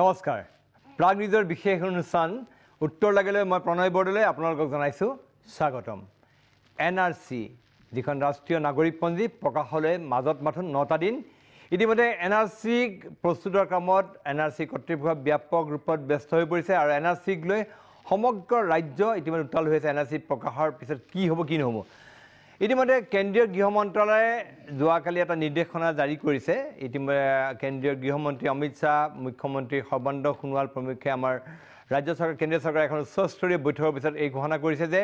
নমস্কাৰ প্ৰাগ নিউজৰ বিশেষ অনুষ্ঠান উত্তৰ লাগিলে মই প্ৰণয় বৰদলৈ আপোনালোকক জনাইছোঁ স্বাগতম এনআৰসি যিখন ৰাষ্ট্ৰীয় নাগৰিকপঞ্জী প্ৰকাশলৈ মাজত মাথোন 9টা দিন ইতিমধ্যে এনআৰসি প্ৰস্তুতৰ কামত এনআৰসি কৰ্তৃপক্ষ ব্যাপক ৰূপত ব্যস্ত হৈ পৰিছে আৰু এনআৰসিক লৈ সমগ্ৰ ৰাজ্য ইতিমধ্যে উত্তাল হৈ আছে এনআৰসি প্ৰকাশৰ পিছত কি হ'ব কি নহ'ব ইতিমধ্যে কেন্দ্ৰীয় গৃহ মন্ত্ৰালয়ে যোৱাকালি এটা নিৰ্দেশনা জাৰি কৰিছে ইতিমধ্যে কেন্দ্ৰীয় গৃহমন্ত্ৰী অমিত শ্বাহ মুখ্যমন্ত্ৰী সৰ্বানন্দ সোণোৱাল প্ৰমুখ্যে আমাৰ ৰাজ্য চৰকাৰ কেন্দ্ৰীয় চৰকাৰ এখন উচ্চস্তৰীয় বৈঠকৰ পিছত এই ঘোষণা কৰিছে যে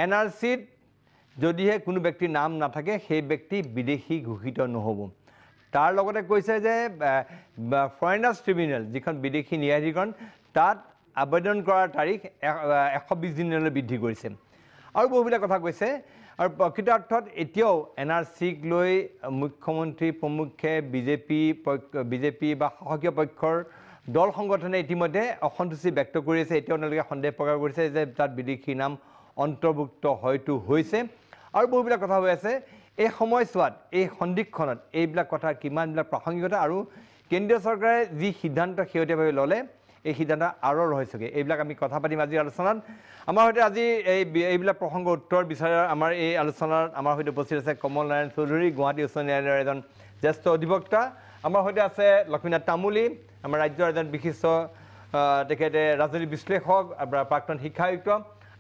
এনআৰসিত যদিহে কোনো ব্যক্তিৰ নাম নাথাকে সেই ব্যক্তি বিদেশী ঘোষিত নহ'ব তাৰ লগতে কৈছে যে ফৰেনাৰ্ছ ট্ৰিবিউনেল যিখন বিদেশী ন্যায়াধিকৰণ তাত আবেদন কৰাৰ তাৰিখ 120 দিনলৈ বৃদ্ধি কৰিছে আৰু বহুবিলাক কথা কৈছে আৰু প্ৰকৃতাৰ্থত এতিয়াও এনআৰসিক লৈ মুখ্যমন্ত্ৰী প্ৰমুখ্যে বিজেপি বা শাসকীয় পক্ষৰ দল সংগঠনে ইতিমধ্যে অসন্তুষ্টি ব্যক্ত কৰি আছে এতিয়াও তেওঁলোকে সন্দেহ প্ৰকাশ কৰিছে যে তাত বিদেশী নাম অন্তৰ্ভুক্ত হয়তো হৈছে আৰু বহুবিলাক কথা হৈ আছে এই সময়ছোৱাত এই সন্দিক্ষণত এইবিলাক কথা কিমানবিলাক প্ৰাসংগিকতা আৰু কেন্দ্ৰীয় চৰকাৰে যি সিদ্ধান্ত শেহতীয়াভাৱে ল'লে এই সিদ্ধান্ত আৰু ৰহস্যকে এইবিলাক আমি কথা পাতিম আজিৰ আলোচনাত আমাৰ সৈতে আজি এইবিলাক প্ৰসংগ উত্তৰ বিচাৰৰ আমাৰ এই আলোচনাত আমাৰ সৈতে উপস্থিত আছে কমল নাৰায়ণ চৌধুৰী গুৱাহাটী উচ্চ ন্যায়ালয়ৰ এজন জ্যেষ্ঠ অধিবক্তা আমাৰ সৈতে আছে লক্ষ্মীনাথ তামুলী আমাৰ ৰাজ্যৰ এজন বিশিষ্ট তেখেতে ৰাজনৈতিক বিশ্লেষক প্ৰাক্তন শিক্ষা আয়ুক্ত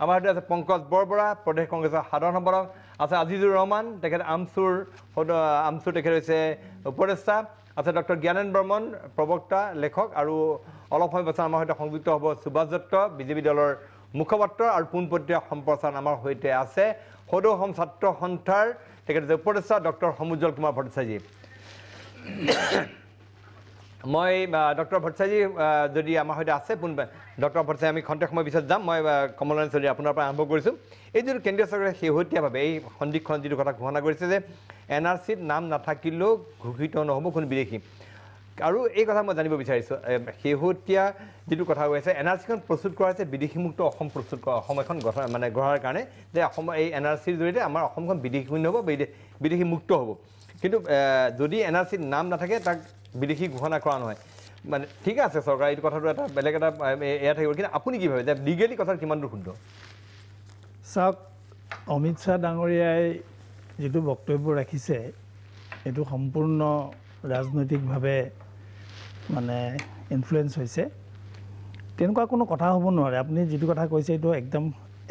আমাৰ সৈতে আছে পংকজ বৰবৰা প্ৰদেশ কংগ্ৰেছৰ সাধাৰণ সম্পাদক আছে আজিজুৰ ৰহমান তেখেত আমচুৰ তেখেত হৈছে উপদেষ্টা আছে ডক্টৰ জ্ঞানেন বৰ্মন প্ৰবক্তা লেখক আৰু অলপ সময় পাছত আমাৰ সৈতে সংযুক্ত হ'ব সুভাষ দত্ত বিজেপি দলৰ মুখপাত্ৰ আৰু পোনপটীয়া সম্প্ৰচাৰ আমাৰ সৈতে আছে সদৌ অসম ছাত্ৰ সন্থাৰ তেখেত উপদেষ্টা ডক্টৰ সমুজ্জ্বল কুমাৰ ভট্টাচাৰ্যী মই ডক্টৰ ভট্টাচাৰ্যী যদি আমাৰ সৈতে আছে ডক্টৰ ভট্টাচাৰ্যী আমি খন্তেক সময় পিছত যাম মই কমল নাৰায়ণ চৌধুৰী আপোনাৰ পৰা আৰম্ভ কৰিছোঁ এই যিটো কেন্দ্ৰীয় চৰকাৰে শেহতীয়াভাৱে এই সন্দিক্ষণত যিটো কথা ঘোষণা কৰিছে যে এনআৰসিত নাম নাথাকিলেও ঘোষিত নহ'ব কোনো বিদেশী আৰু এই কথা মই জানিব বিচাৰিছোঁ শেহতীয়া যিটো কথা হৈ আছে এনআৰচিখন প্ৰস্তুত কৰা হৈছে বিদেশীমুক্ত অসম প্ৰস্তুত কৰা অসম এখন গঠন মানে গঢ়াৰ কাৰণে যে অসম এই এনআৰচিৰ জৰিয়তে আমাৰ অসমখন বিদেশীশূন্য হ'ব বিদেশীমুক্ত হ'ব কিন্তু যদি এনআৰচিত নাম নাথাকে তাক বিদেশী ঘোষণা কৰা নহয় মানে ঠিক আছে চৰকাৰ এইটো কথাটো এটা বেলেগ এটা এয়া থাকিব কিন্তু আপুনি কি ভাবে যে লিগেলি কথাটো কিমান দূৰ শুদ্ধ চাওক অমিত শ্বাহ ডাঙৰীয়াই যিটো বক্তব্য ৰাখিছে এইটো সম্পূৰ্ণ ৰাজনৈতিকভাৱে মানে ইনফ্লুৱেঞ্চ হৈছে তেনেকুৱা কোনো কথা হ'ব নোৱাৰে আপুনি যিটো কথা কৈছে এইটো একদম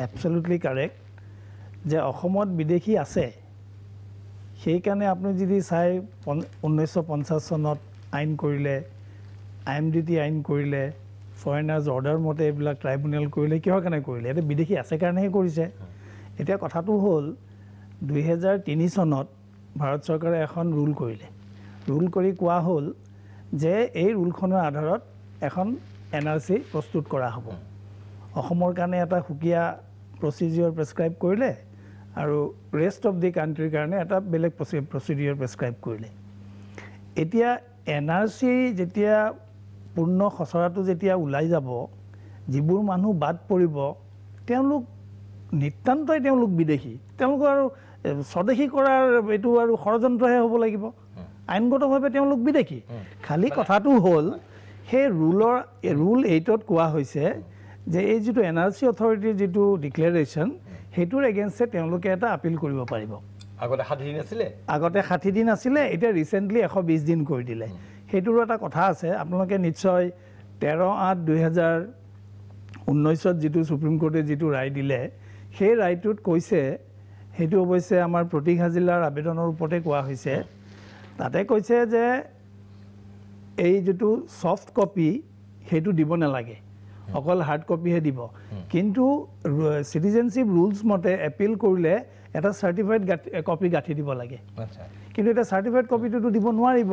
এবছলিউটলি কাৰেক্ট যে অসমত বিদেশী আছে সেইকাৰণে আপুনি যদি চাই 1950 চনত আইন কৰিলে IMDT আইন কৰিলে ফৰেনাৰ্ছ অৰ্ডাৰ মতে এইবিলাক ট্ৰাইব্যুনেল কৰিলে কিহৰ কাৰণে কৰিলে এইটো বিদেশী আছে কাৰণেহে কৰিছে এতিয়া কথাটো হ'ল 2003 চনত ভাৰত চৰকাৰে এখন ৰুল কৰিলে ৰুল কৰি কোৱা হ'ল যে এই ৰুলখনৰ আধাৰত এখন এনআৰচি প্ৰস্তুত কৰা হ'ব অসমৰ কাৰণে এটা সুকীয়া প্ৰচিডিউৰ প্ৰেছক্ৰাইব কৰিলে আৰু ৰেষ্ট অফ দি কাণ্ট্ৰিৰ কাৰণে এটা বেলেগ প্ৰচিডিউৰ প্ৰেছক্ৰাইব কৰিলে এতিয়া এনআৰচি যেতিয়া পূৰ্ণ খচৰাটো যেতিয়া ওলাই যাব যিবোৰ মানুহ বাদ পৰিব তেওঁলোক নিতান্তই তেওঁলোক বিদেশী তেওঁলোক আৰু স্বদেশী কৰাৰ এইটো আৰু ষড়যন্ত্ৰহে হ'ব লাগিব আইনগতভাৱে তেওঁলোক বিদেশী খালি কথাটো হ'ল সেই ৰুল 8ত কোৱা হৈছে যে এই যিটো এনআৰচি অথৰিটিৰ যিটো ডিক্লেৰেশ্যন সেইটোৰ এগেইনষ্টে তেওঁলোকে এটা আপিল কৰিব পাৰিব আগতে 60 দিন আছিলে এতিয়া ৰিচেণ্টলি 120 দিন কৰি দিলে সেইটোৰো এটা কথা আছে আপোনালোকে নিশ্চয় 13/8/2019ত যিটো সুপ্ৰিম কোৰ্টে যিটো ৰায় দিলে সেই ৰায়টোত কৈছে সেইটো অৱশ্যে আমাৰ প্ৰতীক হাজিলাৰ আবেদনৰ ওপৰতে কোৱা হৈছে তাতে কৈছে যে এই যিটো ছফ্ট কপি সেইটো দিব নালাগে অকল হাৰ্ড কপিহে দিব কিন্তু চিটিজেনশ্বিপ ৰুলছ মতে এপিল কৰিলে এটা চাৰ্টিফাইড কপি গাঁঠি দিব লাগে কিন্তু এটা চাৰ্টিফাইড কপিটোতো দিব নোৱাৰিব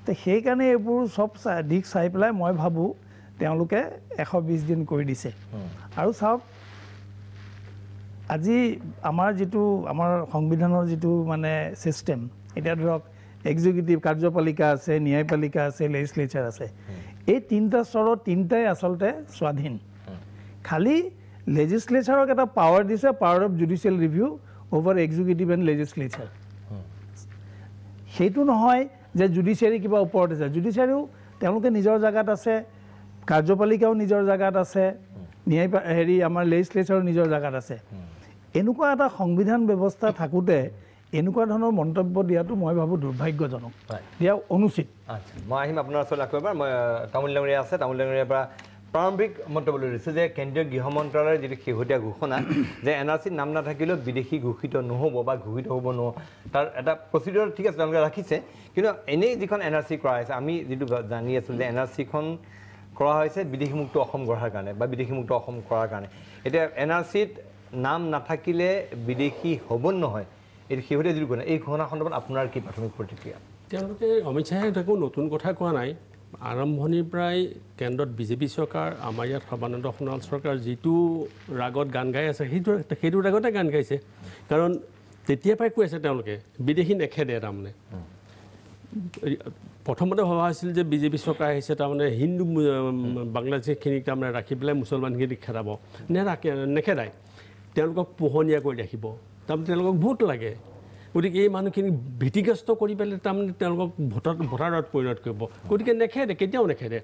তো সেইকাৰণে এইবোৰ চব দিশ চাই পেলাই মই ভাবোঁ তেওঁলোকে 120 দিন কৰি দিছে আৰু চাওক আজি আমাৰ সংবিধানৰ যিটো মানে ছিষ্টেম এতিয়া ধৰক এক্সিকিউটিভ কাৰ্যপালিকা আছে ন্যায়পালিকা আছে লেজিসলেচাৰ আছে এই তিনিটা স্তৰত তিনিটাই আচলতে স্বাধীন খালি লেজিসলেচাৰক এটা পাৱাৰ দিছে power of judicial review over executive and legislature সেইটো নহয় যে জুডিচিয়াৰী কিবা ওপৰত আছে জুডিচিয়াৰীও তেওঁলোকে নিজৰ জায়গাত আছে কাৰ্যপালিকাও নিজৰ জাগাত আছে ন্যায় আমাৰ লেজিসলেচাৰো নিজৰ জাগাত আছে এনেকুৱা এটা সংবিধান ব্যৱস্থা থাকোঁতে এনেকুৱা ধৰণৰ মন্তব্য দিয়াটো মই ভাবোঁ দুৰ্ভাগ্যজনক দিয়া অনুচিত আচ্ছা মই আহিম আপোনাৰ ওচৰত আকৌ এবাৰ মই তামুল ডাঙৰীয়া আছে তামুল ডাঙৰীয়াৰ পৰা প্ৰাৰম্ভিক মন্তব্য লৈ লৈছোঁ যে কেন্দ্ৰীয় গৃহ মন্ত্ৰালয়ৰ যিটো শেহতীয়া ঘোষণা যে NRCত নাম নাথাকিলেও বিদেশী ঘোষিত নহ'ব বা ঘোষিত হ'ব নহ'ব তাৰ এটা প্ৰচিডিউৰ ঠিক আছে তেওঁলোকে ৰাখিছে কিন্তু এনেই যিখন NRC কৰা হৈছে আমি যিটো জানি আছোঁ যে NRCখন কৰা হৈছে বিদেশীমুক্ত অসম গঢ়াৰ কাৰণে বা বিদেশীমুক্ত অসম কৰাৰ কাৰণে এতিয়া NRCত নাম নাথাকিলে বিদেশী হ'ব নহয় এই শেহতীয়া যিটো ঘোষণা এই ঘোষণা সন্দৰ্ভত আপোনাৰ কি প্ৰাথমিক প্ৰতিক্ৰিয়া তেওঁলোকে অমিত শ্বাহে একো নতুন কথা কোৱা নাই আৰম্ভণিৰ পৰাই কেন্দ্ৰত বিজেপি চৰকাৰ আমাৰ ইয়াত সৰ্বানন্দ সোণোৱাল চৰকাৰ যিটো ৰাগত গান গাই আছে সেইটো ৰাগতে গান গাইছে কাৰণ তেতিয়াৰ পৰাই কৈ আছে তেওঁলোকে বিদেশী নেখেদে তাৰমানে প্ৰথমতে ভবা হৈছিল যে বিজেপি চৰকাৰ আহিছে তাৰমানে হিন্দু বাংলাদেশীখিনিক তাৰমানে ৰাখি পেলাই মুছলমানখিনিক খেদাব নেখেদায় তেওঁলোকক পোহনীয়া কৰি ৰাখিব তাৰমানে তেওঁলোকক ভোট লাগে গতিকে এই মানুহখিনিক ভীতিগ্ৰস্ত কৰি পেলাই তাৰমানে তেওঁলোকক ভোটাৰত পৰিণত কৰিব গতিকে নেখেদে কেতিয়াও নেখেদে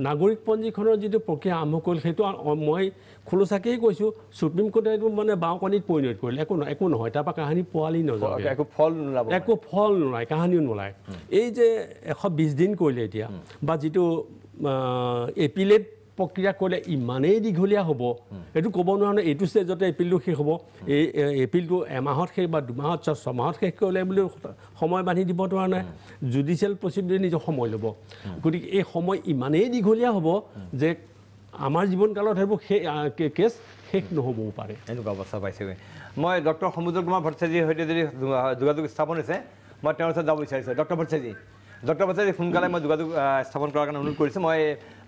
নাগৰিকপঞ্জীখনৰ যিটো প্ৰক্ৰিয়া আৰম্ভ কৰিল সেইটো মই খোলোচাকেই কৈছোঁ সুপ্ৰিম কোৰ্টে এইটো মানে বাওঁকণিত পৰিণত কৰিলে একো নহয় তাৰপৰা কাহিনী পোৱালি নাযায় একো ফল নোলায় কাহিনীও নোলায় এই যে 120 দিন কৰিলে এতিয়া বা যিটো এপিলেট প্ৰক্ৰিয়া কৰিলে ইমানেই দীঘলীয়া হ'ব এইটো ক'ব নোৱাৰে এইটো ষ্টেজতে এপিলটো শেষ হ'ব এই এপিলটো এমাহত শেষ বা 2 মাহত 6 মাহত শেষ কৰিলে বুলি সময় বান্ধি দিব নোৱাৰা নাই জুডিচিয়েল প্ৰচিডিউৰে নিজৰ সময় ল'ব গতিকে এই সময় ইমানেই দীঘলীয়া হ'ব যে আমাৰ জীৱনকালত সেইবোৰ কেছ শেষ নহ'বও পাৰে এনেকুৱা অৱস্থা পাইছেগৈ মই ডক্টৰ সমুদ্ৰ কুমাৰ ভট্টাচাৰ্যৰ সৈতে যদি যোগাযোগ স্থাপন হৈছে মই তেওঁৰ ওচৰত যাব বিচাৰিছোঁ ডক্টৰ ভট্টাচাৰ্য সোনকালে মই যোগাযোগ স্থাপন কৰাৰ কাৰণে অনুৰোধ কৰিছোঁ মই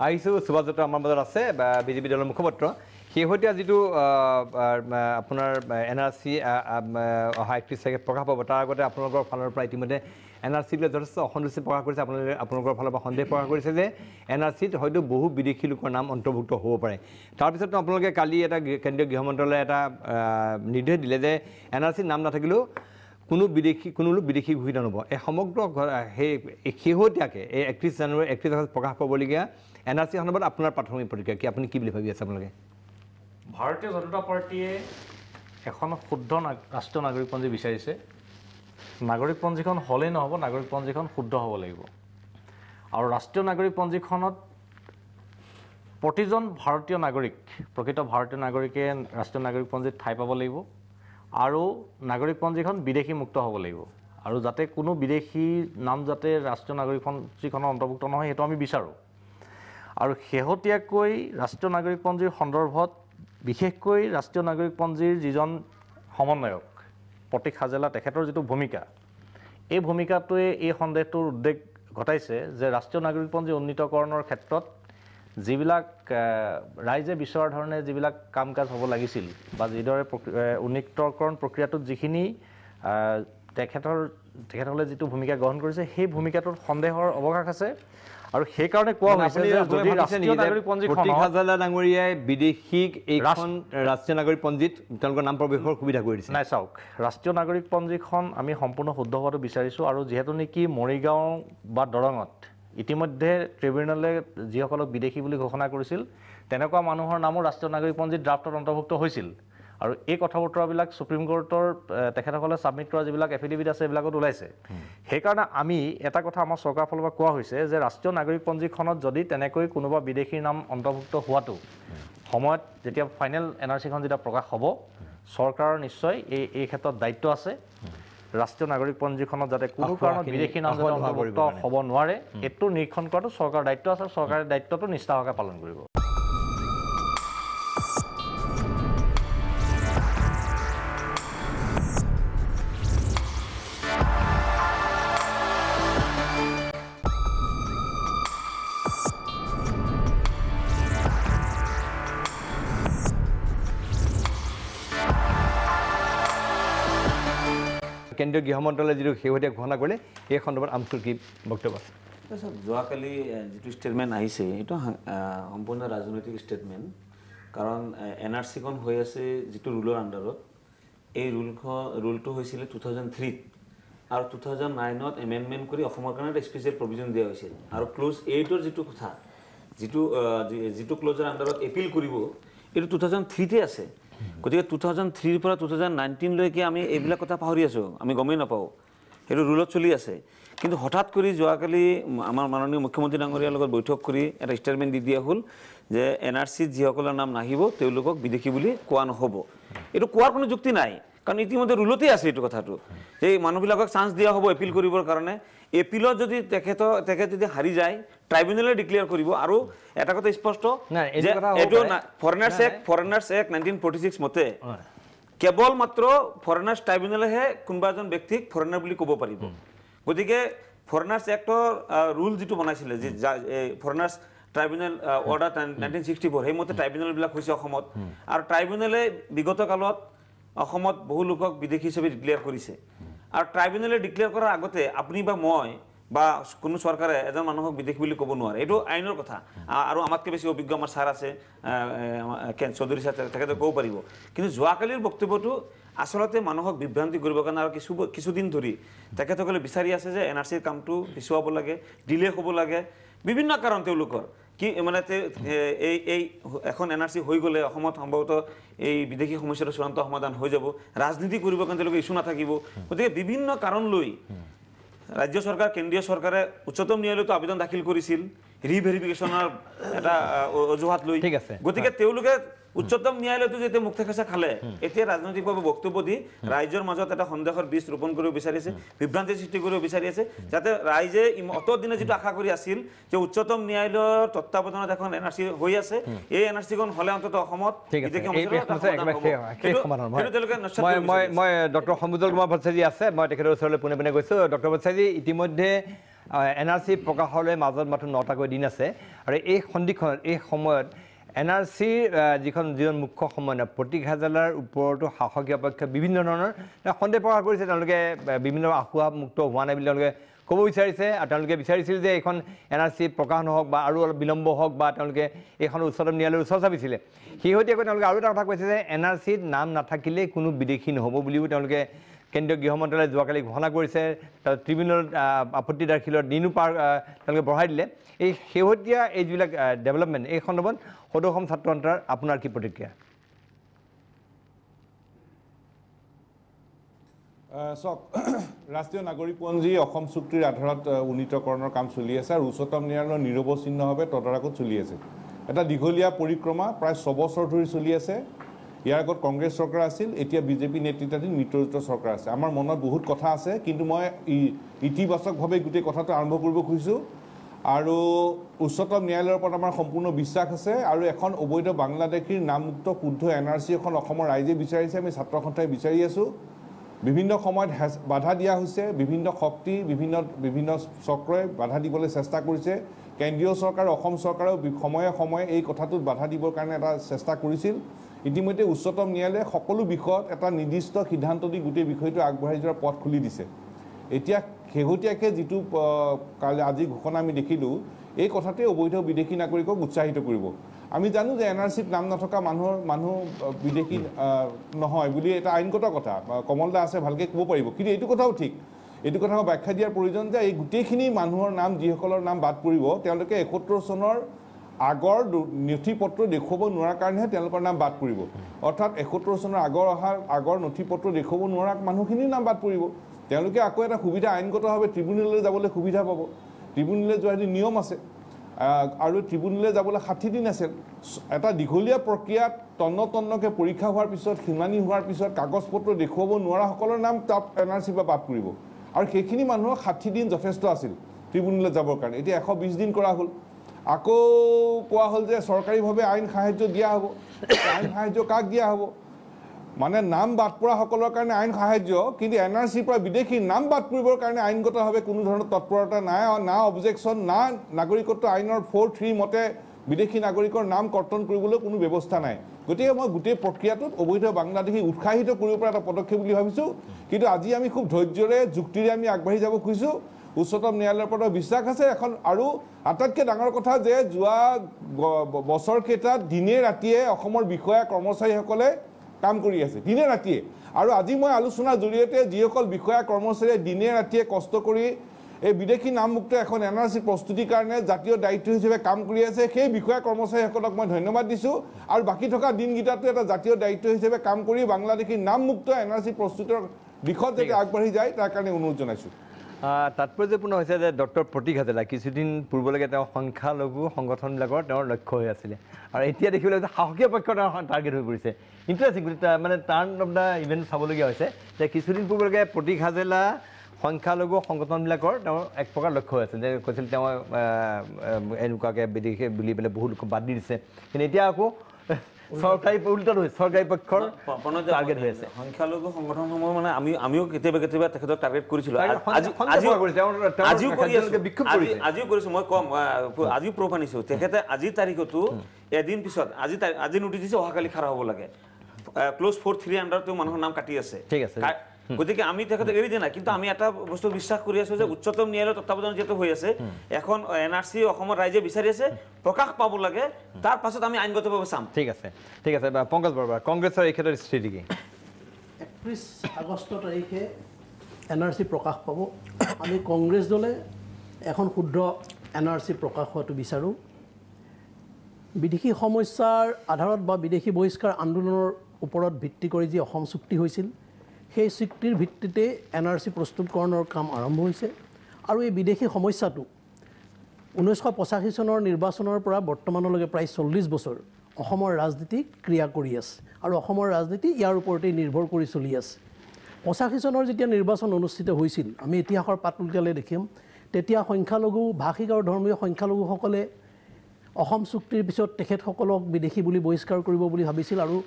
আহিছোঁ সুভাষ দত্ত আমাৰ মাজত আছে বিজেপি দলৰ মুখপাত্ৰ শেহতীয়া যিটো আপোনাৰ NRC অহা 31 তাৰিখে প্ৰকাশ পাব তাৰ আগতে আপোনালোকৰ ফালৰ পৰা ইতিমধ্যে NRCক লৈ যথেষ্ট অসন্তুষ্টি প্ৰকাশ কৰিছে আপোনালোকৰ ফালৰ পৰা সন্দেহ প্ৰকাশ কৰিছে যে NRCত হয়তো বহু বিদেশী লোকৰ নাম অন্তৰ্ভুক্ত হ'ব পাৰে তাৰপিছতো আপোনালোকে কালি এটা কেন্দ্ৰীয় গৃহ মন্ত্ৰালয়ে এটা নিৰ্দেশ দিলে যে NRCত নাম নাথাকিলেও কোনো লোক বিদেশী ঘোষিত নহ'ব এই সমগ্ৰ সেই শেহতীয়াকৈ এই 31 জানুৱাৰী 31 আগষ্ট প্ৰকাশ পাবলগীয়া NRC সন্দৰ্ভত আপোনাৰ প্ৰাথমিক প্ৰতিক্ৰিয়া কি আপুনি কি বুলি ভাবি আছে আপোনালোকে ভাৰতীয় জনতা পাৰ্টীয়ে এখন শুদ্ধ ৰাষ্ট্ৰীয় নাগৰিকপঞ্জী বিচাৰিছে নাগৰিকপঞ্জীখন হ'লেই নহ'ব নাগৰিকপঞ্জীখন শুদ্ধ হ'ব লাগিব আৰু ৰাষ্ট্ৰীয় নাগৰিকপঞ্জীখনত প্ৰতিজন ভাৰতীয় নাগৰিক প্ৰকৃত ভাৰতীয় নাগৰিকে ৰাষ্ট্ৰীয় নাগৰিকপঞ্জীত ঠাই পাব লাগিব আৰু নাগৰিকপঞ্জীখন বিদেশী মুক্ত হ'ব লাগিব আৰু যাতে কোনো বিদেশী নাম যাতে ৰাষ্ট্ৰীয় নাগৰিকপঞ্জীখনৰ অন্তৰ্ভুক্ত নহয় সেইটো আমি বিচাৰোঁ আৰু শেহতীয়াকৈ ৰাষ্ট্ৰীয় নাগৰিকপঞ্জীৰ সন্দৰ্ভত বিশেষকৈ ৰাষ্ট্ৰীয় নাগৰিকপঞ্জীৰ যিজন সমন্বয়ক প্ৰতীক হাজেলা তেখেতৰ যিটো ভূমিকা এই ভূমিকাটোৱে এই সন্দেহটোৰ উদ্বেগ ঘটাইছে যে ৰাষ্ট্ৰীয় নাগৰিকপঞ্জী উন্নীতকৰণৰ ক্ষেত্ৰত যিবিলাক ৰাইজে বিচৰাৰ ধৰণে যিবিলাক কাম কাজ হ'ব লাগিছিল বা যিদৰে উন্নীতকৰণ প্ৰক্ৰিয়াটোত যিখিনি তেখেতসকলে যিটো ভূমিকা গ্ৰহণ কৰিছে সেই ভূমিকাটোত সন্দেহৰ অৱকাশ আছে আৰু সেইকাৰণে কোৱা হৈছে যে যদি ৰাষ্ট্ৰীয় নাগৰিকপঞ্জীখন ডাঙৰীয়াই বিদেশীক এইখন ৰাষ্ট্ৰীয় নাগৰিকপঞ্জীত তেওঁলোকৰ নাম প্ৰৱেশৰ সুবিধা কৰি দিছে নাই চাওক ৰাষ্ট্ৰীয় নাগৰিকপঞ্জীখন আমি সম্পূৰ্ণ শুদ্ধ হোৱাটো বিচাৰিছোঁ আৰু যিহেতু নেকি মৰিগাঁও বা দৰঙত ইতিমধ্যে ট্ৰিবিউনেলে যিসকলক বিদেশী বুলি ঘোষণা কৰিছিল তেনেকুৱা মানুহৰ নামো ৰাষ্ট্ৰীয় নাগৰিকপঞ্জীত ড্ৰাফটত অন্তৰ্ভুক্ত হৈছিল আৰু এই কথা বতৰাবিলাক সুপ্ৰিম কোৰ্টৰ তেখেতসকলে ছাবমিট কৰা যিবিলাক এফিডেভিট আছে এইবিলাকত ওলাইছে সেইকাৰণে আমি এটা কথা আমাৰ চৰকাৰৰ ফালৰ পৰা কোৱা হৈছে যে ৰাষ্ট্ৰীয় নাগৰিকপঞ্জীখনত যদি তেনেকৈ কোনোবা বিদেশীৰ নাম অন্তৰ্ভুক্ত হোৱাটো সময়ত যেতিয়া ফাইনেল NRCখন যেতিয়া প্ৰকাশ হ'ব চৰকাৰৰ নিশ্চয় এই ক্ষেত্ৰত দায়িত্ব আছে ৰাষ্ট্ৰীয় নাগৰিকপঞ্জীখনত যাতে কোনো কাৰণত বিদেশী নাম যাতে অন্তৰ্ভুক্ত হ'ব নোৱাৰে এইটো নিৰীক্ষণ কৰাটো চৰকাৰৰ দায়িত্ব আছে চৰকাৰে দায়িত্বটো নিষ্ঠাভাৱে পালন কৰিব কেন্দ্ৰীয় গৃহ মন্ত্ৰালয়ে যিটো শেহতীয়া ঘোষণা কৰিলে এই সন্দৰ্ভত আমচুৰ কি বক্তব্য আছে যোৱাকালি যিটো ষ্টেটমেণ্ট আহিছে এইটো সম্পূৰ্ণ ৰাজনৈতিক ষ্টেটমেণ্ট কাৰণ NRCখন হৈ আছে যিটো ৰুলৰ আণ্ডাৰত এই ৰুলটো হৈছিলে 2003 আৰু 2009ত এমেণ্ডমেণ্ট কৰি অসমৰ কাৰণে এটা স্পেচিয়েল প্ৰভিজন দিয়া হৈছিল আৰু ক্ল'জ 8ৰ যিটো কথা যিটো ক্ল'জৰ আণ্ডাৰত এপিল কৰিব এইটো 2003তে আছে গতিকে 2003ৰ পৰা 2019লৈকে আমি এইবিলাক কথা পাহৰি আছোঁ আমি গমেই নাপাওঁ সেইটো ৰুলত চলি আছে কিন্তু হঠাৎ কৰি যোৱাকালি আমাৰ মাননীয় মুখ্যমন্ত্ৰী ডাঙৰীয়াৰ লগত বৈঠক কৰি এটা ষ্টেটমেণ্ট দি দিয়া হ'ল যে NRCত যিসকলৰ নাম নাহিব তেওঁলোকক বিদেশী বুলি কোৱা নহ'ব এইটো কোৱাৰ কোনো যুক্তি নাই কাৰণ ইতিমধ্যে ৰুলতেই আছে এইটো কথাটো এই মানুহবিলাকক চান্স দিয়া হ'ব এপিল কৰিবৰ কাৰণে এপিলত যদি তেখেত যদি হাৰি যায় ট্ৰাইব্যুনেলে ডিক্লেয়াৰ কৰিব আৰু এটা কথা স্পষ্ট যে এইটো ফৰেনাৰ্ছ এক্ট 1946 মতে কেৱল মাত্ৰ ফৰেনাৰ্ছ ট্ৰাইব্যুনেলেহে কোনোবা এজন ব্যক্তিক ফৰেনাৰ বুলি ক'ব পাৰিব গতিকে ফৰেনাৰ্ছ এক্টৰ ৰুল যিটো বনাইছিলে যে ফৰেনাৰ্ছ ট্ৰাইব্যুনেল অৰ্ডাৰ 1964 সেইমতে ট্ৰাইব্যুনেলবিলাক হৈছে অসমত আৰু ট্ৰাইব্যুনেলে বিগত কালত অসমত বহু লোকক বিদেশী হিচাপে ডিক্লেয়াৰ কৰিছে আৰু ট্ৰাইব্যুনেলে ডিক্লেয়াৰ কৰাৰ আগতে আপুনি বা মই বা কোনো চৰকাৰে এজন মানুহক বিদেশী বুলি ক'ব নোৱাৰে এইটো আইনৰ কথা আৰু আমাতকৈ বেছি অভিজ্ঞ আমাৰ ছাৰ আছে চৌধুৰী ছাৰ তেখেতে ক'ব পাৰিব কিন্তু যোৱাকালিৰ বক্তব্যটো আচলতে মানুহক বিভ্ৰান্তি কৰিবৰ কাৰণে আৰু কিছুদিন ধৰি তেখেতসকলে বিচাৰি আছে যে NRCৰ কামটো পিছুৱাব লাগে ডিলে হ'ব লাগে বিভিন্ন কাৰণ তেওঁলোকৰ কি মানে এই এখন NRC হৈ গ'লে অসমত সম্ভৱতঃ এই বিদেশী সমস্যাটো চূড়ান্ত সমাধান হৈ যাব ৰাজনীতি কৰিবৰ কাৰণে তেওঁলোকে ইছ্যু নাথাকিব গতিকে বিভিন্ন কাৰণ লৈ ৰাজ্য চৰকাৰ কেন্দ্ৰীয় চৰকাৰে উচ্চতম ন্যায়ালয়তো আবেদন দাখিল কৰিছিল ৰিভেৰিফিকেশ্যনৰ এটা অজুহাত লৈ গতিকে তেওঁলোকে উচ্চতম ন্যায়ালয়তো যেতিয়া মুক্ত খেঁচা খালে এতিয়া ৰাজনৈতিকভাৱে বক্তব্য দি ৰাইজৰ মাজত এটা সন্দেহৰ বীজ ৰোপণ কৰিব বিচাৰিছে বিভ্ৰান্তি সৃষ্টি কৰিব বিচাৰি আছে যাতে ৰাইজে অতদিনে যিটো আশা কৰি আছিল যে উচ্চতম ন্যায়ালয়ৰ তত্ত্বাৱধানত এখন NRC হৈ আছে এই NRCখন হ'লে অন্তত অসমত মই ডক্টৰ সমুদল কুমাৰ ভট্টাচাৰ্যী আছে মই তেখেতৰ ওচৰলৈ পোনে পোনে গৈছোঁ ডক্টৰ ভট্টাচাৰ্যী ইতিমধ্যে NRC প্ৰকাশলৈ মাজত মাত্ৰ 9টাকৈ দিন আছে আৰু এই সন্ধিখনত এই সময়ত NRCৰ যিজন মুখ্য সমন্বয়ক প্ৰতীক হাজেলাৰ ওপৰতো শাসকীয় পক্ষে বিভিন্ন ধৰণৰ সন্দেহ প্ৰকাশ কৰিছে তেওঁলোকে বিভিন্ন আঁসোৱা মুক্ত হোৱা নাই বুলি তেওঁলোকে ক'ব বিচাৰিছে আৰু তেওঁলোকে বিচাৰিছিল যে এইখন NRC প্ৰকাশ নহওক বা আৰু অলপ বিলম্ব হওক বা তেওঁলোকে এইখন উচ্চতম ন্যায়ালয়ৰ ওচৰ চাপিছিলে শেহতীয়াকৈ তেওঁলোকে আৰু এটা কথা কৈছে যে NRCত নাম নাথাকিলে কোনো বিদেশী নহ'ব বুলিও তেওঁলোকে কেন্দ্ৰীয় গৃহ মন্ত্ৰালয়ে যোৱাকালি ঘোষণা কৰিছে ট্ৰিবিউনেলত আপত্তি দাখিলৰ দিনো তেওঁলোকে বঢ়াই দিলে এই শেহতীয়া এই যিবিলাক ডেভেলপমেণ্ট এই সন্দৰ্ভত সদৌ অসম ছাত্ৰ সন্থাৰ আপোনাৰ কি প্ৰতিক্ৰিয়া চাওক ৰাষ্ট্ৰীয় নাগৰিকপঞ্জী অসম চুক্তিৰ আধাৰত উন্নীতকৰণৰ কাম চলি আছে আৰু উচ্চতম ন্যায়ালয়ৰ নিৰৱচ্ছিন্নভাৱে তদাৰকত চলি আছে এটা দীঘলীয়া পৰিক্ৰমা প্ৰায় 6 বছৰ ধৰি চলি আছে ইয়াৰ আগত কংগ্ৰেছ চৰকাৰ আছিল এতিয়া বিজেপি নেতৃত্বাধীন মিত্ৰজোঁটৰ চৰকাৰ আছে আমাৰ মনত বহুত কথা আছে কিন্তু মই ইতিবাচকভাৱে গোটেই কথাটো আৰম্ভ কৰিব খুজিছোঁ আৰু উচ্চতম ন্যায়ালয়ৰ ওপৰত আমাৰ সম্পূৰ্ণ বিশ্বাস আছে আৰু এখন অবৈধ বাংলাদেশীৰ নামমুক্ত শুদ্ধ NRC এখন অসমৰ ৰাইজে বিচাৰিছে আমি ছাত্ৰ সন্থাই বিচাৰি আছোঁ বিভিন্ন সময়ত বাধা দিয়া হৈছে বিভিন্ন শক্তি বিভিন্ন চক্ৰই বাধা দিবলৈ চেষ্টা কৰিছে কেন্দ্ৰীয় চৰকাৰ অসম চৰকাৰেও সময়ে সময়ে এই কথাটোত বাধা দিবৰ কাৰণে এটা চেষ্টা কৰিছিল ইতিমধ্যে উচ্চতম ন্যায়ালয়ে সকলো বিষয়ত এটা নিৰ্দিষ্ট সিদ্ধান্ত দি গোটেই বিষয়টো আগবঢ়াই যোৱাৰ পথ খুলি দিছে এতিয়া শেহতীয়াকৈ যিটো আজি ঘোষণা আমি দেখিলোঁ এই কথাটোৱে অবৈধ বিদেশী নাগৰিকক উৎসাহিত কৰিব আমি জানো যে NRCত নাম নথকা মানুহ বিদেশী নহয় বুলি এটা আইনগত কথা কমল দা আছে ভালকৈ ক'ব পাৰিব কিন্তু এইটো কথাও ঠিক এইটো কথা ব্যাখ্যা দিয়াৰ প্ৰয়োজন যে এই গোটেইখিনি মানুহৰ নাম যিসকলৰ নাম বাদ পৰিব তেওঁলোকে 71 চনৰ আগৰ নথি পত্ৰ দেখুৱাব নোৱাৰাৰ কাৰণেহে তেওঁলোকৰ নাম বাদ পৰিব অৰ্থাৎ 71 চনৰ আগৰ নথি পত্ৰ দেখুৱাব নোৱাৰা মানুহখিনিৰ নাম বাদ পৰিব তেওঁলোকে আকৌ এটা সুবিধা আইনগতভাৱে ট্ৰিবিউনেললৈ যাবলৈ সুবিধা পাব ট্ৰিবিউনেললৈ যোৱাৰ এটি নিয়ম আছে আৰু ট্ৰিবিউনেললৈ যাবলৈ 60 দিন আছিল এটা দীঘলীয়া প্ৰক্ৰিয়াত তন্নতন্নকৈ পৰীক্ষা হোৱাৰ পিছত শুনানি হোৱাৰ পিছত কাগজ পত্ৰ দেখুৱাব নোৱাৰাসকলৰ নাম তাত NRCৰ পৰা বাদ পৰিব আৰু সেইখিনি মানুহৰ 60 দিন যথেষ্ট আছিল ট্ৰিবিউনেললৈ যাবৰ কাৰণে এতিয়া 120 দিন কৰা হ'ল আকৌ কোৱা হ'ল যে চৰকাৰীভাৱে আইন সাহায্য দিয়া হ'ব আইন সাহায্য কাক দিয়া হ'ব মানে নাম বাদ পৰাসকলৰ কাৰণে আইন সাহায্য কিন্তু NRCৰ পৰা বিদেশী নাম বাদ পৰিবৰ কাৰণে আইনগতভাৱে কোনো ধৰণৰ তৎপৰতা নাই না অবজেকশ্যন না নাগৰিকত্ব আইনৰ 4.3 মতে বিদেশী নাগৰিকৰ নাম কৰ্তন কৰিবলৈ কোনো ব্যৱস্থা নাই গতিকে মই গোটেই প্ৰক্ৰিয়াটোত অবৈধ বাংলাদেশী উৎসাহিত কৰিব পৰা এটা পদক্ষেপ বুলি ভাবিছোঁ কিন্তু আজি আমি খুব ধৈৰ্যৰে যুক্তিৰে আমি আগবাঢ়ি যাব খুজিছোঁ উচ্চতম ন্যায়ালয়ৰ ওপৰত বিশ্বাস আছে এখন আৰু আটাইতকৈ ডাঙৰ কথা যে যোৱা বছৰকেইটাত দিনে ৰাতিয়ে অসমৰ বিষয়া কৰ্মচাৰীসকলে কাম কৰি আছে দিনে ৰাতিয়ে আৰু আজি মই আলোচনাৰ জৰিয়তে যিসকল বিষয়া কৰ্মচাৰীয়ে দিনে ৰাতিয়ে কষ্ট কৰি এই বিদেশী নামমুক্ত এখন NRC প্ৰস্তুতিৰ কাৰণে জাতীয় দায়িত্ব হিচাপে কাম কৰি আছে সেই বিষয়া কৰ্মচাৰীসকলক মই ধন্যবাদ দিছোঁ আৰু বাকী থকা দিনকেইটাতো এটা জাতীয় দায়িত্ব হিচাপে কাম কৰি বাংলাদেশী নামমুক্ত NRC প্ৰস্তুতিৰ দিশত যাতে আগবাঢ়ি যায় তাৰ কাৰণে অনুৰোধ জনাইছোঁ তাৎপৰ্যপূৰ্ণ হৈছে যে ডক্টৰ প্ৰতীক হাজেলা কিছুদিন পূৰ্বলৈকে তেওঁ সংখ্যালঘু সংগঠনবিলাকৰ তেওঁৰ লক্ষ্য হৈ আছিলে আৰু এতিয়া দেখিবলৈ সাহসীয় পক্ষ তেওঁৰ টাৰ্গেট হৈ পৰিছে ইণ্টাৰেষ্টিং মানে টাৰ্ণ অফ দ্য ইভেণ্ট চাবলগীয়া হৈছে যে কিছুদিন পূৰ্বলৈকে প্ৰতীক হাজেলা সংখ্যালঘু সংগঠনবিলাকৰ তেওঁৰ এক প্ৰকাৰ লক্ষ্য হৈ আছে যে কৈছিল তেওঁ এনেকুৱাকৈ বিদেশী বুলি পেলাই বহু লোক বাদ দি দিছে কিন্তু এতিয়া আকৌ চৰকাৰী উল্টা হৈছে চৰকাৰী পক্ষৰ টাৰ্গেট হৈ আছে সংখ্যালঘু সংগঠনসমূহ মানে আমিও কেতিয়াবা তেখেতক টাৰ্গেট কৰিছিলোঁ আজিও কৰিছোঁ মই কম আজিও প্ৰুফ আনিছোঁ তেখেতে আজিৰ তাৰিখতো এদিন পিছত আজি নোটিছ দিছে অহাকালি খাৰা হ'ব লাগে ক্ল'জ 4-3 আণ্ডাৰত তেওঁ মানুহৰ নাম কাটি আছে ঠিক আছে গতিকে আমি তেখেতক এৰি দিয়া নাই কিন্তু আমি এটা বস্তু বিশ্বাস কৰি আছোঁ যে উচ্চতম ন্যায়ালয়ৰ তত্বাৱধানত যিহেতু হৈ আছে এখন NRC অসমৰ ৰাইজে বিচাৰি আছে প্ৰকাশ পাব লাগে তাৰ পাছত আমি আইনগতভাৱে চাম ঠিক আছে পংকজ বৰুৱা কংগ্ৰেছৰ এই ক্ষেত্ৰত স্থিতি কি 31 আগষ্ট তাৰিখে NRC প্ৰকাশ পাব আমি কংগ্ৰেছ দলে এখন শুদ্ধ NRC প্ৰকাশ হোৱাটো বিচাৰোঁ বিদেশী সমস্যাৰ আধাৰত বা বিদেশী বহিষ্কাৰ আন্দোলনৰ ওপৰত ভিত্তি কৰি যি অসম চুক্তি হৈছিল সেই চুক্তিৰ ভিত্তিতে NRC প্ৰস্তুতকৰণৰ কাম আৰম্ভ হৈছে আৰু এই বিদেশী সমস্যাটো 1985 চনৰ নিৰ্বাচনৰ পৰা বৰ্তমানলৈকে প্ৰায় 40 বছৰ অসমৰ ৰাজনীতি ক্ৰিয়া কৰি আছে আৰু অসমৰ ৰাজনীতি ইয়াৰ ওপৰতেই নিৰ্ভৰ কৰি চলি আছে 85 চনৰ যেতিয়া নিৰ্বাচন অনুষ্ঠিত হৈছিল আমি ইতিহাসৰ পাত উলিয়ালে দেখিম তেতিয়া সংখ্যালঘু ভাষিক আৰু ধৰ্মীয় সংখ্যালঘুসকলে অসম চুক্তিৰ পিছত তেখেতসকলক বিদেশী বুলি বহিষ্কাৰ কৰিব বুলি ভাবিছিল আৰু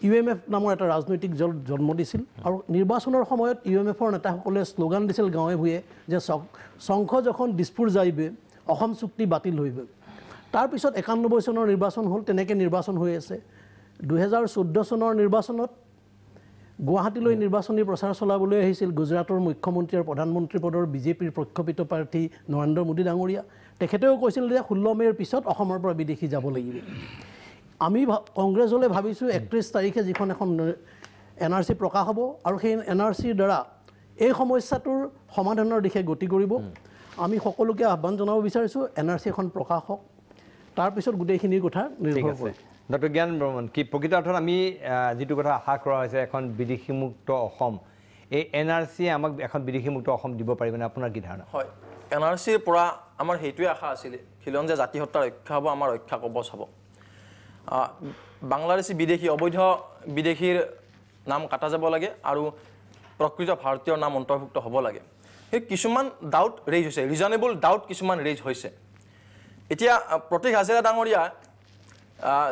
UMF নামৰ এটা ৰাজনৈতিক দল জন্ম দিছিল আৰু নিৰ্বাচনৰ সময়ত UMFৰ নেতাসকলে শ্লোগান দিছিল গাঁৱে ভূঞে যে শংখ যখন দিছপুৰ যাইবে অসম চুক্তি বাতিল হইব তাৰপিছত 91 চনৰ নিৰ্বাচন হ'ল তেনেকৈ নিৰ্বাচন হৈ আছে 2014 চনৰ নিৰ্বাচনত গুৱাহাটীলৈ নিৰ্বাচনী প্ৰচাৰ চলাবলৈ আহিছিল গুজৰাটৰ মুখ্যমন্ত্ৰী আৰু প্ৰধানমন্ত্ৰী পদৰ বিজেপিৰ প্ৰক্ষোভিত প্ৰাৰ্থী নৰেন্দ্ৰ মোদী ডাঙৰীয়া তেখেতেও কৈছিল যে 16 মে'ৰ পিছত অসমৰ পৰা বিদেশী যাব লাগিব আমি কংগ্ৰেছ দলে ভাবিছোঁ 31 তাৰিখে যিখন এখন NRC প্ৰকাশ হ'ব আৰু সেই NRCৰ দ্বাৰা এই সমস্যাটোৰ সমাধানৰ দিশে গতি কৰিব আমি সকলোকে আহ্বান জনাব বিচাৰিছোঁ NRC এখন প্ৰকাশ হওক তাৰপিছত গোটেইখিনিৰ কথা নিৰ্ভৰ কৰে ডক্টৰ জ্ঞান বৰ্মন কি প্ৰকৃত অৰ্থত আমি যিটো কথা আশা কৰা হৈছে এখন বিদেশীমুক্ত অসম এই NRC আমাক এখন বিদেশীমুক্ত অসম দিব পাৰিবনে আপোনাৰ কি ধাৰণা হয় NRCৰ পৰা আমাৰ সেইটোৱে আশা আছিলে খিলঞ্জীয়া জাতি হত্যা ৰক্ষা হ'ব আমাৰ ৰক্ষা কবচ হ'ব বাংলাদেশী বিদেশী অবৈধ বিদেশীৰ নাম কাটা যাব লাগে আৰু প্ৰকৃত ভাৰতীয়ৰ নাম অন্তৰ্ভুক্ত হ'ব লাগে সেই কিছুমান ডাউট ৰেইজ হৈছে ৰিজনেবল ডাউট কিছুমান ৰেইজ হৈছে এতিয়া প্ৰতীক হাজেৰা ডাঙৰীয়া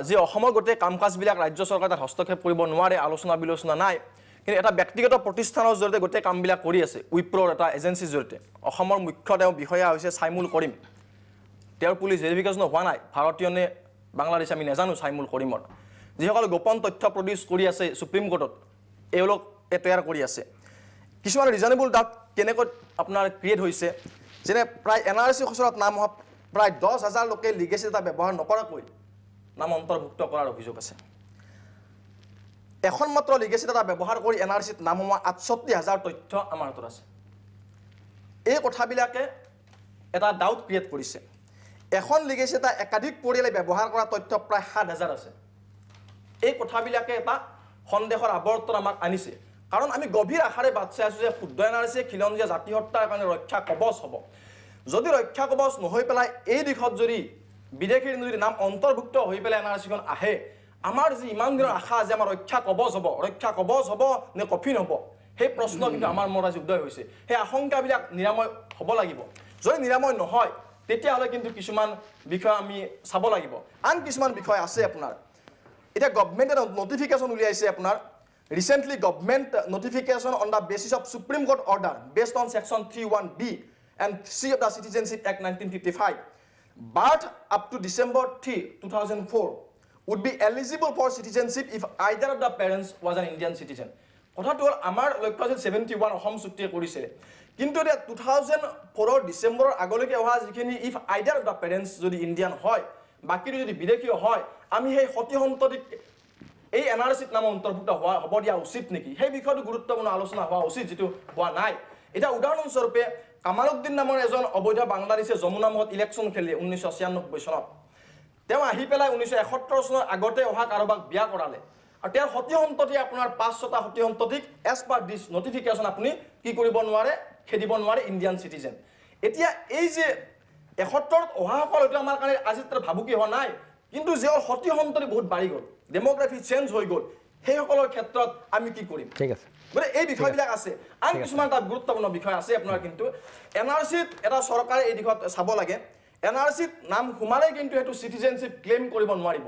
যে অসমৰ গোটেই কাম কাজবিলাক ৰাজ্য চৰকাৰে তাত হস্তক্ষেপ কৰিব নোৱাৰে আলোচনা বিলোচনা নাই কিন্তু এটা ব্যক্তিগত প্ৰতিষ্ঠানৰ জৰিয়তে গোটেই কামবিলাক কৰি আছে উইপ্ৰৰ এটা এজেঞ্চিৰ জৰিয়তে অসমৰ মুখ্য তেওঁ বিষয়া হৈছে চাইমুল কৰিম তেওঁৰ পুলিচ ভেৰিফিকেশ্যন হোৱা নাই ভাৰতীয় নে বাংলাদেশ আমি নাজানো চাইমুল কৰিমৰ যিসকলে গোপন তথ্য প্ৰডিউচ কৰি আছে সুপ্ৰিম কোৰ্টত এওঁলোক তৈয়াৰ কৰি আছে কিছুমান ৰিজনেবল ডাউট কেনেকৈ আপোনাৰ ক্ৰিয়েট হৈছে যেনে প্ৰায় NRC খচৰাত নাম হোৱা প্ৰায় 10,000 লোকে লিগেচি এটা ব্যৱহাৰ নকৰাকৈ নাম অন্তৰ্ভুক্ত কৰাৰ অভিযোগ আছে এখন মাত্ৰ লিগেচি এটা ব্যৱহাৰ কৰি NRCত নাম হোৱা 68,000 তথ্য আমাৰ হাতত আছে এই কথাবিলাকে এটা ডাউট ক্ৰিয়েট কৰিছে এখন লিগেচি এটা একাধিক পৰিয়ালে ব্যৱহাৰ কৰা তথ্য প্ৰায় 7,000 আছে এই কথাবিলাকে এটা সন্দেহৰ আৱৰ্তন আমাক আনিছে কাৰণ আমি গভীৰ আশাৰে বাট চাই আছোঁ যে শুদ্ধ NRC খিলঞ্জীয়া জাতি হত্যাৰ কাৰণে ৰক্ষা কবচ হ'ব যদি ৰক্ষা কবচ নহৈ পেলাই এই দিশত যদি বিদেশীৰ যদি নাম অন্তৰ্ভুক্ত হৈ পেলাই NRCখন আহে আমাৰ যি ইমান দিনৰ আশা যে আমাৰ ৰক্ষা কবচ হ'ব নে কফিন হ'ব সেই প্ৰশ্ন কিন্তু আমাৰ মনত আজি উদয় হৈছে সেই আশংকাবিলাক নিৰাময় হ'ব লাগিব যদি নিৰাময় নহয় তেতিয়াহ'লে কিন্তু কিছুমান বিষয় আমি চাব লাগিব আন কিছুমান বিষয় আছে আপোনাৰ এটা গভৰ্ণমেণ্টে নটিফিকেশ্যন উলিয়াইছে আপোনাৰ recently government notification on the basis of supreme court order based on section 31B and C of the Citizenship Act 1955 birth up to December 3, 2004 would be eligible for citizenship if either of the parents was an Indian citizen কথাটো হ'ল আমাৰ লক্ষ্য আছিল 71 অসম চুক্তিয়ে কৰিছিলে কিন্তু এতিয়া 2004 ডিসেম্বৰৰ আগলৈকে অহা যিখিনি ইফ আইডাৰ অফ দ্য পেৰেণ্টছ যদি ইণ্ডিয়ান হয় বাকী যদি বিদেশী হয় আমি সেই সতি সন্ততিক এই NRCত নাম অন্তৰ্ভুক্ত হ'ব দিয়া উচিত নেকি সেই বিষয়টো গুৰুত্বপূৰ্ণ আলোচনা হোৱা উচিত যেটো হোৱা নাই এটা উদাহৰণস্বৰূপে কামালউদ্দিন নামৰ এজন অবৈধ বাংলাদেশে যমুনা মহত ইলেকশ্যন খেলি 1996 চনত তেওঁ আহি পেলাই 1971 চনৰ আগতে অহা কাৰোবাক বিয়া কৰালে আৰু তেওঁৰ সতি সন্ততি আপোনাৰ 5-6টা সতি সন্ততিক এজ পাৰ দিছ নটিফিকেশ্যন আপুনি কি কৰিব নোৱাৰে খেদিব নোৱাৰে ইণ্ডিয়ান চিটিজেন এতিয়া এই যে 71ত অহাসকল এইটো আমাৰ কাৰণে আজি তাৰ ভাবুকি হোৱা নাই কিন্তু যে সতি সন্ততি বহুত বাঢ়ি গ'ল ডেমোগ্ৰাফি চেঞ্জ হৈ গ'ল সেইসকলৰ ক্ষেত্ৰত আমি কি কৰিম ঠিক আছে মানে এই বিষয়বিলাক আছে আন কিছুমান এটা গুৰুত্বপূৰ্ণ বিষয় আছে আপোনাৰ কিন্তু NRCত এটা চৰকাৰে এই দিশত চাব লাগে NRCত নাম সোমালে কিন্তু সেইটো চিটিজেনশ্বিপ ক্লেইম কৰিব নোৱাৰিব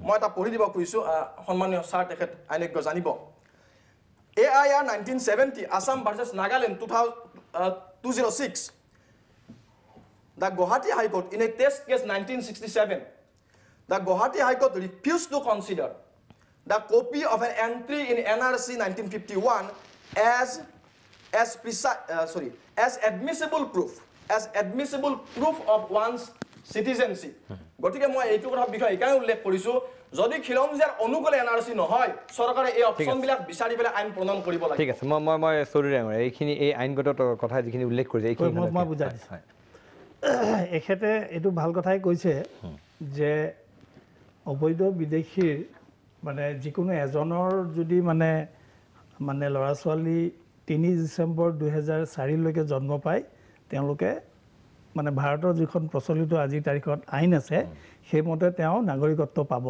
মই এটা পঢ়ি দিব খুজিছোঁ সন্মানীয় ছাৰ তেখেত আইনজ্ঞ জানিব AIR 1970 Assam versus Nagaland 2006 The Guwahati High Court in a test case 1967 the Guwahati High Court refused to consider the copy of an entry in NRC 1951 as admissible proof of one's citizenship. গতিকে মই এইটো কথা বিষয় একাই উল্লেখ কৰিছো যদি খিলঞ্জিয়াৰ অনুকূলে NRC নহয় চৰকাৰে এই অপচনবিলাক বিচাৰি পেলাই আইন প্ৰণয়ন কৰিব লাগে ঠিক আছে মই সৰুৰে এইখিনি এই আইনগত কথা যিখিনি উল্লেখ কৰিছে এইখিনি মই বুজাই দিছোঁ এখেতে এইটো ভাল কথাই কৈছে যে অবৈধ বিদেশীৰ মানে যিকোনো এজনৰ যদি মানে ল'ৰা ছোৱালী 3 ডিচেম্বৰ 2004 লৈকে জন্ম পায় তেওঁলোকে মানে ভাৰতৰ যিখন প্ৰচলিত আজিৰ তাৰিখত আইন আছে সেইমতে তেওঁ নাগৰিকত্ব পাব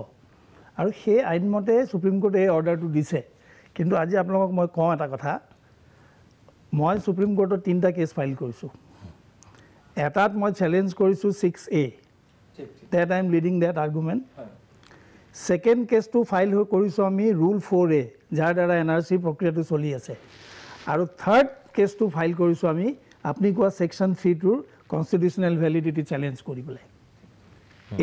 আৰু সেই আইনমতে সুপ্ৰিম কোৰ্টে এই অৰ্ডাৰটো দিছে কিন্তু আজি আপোনালোকক মই কওঁ এটা কথা মই সুপ্ৰিম কোৰ্টত 3টা কেছ ফাইল কৰিছোঁ এটাত মই চেলেঞ্জ কৰিছোঁ 6A that I am leading that argument second case to file কৰিছোঁ আমি rule 4A যাৰ দ্বাৰা NRC প্ৰক্ৰিয়াটো চলি আছে আৰু third case to file কৰিছোঁ আমি আপুনি কোৱা section 3 টোৰ constitutional validity challenge কৰিবলৈ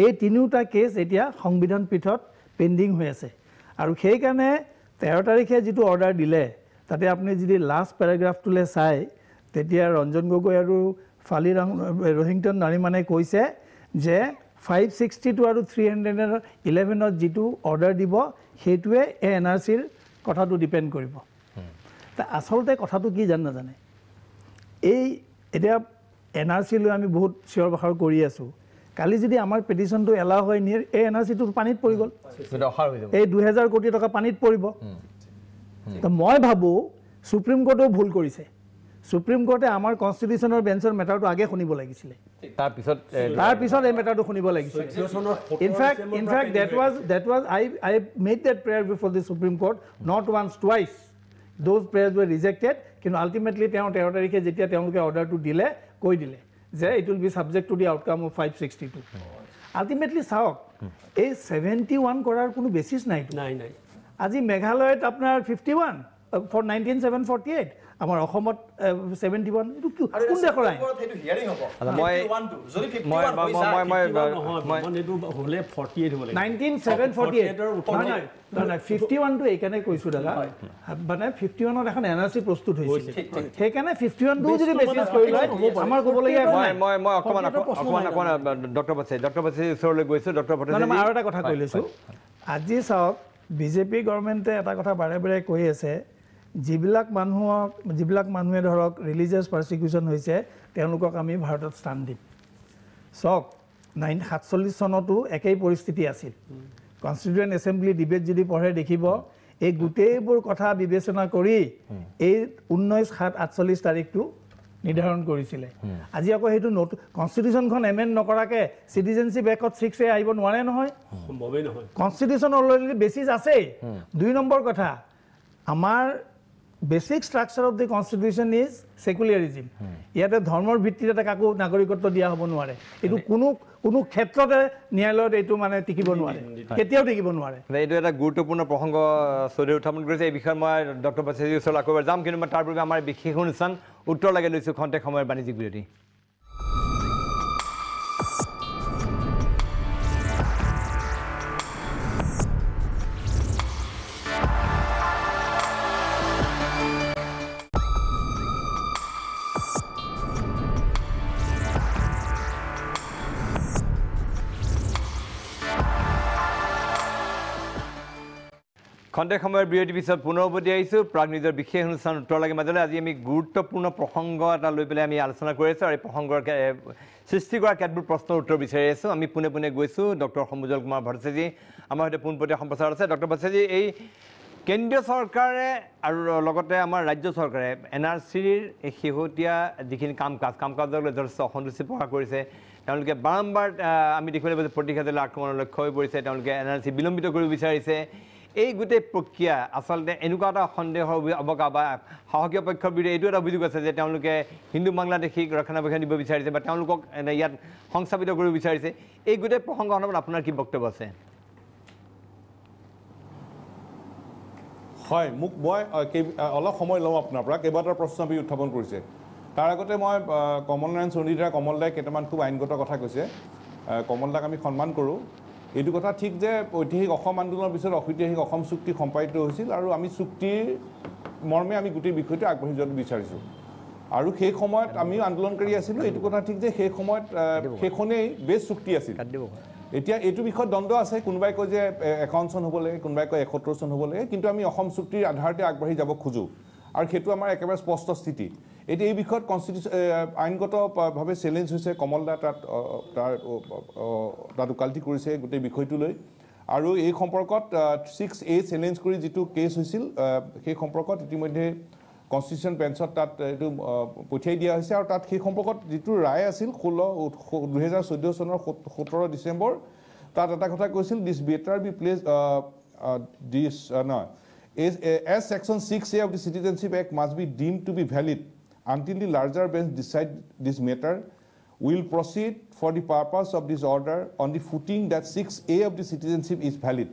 এই তিনিটা কেছ এতিয়া সংবিধান পীঠত পেন্ডিং হৈ আছে আৰু সেই কাৰণে 13 তাৰিখে যেটো অৰ্ডাৰ দিলে তাতে আপুনি যদি লাষ্ট প্যাৰাগ্ৰাফটোলে চাই তেতিয়া ৰঞ্জন গগৈ আৰু ফালি ৰহিংটন নাৰিমানে কৈছে যে 562 আৰু 311 যেটো অৰ্ডাৰ দিব হেতুৱে NRCৰ কথাটো ডিপেন্ড কৰিব তা আসলতে কথাটো কি জানে এই এতিয়া NRC লৈ আমি বহুত চিঞৰ বাখৰ কৰি আছো কালি যদি আমাৰ পেটিশনটো এলাও হয় নিৰ এই NRCটো পানীত পৰি গ'ল এটা অহাৰ হৈ যাব এই 2000 কোটি টকা পানীত পৰিব তো মই ভাবো সুপ্ৰিম কোৰ্টেও ভুল কৰিছে সুপ্ৰিম কোৰ্টে আমাৰ কনস্টিটিউশনৰ বেঞ্চৰ মেটাৰটো আগে শুনিব লাগিছিল তাৰ পিছত এই মেটাৰটো শুনিব লাগিছিল in fact that was I made that prayer before the Supreme Court not once twice those prayers were rejected কিন্তু ultimately 13 তাৰিখে যেতিয়া তেওঁলোকে অৰ্ডাৰটো দিলে কৈ দিলে যে it will be subject to the outcome of 562 ultimately চাওক এই 71 কৰাৰ কোনো বেচিস নাই আজি মেঘালয়ত আপোনাৰ 51 for 19748 আমাৰ অসমত 71 এটো কোন দেখৰ আই সেইটো হিয়াৰিং হ'ব মই যদি 51 মানে এটো হলে 48 হ'ব লাগে 19748 না 51 টো এখানে কৈছো দাদা মানে 51 ত এখন NRC প্ৰস্তুত হৈছিল সেইকাৰণে 51 টো যদি বেচিস কৰি লয় আমাৰ ক'ব লাগে মই অকমান ডক্টৰ বছে ওচৰলৈ গৈছো ডক্টৰ বছে মানে আৰু এটা কথা কৈ লৈছো আজি চাওক বিজেপি গভৰ্ণমেণ্টে এটা কথা বাৰে বাৰে কৈ আছে যিবিলাক মানুহে ধৰক ৰিলিজিয়াছ পাৰসিকিউশন হৈছে তেওঁলোকক আমি ভাৰতত স্থান দিম সক 947 চনতো একেই পৰিস্থিতি আছিল কনস্টিটিউয়েন্ট এসেম্বলি ডিবেট যদি পঢ়ে দেখিব এই গুটেইবোৰ কথা বিবেচনা কৰি এই 19/7/48 তাৰিখটো নিৰ্ধাৰণ কৰিছিলে আজি আকৌ হেতু কনস্টিটিউশনখন এমেন্ড নকৰাকে সিটিজেনশিপ একত 6A আহিব নোৱাৰে নহয় সম্ভৱই নহয় কনস্টিটিউশন অলৰেডি বেচিস আছে 2 নম্বৰ কথা আমাৰ basic structure of the constitution is secularism ইয়াতে ধৰ্মৰ ভিত্তিতে কাকো নাগৰিকত্ব দিয়া হ'ব নোৱাৰে এটো কোনো ক্ষেত্ৰতে ন্যায়ালয়ত এটো মানে টিকিব নোৱাৰে কেতিয়াও টিকিব নোৱাৰে এইটো এটা গুৰুত্বপূৰ্ণ প্ৰসংগ সদে উত্থাপন কৰিছে এই বিষয়ে মই ডক্টৰ বছেজি ওচৰলৈ আকৌ যাম কিন্তু মই তাৰ পূৰ্বে আমাৰ বিশেষ অনুষ্ঠান উত্তৰ লাগে লৈছো খন্তে সময়ৰ বাণিজ্যিক বিৰতি খন্তেক সময়ৰ বিৰতিৰ পিছত পুনৰ উভতি আহিছোঁ প্ৰাগ নিজৰ বিশেষ অনুষ্ঠান উত্তৰ লাগে মাজলৈ। আজি আমি গুৰুত্বপূৰ্ণ প্ৰসংগ এটা লৈ পেলাই আমি আলোচনা কৰি আছোঁ আৰু এই প্ৰসংগৰ সৃষ্টি কৰা কেতবোৰ প্ৰশ্নৰ উত্তৰ বিচাৰি আছোঁ। আমি পোনে পোনে গৈছোঁ। ডক্টৰ সমুজল কুমাৰ ভট্টাচাৰ্যী আমাৰ সৈতে পোনপটীয়া সম্প্ৰচাৰ আছে। ডক্টৰ ভট্টাচাৰ্যী, এই কেন্দ্ৰীয় চৰকাৰে আৰু লগতে আমাৰ ৰাজ্য চৰকাৰে NRCৰ এই শেহতীয়া যিখিনি কাম কাজক লৈ যথেষ্ট অসন্তুষ্টি প্ৰকাশ কৰিছে। তেওঁলোকে বাৰম্বাৰ আমি দেখিবলৈ পাইছোঁ প্ৰতিষেধক আক্ৰমণৰ লক্ষ্য হৈ পৰিছে। তেওঁলোকে NRC বিলম্বিত কৰিব বিচাৰিছে। এই গোটেই প্ৰক্ৰিয়া আচলতে এনেকুৱা এটা সন্দেহৰ অৱকাশ বা সাহসীয় পক্ষৰ বিৰুদ্ধে এইটো এটা অভিযোগ আছে যে তেওঁলোকে হিন্দু বাংলাদেশীক ৰক্ষণাবেক্ষণ দিব বিচাৰিছে বা তেওঁলোকক ইয়াত সংস্থাপিত কৰিব বিচাৰিছে। এই গোটেই প্ৰসংগ সন্দৰ্ভত আপোনাৰ কি বক্তব্য আছে? হয়, মোক মই অলপ সময় লওঁ আপোনাৰ পৰা। কেইবাটাও প্ৰশ্ন আপুনি উত্থাপন কৰিছে। তাৰ আগতে মই কমল নাৰায়ণ চণ্ডীদাৰ কমল দাই কেইটামান খুব আইনগত কথা কৈছে। কমল দাক আমি সন্মান কৰোঁ। এইটো কথা ঠিক যে ঐতিহাসিক অসম আন্দোলনৰ পিছত ঐতিহাসিক অসম চুক্তি সম্পাদিত হৈছিল আৰু আমি চুক্তিৰ মৰ্মে আমি গোটেই বিষয়টো আগবাঢ়ি যোৱাটো বিচাৰিছোঁ। আৰু সেই সময়ত আমিও আন্দোলনকাৰী আছিলোঁ। এইটো কথা ঠিক যে সেই সময়ত সেইখনেই বেছ চুক্তি আছিল। এতিয়া এইটো বিষয়ত দ্বন্দ্ব আছে। কোনোবাই কয় যে 51 চন হ'ব লাগে, কোনোবাই কয় 71 চন হ'ব লাগে। কিন্তু আমি অসম চুক্তিৰ আধাৰতে আগবাঢ়ি যাব খোজোঁ আৰু সেইটো আমাৰ একেবাৰে স্পষ্ট স্থিতি। এতিয়া এই বিষয়ত আইনগতভাৱে চেলেঞ্জ হৈছে। কমল দা তাত ওকালতি কৰিছে গোটেই বিষয়টো লৈ। আৰু এই সম্পৰ্কত 6A চেলেঞ্জ কৰি যিটো কেছ হৈছিল সেই সম্পৰ্কত ইতিমধ্যে কনষ্টিটিউশ্যন বেঞ্চত তাত এইটো পঠিয়াই দিয়া হৈছে। আৰু তাত সেই সম্পৰ্কত যিটো ৰায় আছিল 2014 চনৰ 17 ডিচেম্বৰ, তাত এটা কথা কৈছিল, this better be place as section 6A of the Citizenship Act must be deemed to be valid until the larger bench decide this matter, will proceed for the purpose of this order on the footing that 6A of the citizenship is valid.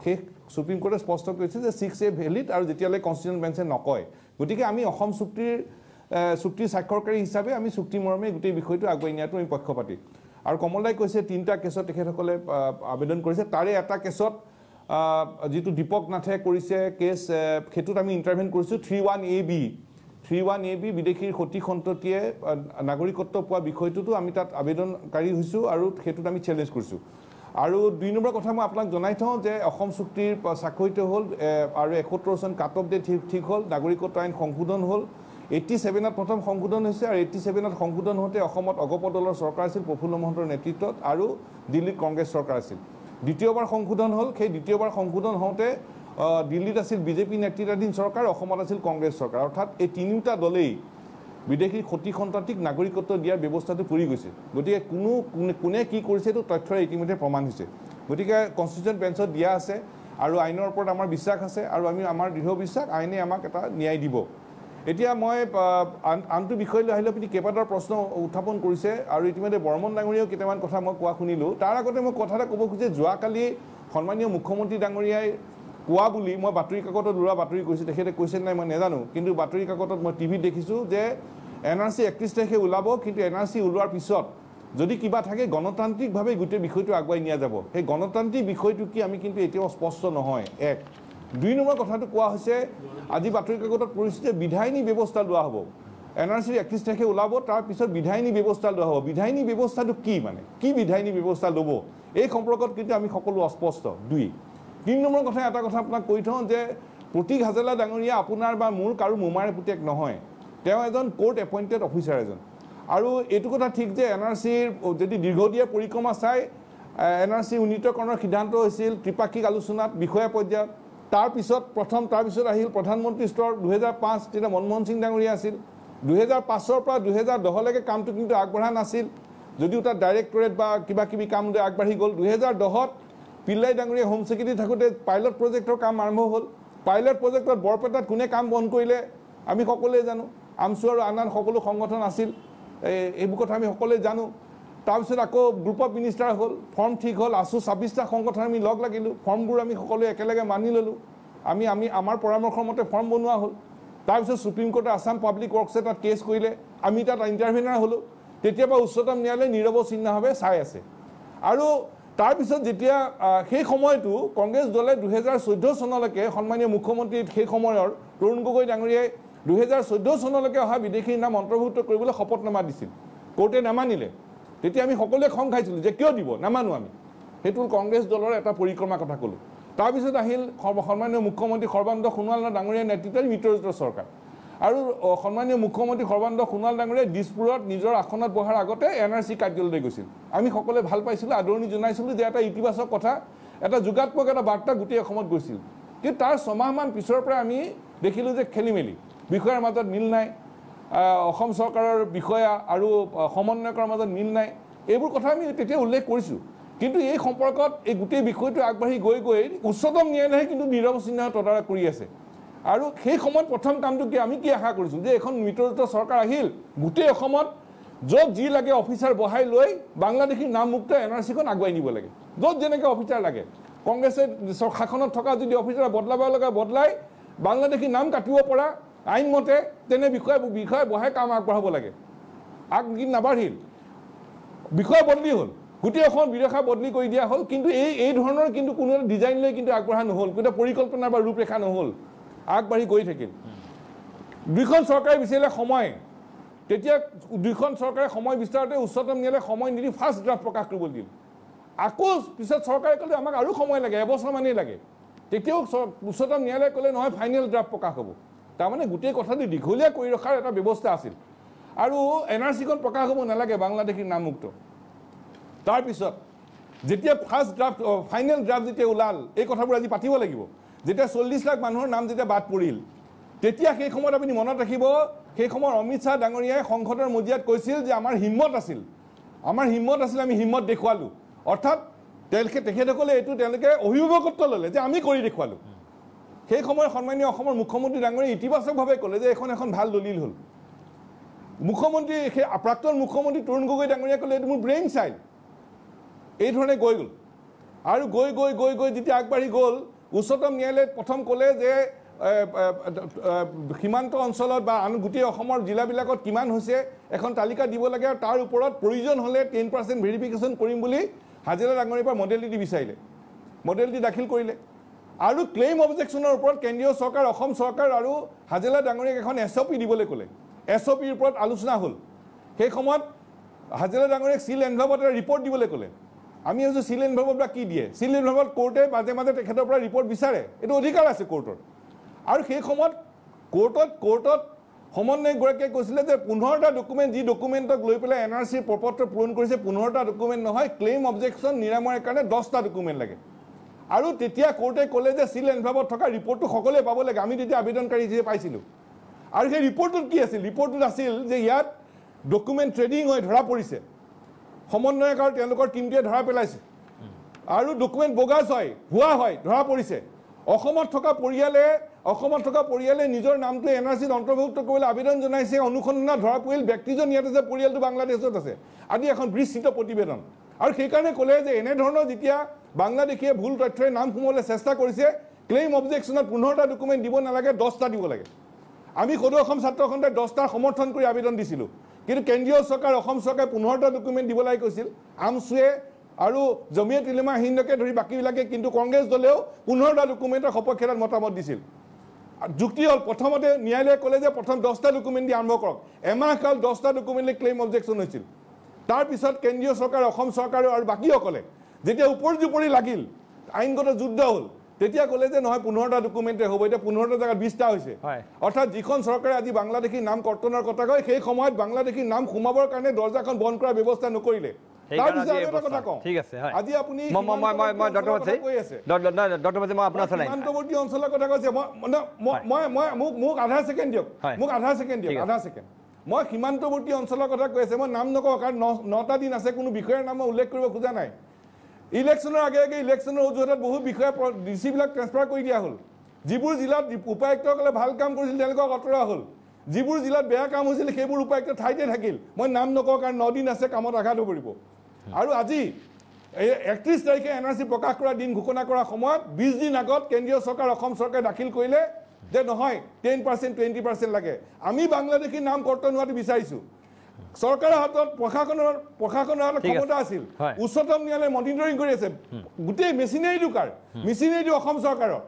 সেই supreme কোৰ্টে স্পষ্ট কৰিছে যে 6A valid আৰু যেতিয়ালৈ constitution বেঞ্চে নকয়। গতিকে আমি অসম চুক্তিৰ স্বাক্ষৰকাৰী হিচাপে আমি চুক্তি মৰ্মে গোটেই বিষয়টো আগুৱাই নিয়াটো আমি পক্ষপাতি। আৰু কমল দাই কৈছে 3টা কেছত তেখেতসকলে আবেদন কৰিছে। তাৰে এটা কেছত যিটো দীপক নাথে কৰিছে কেছ, সেইটোত আমি ইণ্টাৰভেন কৰিছোঁ। 31AB বিদেশীৰ সতী সন্ততিয়ে নাগৰিকত্ব পোৱা বিষয়টোতো আমি তাত আবেদনকাৰী হৈছোঁ আৰু সেইটোত আমি চেলেঞ্জ কৰিছোঁ। আৰু 2 নম্বৰ কথা মই আপোনাক জনাই থওঁ যে অসম চুক্তিৰ স্বাক্ষৰিত হ'ল আৰু 71 চন কাট অফ ডেট ঠিক হ'ল। নাগৰিকত্ব আইন সংশোধন হ'ল। 87ত প্ৰথম সংশোধন হৈছে আৰু 87ত সংশোধন হওঁতে অসমত অগপ দলৰ চৰকাৰ আছিল প্ৰফুল্ল মহন্তৰ নেতৃত্বত আৰু দিল্লীত কংগ্ৰেছ চৰকাৰ আছিল। দ্বিতীয়বাৰ সংশোধন হ'ল। সেই দ্বিতীয়বাৰ সংশোধন হওঁতে দিল্লীত আছিল বিজেপি নেতৃত্বাধীন চৰকাৰ, অসমত আছিল কংগ্ৰেছ চৰকাৰ। অৰ্থাৎ এই 3টা দলেই বিদেশী সতী সন্ততিক নাগৰিকত্ব দিয়াৰ ব্যৱস্থাটো পৰি গৈছে। গতিকে কোনে কি কৰিছে এইটো তথ্যৰে ইতিমধ্যে প্ৰমাণ হৈছে। গতিকে কনষ্টিটিউশ্যন বেঞ্চত দিয়া আছে আৰু আইনৰ ওপৰত আমাৰ বিশ্বাস আছে আৰু আমাৰ দৃঢ় বিশ্বাস আইনে আমাক এটা ন্যায় দিব। এতিয়া মই আনটো বিষয়লৈ আহিলে আপুনি কেইবাটাও প্ৰশ্ন উত্থাপন কৰিছে আৰু ইতিমধ্যে বৰ্মন ডাঙৰীয়াও কেইটামান কথা মই কোৱা শুনিলোঁ। তাৰ আগতে মই কথা এটা ক'ব খোজোঁ, যোৱাকালি সন্মানীয় মুখ্যমন্ত্ৰী ডাঙৰীয়াই কোৱা বুলি মই বাতৰি কাকতত ওলোৱা বাতৰি কৈছোঁ। তেখেতে কৈছে নাই মই নাজানো, কিন্তু বাতৰি কাকতত মই টিভিত দেখিছোঁ যে NRC 31 তাৰিখে ওলাব, কিন্তু NRC ওলোৱাৰ পিছত যদি কিবা থাকে গণতান্ত্ৰিকভাৱে গোটেই বিষয়টো আগুৱাই নিয়া যাব। সেই গণতান্ত্ৰিক বিষয়টো কি আমি কিন্তু এতিয়াও স্পষ্ট নহয়। 1 2 নম্বৰ কথাটো কোৱা হৈছে, আজি বাতৰি কাকতত পৰিছে যে বিধায়িনী ব্যৱস্থা লোৱা হ'ব। NRC 31 তাৰিখে ওলাব, তাৰপিছত বিধায়িনী ব্যৱস্থা লোৱা হ'ব। বিধায়িনী ব্যৱস্থাটো কি মানে কি বিধায়িনী ব্যৱস্থা ল'ব এই সম্পৰ্কত কিন্তু আমি সকলো অস্পষ্ট। 2 3 নম্বৰ কথা এটা কথা আপোনাক কৈ থওঁ যে প্ৰতীক হাজেলা ডাঙৰীয়া আপোনাৰ বা মোৰ কাৰো মোমাৰে পুতেক নহয়। তেওঁ এজন কোৰ্ট এপইণ্টেড অফিচাৰ এজন। আৰু এইটো কথা ঠিক যে NRCৰ যদি দীৰ্ঘদীয়া পৰিক্ৰমা চাই NRC উন্নীতকৰণৰ সিদ্ধান্ত হৈছিল ত্ৰিপাক্ষিক আলোচনাত বিষয়া পৰ্যায়ত। তাৰপিছত আহিল প্ৰধানমন্ত্ৰী স্তৰ 2005, তেতিয়া মনমোহন সিং ডাঙৰীয়া আছিল। 2005ৰ পৰা 2010লৈকে কামটো কিন্তু আগবঢ়া নাছিল, যদিও তাত ডাইৰেক্টৰেট বা কিবা কিবি কাম লৈ আগবাঢ়ি গ'ল। 2010ত পিল্লাই ডাঙৰীয়া হোম ছেক্ৰেটাৰী থাকোঁতে পাইলট প্ৰজেক্টৰ কাম আৰম্ভ হ'ল। পাইলট প্ৰজেক্টত বৰপেটাত কোনে কাম বন্ধ কৰিলে আমি সকলোৱে জানো। আমছু আৰু আন সকলো সংগঠন আছিল, এইবোৰ কথা আমি সকলোৱে জানো। তাৰপিছত আকৌ গ্ৰুপ অফ মিনিষ্টাৰ হ'ল, ফৰ্ম ঠিক হ'ল, আছো 26টা সংগঠন আমি লগ লাগিলোঁ, ফৰ্মবোৰ আমি সকলোৱে একেলগে মানি ল'লোঁ। আমাৰ পৰামৰ্শৰ মতে ফৰ্ম বনোৱা হ'ল। তাৰপিছত সুপ্ৰিম কোৰ্টে আছাম পাব্লিক ৱৰ্কছে তাত কেছ কৰিলে, আমি তাত ইণ্টাৰভিনাৰ হ'লোঁ। তেতিয়াৰ পৰা উচ্চতম ন্যায়ালয়ে নিৰৱচ্ছিন্নভাৱে চাই আছে। আৰু তাৰপিছত যেতিয়া সেই সময়টো কংগ্ৰেছ দলে 2014 চনলৈকে সন্মানীয় মুখ্যমন্ত্ৰী সেই সময়ৰ তৰুণ গগৈ ডাঙৰীয়াই 2014 চনলৈকে অহা বিদেশীৰ নাম অন্তৰ্ভুক্ত কৰিবলৈ শপতনামা দিছিল। কোৰ্টে নামানিলে। তেতিয়া আমি সকলোৱে খং খাইছিলোঁ যে কিয় দিব, নামানো আমি। সেইটো কংগ্ৰেছ দলৰ এটা পৰিক্ৰমাৰ কথা ক'লোঁ। তাৰপিছত আহিল সন্মানীয় মুখ্যমন্ত্ৰী সৰ্বানন্দ সোণোৱাল ডাঙৰীয়াৰ নেতৃত্বত মিত্ৰজোঁটৰ চৰকাৰ আৰু সন্মানীয় মুখ্যমন্ত্ৰী সৰ্বানন্দ সোণোৱাল ডাঙৰীয়াই দিছপুৰত নিজৰ আসনত বহাৰ আগতে NRC কাৰ্যালয়লৈ গৈছিল আমি সকলোৱে ভাল পাইছিলোঁ আদৰণি জনাইছিলোঁ যে এটা ইতিবাচক কথা এটা যোগাত্মক এটা বাৰ্তা গোটেই অসমত গৈছিল কিন্তু তাৰ ছমাহমান পিছৰ পৰা আমি দেখিলোঁ যে খেলিমেলি বিষয়াৰ মাজত মিল নাই অসম চৰকাৰৰ বিষয়া আৰু সমন্বয়কৰ মাজত মিল নাই এইবোৰ কথা আমি তেতিয়া উল্লেখ কৰিছোঁ কিন্তু এই সম্পৰ্কত এই গোটেই বিষয়টো আগবাঢ়ি গৈ গৈ উচ্চতম ন্যায়ালয়ে কিন্তু নিৰৱচ্ছিন্ন তদাৰক কৰি আছে আৰু সেই সময়ত প্ৰথম কামটো কি আমি কি আশা কৰিছোঁ যে এখন মিত্ৰজোঁটৰ চৰকাৰ আহিল গোটেই অসমত য'ত যি লাগে অফিচাৰ বহাই লৈ বাংলাদেশী নামমুক্ত NRCখন আগুৱাই নিব লাগে য'ত যেনেকৈ অফিচাৰ লাগে কংগ্ৰেছে শাসনত থকা যদি অফিচাৰ বদলাব লগা বদলাই বাংলাদেশী নাম কাটিব পৰা আইনমতে তেনে বিষয় বহাই কাম আগবঢ়াব লাগে আগদিন নাবাঢ়িল বিষয় বদলি হ'ল গোটেই অসমত বিৰেখা বদলি কৰি দিয়া হ'ল কিন্তু এই ধৰণৰ কিন্তু কোনো এটা ডিজাইন লৈ কিন্তু আগবঢ়া নহ'ল কোনো পৰিকল্পনা বা ৰূপৰেখা নহ'ল আগবাঢ়ি গৈ থাকিল দুইখন চৰকাৰে বিচাৰিলে সময় তেতিয়া দুইখন চৰকাৰে সময় বিচাৰোঁতে উচ্চতম ন্যায়ালয়ে সময় নিদি ফাৰ্ষ্ট ড্ৰাফ্ট প্ৰকাশ কৰিব দিল আকৌ পিছত চৰকাৰে ক'লে আমাক আৰু সময় লাগে এবছৰমানেই লাগে তেতিয়াও উচ্চতম ন্যায়ালয়ে ক'লে নহয় ফাইনেল ড্ৰাফ্ট প্ৰকাশ হ'ব তাৰমানে গোটেই কথাটো দীঘলীয়া কৰি ৰখাৰ এটা ব্যৱস্থা আছিল আৰু NRCখন প্ৰকাশ হ'ব নালাগে বাংলাদেশীৰ নামমুক্ত তাৰপিছত যেতিয়া ফাৰ্ষ্ট ড্ৰাফ্ট ফাইনেল ড্ৰাফ্ট যেতিয়া ওলাল এই কথাবোৰ আজি পাতিব লাগিব যেতিয়া 40 লাখ মানুহৰ নাম যেতিয়া বাদ পৰিল তেতিয়া সেই সময়ত আপুনি মনত ৰাখিব সেই সময়ত অমিত শ্বাহ ডাঙৰীয়াই সংসদৰ মজিয়াত কৈছিল যে আমাৰ হিম্মত আছিল আমি হিম্মত দেখুৱালোঁ অৰ্থাৎ তেখেতসকলে এইটো তেওঁলোকে অভিভাৱকত্ব ল'লে যে আমি কৰি দেখুৱালোঁ সেই সময়ত সন্মানীয় অসমৰ মুখ্যমন্ত্ৰী ডাঙৰীয়াই ইতিবাচকভাৱে ক'লে যে এখন ভাল দলিল হ'ল মুখ্যমন্ত্ৰী সেই প্ৰাক্তন মুখ্যমন্ত্ৰী তৰুণ গগৈ ডাঙৰীয়াই ক'লে এইটো মোৰ ব্ৰেইন চাইল্ড এই ধৰণে গৈ গ'ল আৰু গৈ যেতিয়া আগবাঢ়ি গ'ল উচ্চতম ন্যায়ালয়ে প্ৰথম ক'লে যে সীমান্ত অঞ্চলত বা আন গোটেই অসমৰ জিলাবিলাকত কিমান হৈছে এখন তালিকা দিব লাগে আৰু তাৰ ওপৰত প্ৰয়োজন হ'লে 10% ভেৰিফিকেশ্যন কৰিম বুলি হাজেলা ডাঙৰীয়াৰ পৰা মডেলিটি বিচাৰিলে মডেলিটি দাখিল কৰিলে আৰু ক্লেইম অবজেকশ্যনৰ ওপৰত কেন্দ্ৰীয় চৰকাৰ অসম চৰকাৰ আৰু হাজেলা ডাঙৰীয়াক এখন SOP দিবলৈ ক'লে SOPৰ ওপৰত আলোচনা হ'ল সেই সময়ত হাজেলা ডাঙৰীয়াক চিল এনভেলপত এটা ৰিপৰ্ট দিবলৈ ক'লে আমি ভাবিছোঁ চিল এনভেলপত বা কি দিয়ে চিল এনভেলপত কোৰ্টে মাজে মাজে তেখেতৰ পৰা ৰিপৰ্ট বিচাৰে এইটো অধিকাৰ আছে কোৰ্টৰ আৰু সেই সময়ত কোৰ্টত সমন্বয়কগৰাকীয়ে কৈছিলে যে 15টা ডকুমেণ্ট যি ডকুমেণ্টক লৈ পেলাই NRCৰ প্ৰপত্ৰ পূৰণ কৰিছে 15টা ডকুমেণ্ট নহয় ক্লেইম অবজেকশ্যন নিৰাময়ৰ কাৰণে 10টা ডকুমেণ্ট লাগে আৰু তেতিয়া কোৰ্টে ক'লে যে চিল এনভেলপত থকা ৰিপৰ্টটো সকলোৱে পাব লাগে আমি তেতিয়া আবেদনকাৰী হিচাপে পাইছিলোঁ আৰু সেই ৰিপৰ্টটোত কি আছিল ৰিপৰ্টটোত আছিল যে ইয়াত ডকুমেণ্ট ট্ৰেডিং হৈ ধৰা পৰিছে সমন্বয়ক আৰু তেওঁলোকৰ টীমটোৱে ধৰা পেলাইছে আৰু ডকুমেণ্ট বগাছ ভুৱা হয় ধৰা পৰিছে অসমত থকা পৰিয়ালে নিজৰ নামটো NRCত অন্তৰ্ভুক্ত কৰিবলৈ আবেদন জনাইছে অনুসন্ধানত ধৰা পৰিল ব্যক্তিজন ইয়াত আছে পৰিয়ালটো বাংলাদেশত আছে আদি এখন বিস্তৃত প্ৰতিবেদন আৰু সেইকাৰণে ক'লে যে এনেধৰণৰ যেতিয়া বাংলাদেশীয়ে ভুল তথ্যৰে নাম সোমাবলৈ চেষ্টা কৰিছে ক্লেইম অবজেকশ্যনত 15টা ডকুমেণ্ট দিব নালাগে 10টা দিব লাগে আমি সদৌ অসম ছাত্ৰ সন্থাই 10টাৰ সমৰ্থন কৰি আবেদন দিছিলোঁ কিন্তু কেন্দ্ৰীয় চৰকাৰ অসম চৰকাৰে 15টা ডকুমেণ্ট দিবলৈ কৈছিল আমছুৱে আৰু জমিয়ত উলেমা হিন্দকে ধৰি বাকীবিলাকে কিন্তু কংগ্ৰেছ দলেও 15টা ডকুমেণ্টৰ সপক্ষে মতামত দিছিল যুক্তি হ'ল প্ৰথমতে ন্যায়ালয়ে ক'লে যে প্ৰথম 10টা ডকুমেণ্ট দি আৰম্ভ কৰক এমাহ কাল 10টা ডকুমেণ্টলৈ ক্লেইম অবজেকশ্যন হৈছিল তাৰপিছত কেন্দ্ৰীয় চৰকাৰ অসম চৰকাৰে আৰু বাকীসকলে যেতিয়া উপৰি লাগিল আইনগত যুদ্ধ হ'ল তেতিয়া ক'লে যে নহয় 15টা ডকুমেণ্টে হ'ব এতিয়া 15টা জেগাত 20টা হৈছে অৰ্থাৎ যিখন চৰকাৰে আজি বাংলাদেশী নাম কৰ্তনৰ কথা কয় সেই সময়ত বাংলাদেশী নাম সোমাবৰ কাৰণে দৰ্জাখন বন্ধ কৰাৰ ব্যৱস্থা নকৰিলে আজি আপুনি সীমান্তৱৰ্তী অঞ্চলৰ কথা কৈছে মোক আধা ছেকেণ্ড দিয়ক মই সীমান্তৱৰ্তী অঞ্চলৰ কথা কৈ আছে মই নাম নকওঁ কাৰণ 9টা দিন আছে কোনো বিষয়ৰ নাম মই উল্লেখ কৰিব খোজা নাই ইলেকশ্যনৰ আগে ইলেকশ্যনৰ অজুহাতত বহু বিষয়ে ডিচিবিলাক ট্ৰেন্সফাৰ কৰি দিয়া হ'ল যিবোৰ জিলাত উপায়ুক্তসকলে ভাল কাম কৰিছিল তেওঁলোকক আঁতৰোৱা হ'ল যিবোৰ জিলাত বেয়া কাম হৈছিল সেইবোৰ উপায়ুক্ত ঠাইতে থাকিল মই নাম নকওঁ কাৰণ 9 দিন আছে কামত আঘাত পৰিব আৰু আজি 31 তাৰিখে NRC প্ৰকাশ কৰা দিন ঘোষণা কৰাৰ সময়ত 20 দিন আগত কেন্দ্ৰীয় চৰকাৰ অসম চৰকাৰে দাখিল কৰিলে যে নহয় 10% 20% লাগে আমি বাংলাদেশী নাম কৰ্তন হোৱাটো বিচাৰিছোঁ চৰকাৰৰ হাতত প্ৰশাসনৰ হাতত ক্ষমতা আছিল উচ্চতম ন্যায়ালয়ে মনিটৰিং কৰি আছে গোটেই মেচিনেৰীটো অসম চৰকাৰৰ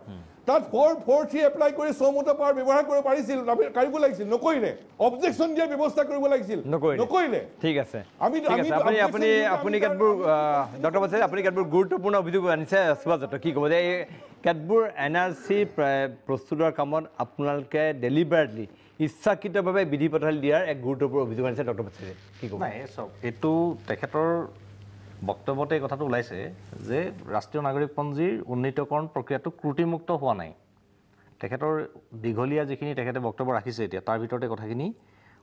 তাত 443 এপ্লাই কৰি চৌমত পাৱাৰ ব্যৱহাৰ কৰিব পাৰিছিল কাঢ়িব লাগিছিল নকৰিলে অবজেকশ্যন দিয়াৰ ব্যৱস্থা কৰিব লাগিছিল নকৰিলে ঠিক আছে আপুনি কেতবোৰ ডক্টৰ বাছে আপুনি কেতবোৰ গুৰুত্বপূৰ্ণ অভিযোগ আনিছে সুভাষ দত্ত কি ক'ব যে কেতবোৰ NRC প্ৰস্তুতৰ কামত আপোনালোকে ডেলিভাৰেটলি ইচ্ছাকৃতভাৱে বিধি পথালি দিয়াৰ এক গুৰুত্বপূৰ্ণ অভিযোগ আনিছে ডক্টৰ ভট্টাচাৰ্যই কি ক'ব নাই চাওক এইটো তেখেতৰ বক্তব্যতে এই কথাটো ওলাইছে যে ৰাষ্ট্ৰীয় নাগৰিকপঞ্জীৰ উন্নীতকৰণ প্ৰক্ৰিয়াটো ত্ৰুটিমুক্ত হোৱা নাই তেখেতৰ দীঘলীয়া যিখিনি তেখেতে বক্তব্য ৰাখিছে এতিয়া তাৰ ভিতৰতে কথাখিনি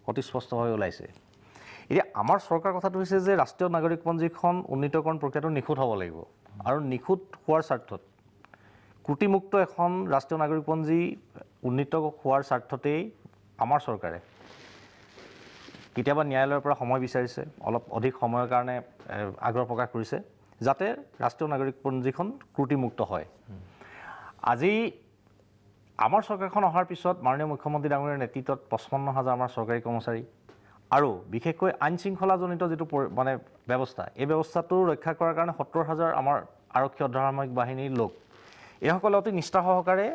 অতি স্পষ্টভাৱে ওলাইছে এতিয়া আমাৰ চৰকাৰ কথাটো হৈছে যে ৰাষ্ট্ৰীয় নাগৰিকপঞ্জীখন উন্নীতকৰণ প্ৰক্ৰিয়াটো নিখুঁত হ'ব লাগিব আৰু নিখুঁত হোৱাৰ স্বাৰ্থত ত্ৰুটিমুক্ত এখন ৰাষ্ট্ৰীয় নাগৰিকপঞ্জী উন্নীত হোৱাৰ স্বাৰ্থতেই আমাৰ চৰকাৰে কেতিয়াবা ন্যায়ালয়ৰ পৰা সময় বিচাৰিছে অলপ অধিক সময়ৰ কাৰণে আগ্ৰহ প্ৰকাশ কৰিছে যাতে ৰাষ্ট্ৰীয় নাগৰিকপঞ্জীখন ত্ৰুটিমুক্ত হয় আজি আমাৰ চৰকাৰখন অহাৰ পিছত মাননীয় মুখ্যমন্ত্ৰী ডাঙৰীয়াৰ নেতৃত্বত 55,000 আমাৰ চৰকাৰী কৰ্মচাৰী আৰু বিশেষকৈ আইন শৃংখলাজনিত যিটো মানে ব্যৱস্থা এই ব্যৱস্থাটো ৰক্ষা কৰাৰ কাৰণে 70,000 আমাৰ আৰক্ষী অৰ্ধসামৰিক বাহিনীৰ লোক এইসকলে অতি নিষ্ঠা সহকাৰে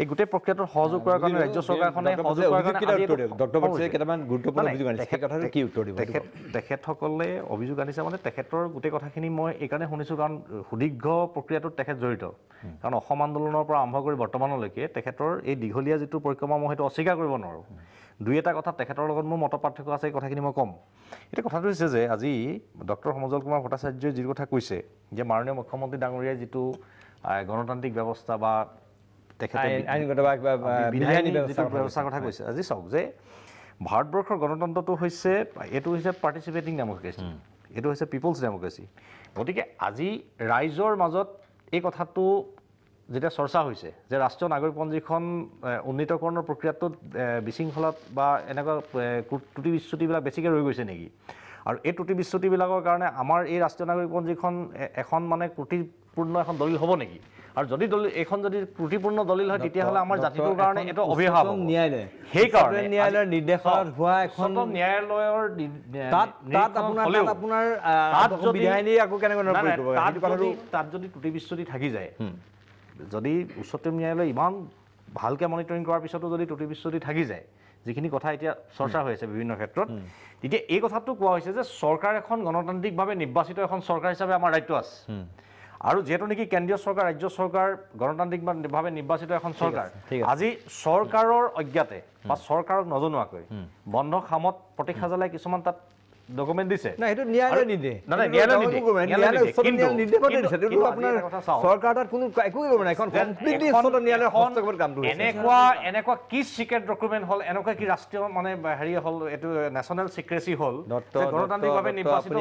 এই গোটেই প্ৰক্ৰিয়াটোত সহযোগ কৰাৰ কাৰণে ৰাজ্য চৰকাৰখনে সহযোগ কৰাৰ কাৰণে ডক্টৰ ভট্টাচাৰ্যই কেইটামান গুৰুত্বপূৰ্ণ অভিযোগ আনিছে সেই কথাটো কি উত্তৰ দিব তেখেতসকলে অভিযোগ আনিছে মানে তেখেতৰ গোটেই কথাখিনি মই এইকাৰণে শুনিছোঁ কাৰণ সুদীৰ্ঘ প্ৰক্ৰিয়াটোত তেখেত জড়িত কাৰণ অসম আন্দোলনৰ পৰা আৰম্ভ কৰি বৰ্তমানলৈকে তেখেতৰ এই দীঘলীয়া যিটো পৰিক্ৰমা মই সেইটো অস্বীকাৰ কৰিব নোৱাৰোঁ দুই এটা কথা তেখেতৰ লগত মোৰ মত পাৰ্থক্য আছে এই কথাখিনি মই ক'ম এতিয়া কথাটো হৈছে যে আজি ডক্টৰ সমজল কুমাৰ ভট্টাচাৰ্যই যিটো কথা কৈছে যে মাননীয় মুখ্যমন্ত্ৰী ডাঙৰীয়াই যিটো গণতান্ত্ৰিক ব্যৱস্থা বা তেখেতে আইনগত ব্যৱস্থাৰ কথা কৈছে আজি চাওক যে ভাৰতবৰ্ষৰ গণতন্ত্ৰটো হৈছে এইটো হৈছে পাৰ্টিচিপেটিং ডেমক্ৰেচি এইটো হৈছে পিপলছ ডেমক্ৰেচি গতিকে আজি ৰাইজৰ মাজত এই কথাটো যেতিয়া চৰ্চা হৈছে যে ৰাষ্ট্ৰীয় নাগৰিকপঞ্জীখন উন্নীতকৰণৰ প্ৰক্ৰিয়াটোত বিশৃংখলাত বা এনেকুৱা ত্ৰুটি বিচ্যুতিবিলাক বেছিকৈ ৰৈ গৈছে নেকি আৰু এই ত্ৰুটি বিচ্যুতিবিলাকৰ কাৰণে আমাৰ এই ৰাষ্ট্ৰীয় নাগৰিকপঞ্জীখন এখন মানে ত্ৰুটিপূৰ্ণ এখন দলিল হ'ব নেকি আৰু যদি দলিল এইখন যদি ত্ৰুটিপূৰ্ণ দলিল হয় তেতিয়াহ'লে আমাৰ জাতিটোৰ কাৰণে এইটো অভিশাপ ন্যায়ালয় সেইকাৰণে ন্যায়ালয়ৰ নিৰ্দেশত হোৱা এখন ন্যায়ালয়ৰ তাত যদি ত্ৰুটি বিচ্যুতি থাকি যায় যদি উচ্চতম ন্যায়ালয়ে ইমান ভালকৈ মনিটৰিং কৰাৰ পিছতো যদি ত্ৰুটি বিচ্যুতি থাকি যায় যিখিনি কথা এতিয়া চৰ্চা হৈ আছে বিভিন্ন ক্ষেত্ৰত তেতিয়া এই কথাটো কোৱা হৈছে যে চৰকাৰ এখন গণতান্ত্ৰিকভাৱে নিৰ্বাচিত এখন চৰকাৰ হিচাপে আমাৰ দায়িত্ব আছে আৰু যেহেতু নেকি কেন্দ্ৰীয় চৰকাৰ ৰাজ্য চৰকাৰ গণতান্ত্ৰিকভাৱে নিৰ্বাচিত এখন চৰকাৰ আজি চৰকাৰৰ অজ্ঞাতে বা চৰকাৰক নজনোৱাকৈ বন্ধ খামত প্ৰতীক্ষা জ্বলাই কিছুমান তাত ডকুমেণ্ট দিছে এনেকুৱা কি চিক্ৰেট ডকুমেণ্ট হ'ল এনেকুৱা কি ৰাষ্ট্ৰীয় মানে হেৰি হ'ল এইটো নেশ্যনেল চিক্ৰেচি হ'ল গণতান্ত্ৰিকভাৱে নিৰ্বাচিত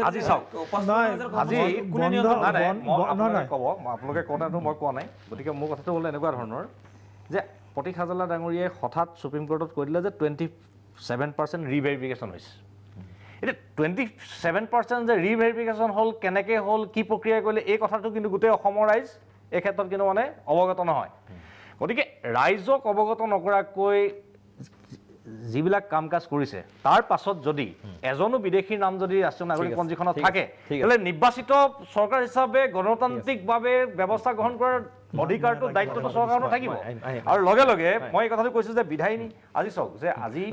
আজি চাওক আজি আপোনালোকে কথাটো মই কোৱা নাই গতিকে মোৰ কথাটো হ'ল এনেকুৱা ধৰণৰ যে প্ৰতীক হাজেলা ডাঙৰীয়াই হঠাৎ সুপ্ৰিম কোৰ্টত কৈ দিলে যে 27% ৰিভেৰিফিকেশ্যন হৈছে এতিয়া 27% যে ৰিভেৰিফিকেশ্যন হ'ল কেনেকৈ হ'ল কি প্ৰক্ৰিয়া কৰিলে এই কথাটো কিন্তু গোটেই অসমৰ ৰাইজ এই ক্ষেত্ৰত কিন্তু মানে অৱগত নহয় গতিকে ৰাইজক অৱগত নকৰাকৈ যিবিলাক কাম কাজ কৰিছে তাৰ পাছত যদি এজনো বিদেশীৰ নাম যদি ৰাষ্ট্ৰীয় নাগৰিকপঞ্জীখনত থাকে তেতিয়াহ'লে নিৰ্বাচিত চৰকাৰ হিচাপে গণতান্ত্ৰিকভাৱে ব্যৱস্থা গ্ৰহণ কৰাৰ অধিকাৰটো দায়িত্বটো চৰকাৰৰ থাকিব আৰু লগে লগে মই এই কথাটো কৈছোঁ যে বিধায়িনী আজি চাওক যে আজি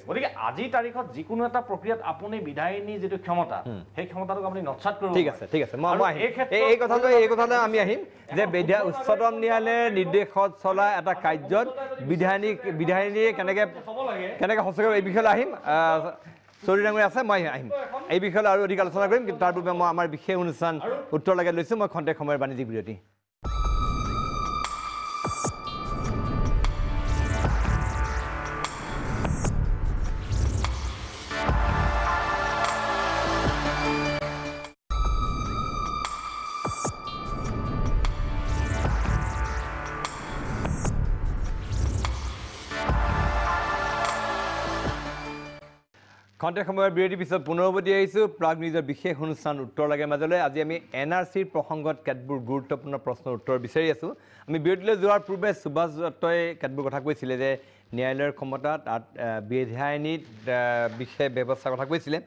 গতিকে আজিৰ তাৰিখত যিকোনো এটা প্ৰক্ৰিয়াত আপুনি বিধায়িনী যিটো ক্ষমতা সেই ক্ষমতাটোক আপুনি নৎসাত কৰিব ঠিক আছে এই কথালৈ আমি আহিম যে উচ্চতম ন্যায়ালয়ৰ নিৰ্দেশত চলা এটা কাৰ্যত বিধায়িনীয়ে কেনেকৈ সঁচাকৈ এই বিষয়লৈ আহিম চৌধুৰী ডাঙৰীয়া আছে মই আহিম এই বিষয়লৈ আৰু অধিক আলোচনা কৰিম কিন্তু তাৰ পূৰ্বে মই আমাৰ বিশেষ অনুষ্ঠান উত্তৰ লাগে লৈছোঁ মই খন্তেক সময়ৰ বাণিজ্যিক বিৰতি খন্তেক সময়ৰ বিৰতিৰ পিছত পুনৰ উভতি আহিছোঁ প্ৰাগ নিউজৰ বিশেষ অনুষ্ঠান উত্তৰ লাগে মাজলৈ আজি আমি NRCৰ প্ৰসংগত কেতবোৰ গুৰুত্বপূৰ্ণ প্ৰশ্নৰ উত্তৰ বিচাৰি আছোঁ আমি বিৰতিলৈ যোৱাৰ পূৰ্বে সুভাষ দত্তই কেতবোৰ কথা কৈছিলে যে ন্যায়ালয়ৰ ক্ষমতা তাত বিধায়িনীত বিশেষ ব্যৱস্থাৰ কথা কৈছিলে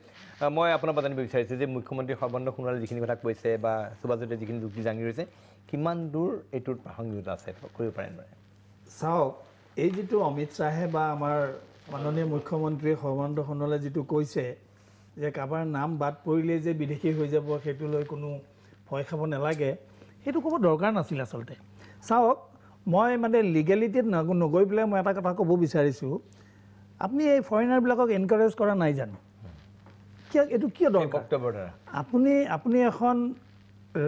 মই আপোনাৰ পৰা জানিব বিচাৰিছোঁ যে মুখ্যমন্ত্ৰী সৰ্বানন্দ সোণোৱালে যিখিনি কথা কৈছে বা সুভাষ দত্তই যিখিনি যুক্তি দাঙি ৰৈছে কিমান দূৰ এইটোৰ প্ৰাসংগিকতা আছে কৰিব পাৰে নোৱাৰে চাওক এই যিটো অমিত শ্বাহে বা আমাৰ মাননীয় মুখ্যমন্ত্ৰী সৰ্বানন্দ সোণোৱালে যিটো কৈছে যে কাৰোবাৰ নাম বাদ পৰিলেই যে বিদেশী হৈ যাব সেইটো লৈ কোনো ভয় খাব নালাগে, সেইটো ক'ব দৰকাৰ নাছিল আচলতে। চাওক, মই মানে লিগেলিটিত নগৈ পেলাই মই এটা কথা ক'ব বিচাৰিছোঁ, আপুনি এই ফৰেনাৰবিলাকক এনকাৰেজ কৰা নাই জানো? কিয় এইটো কিয় দৰকাৰ? আপুনি এখন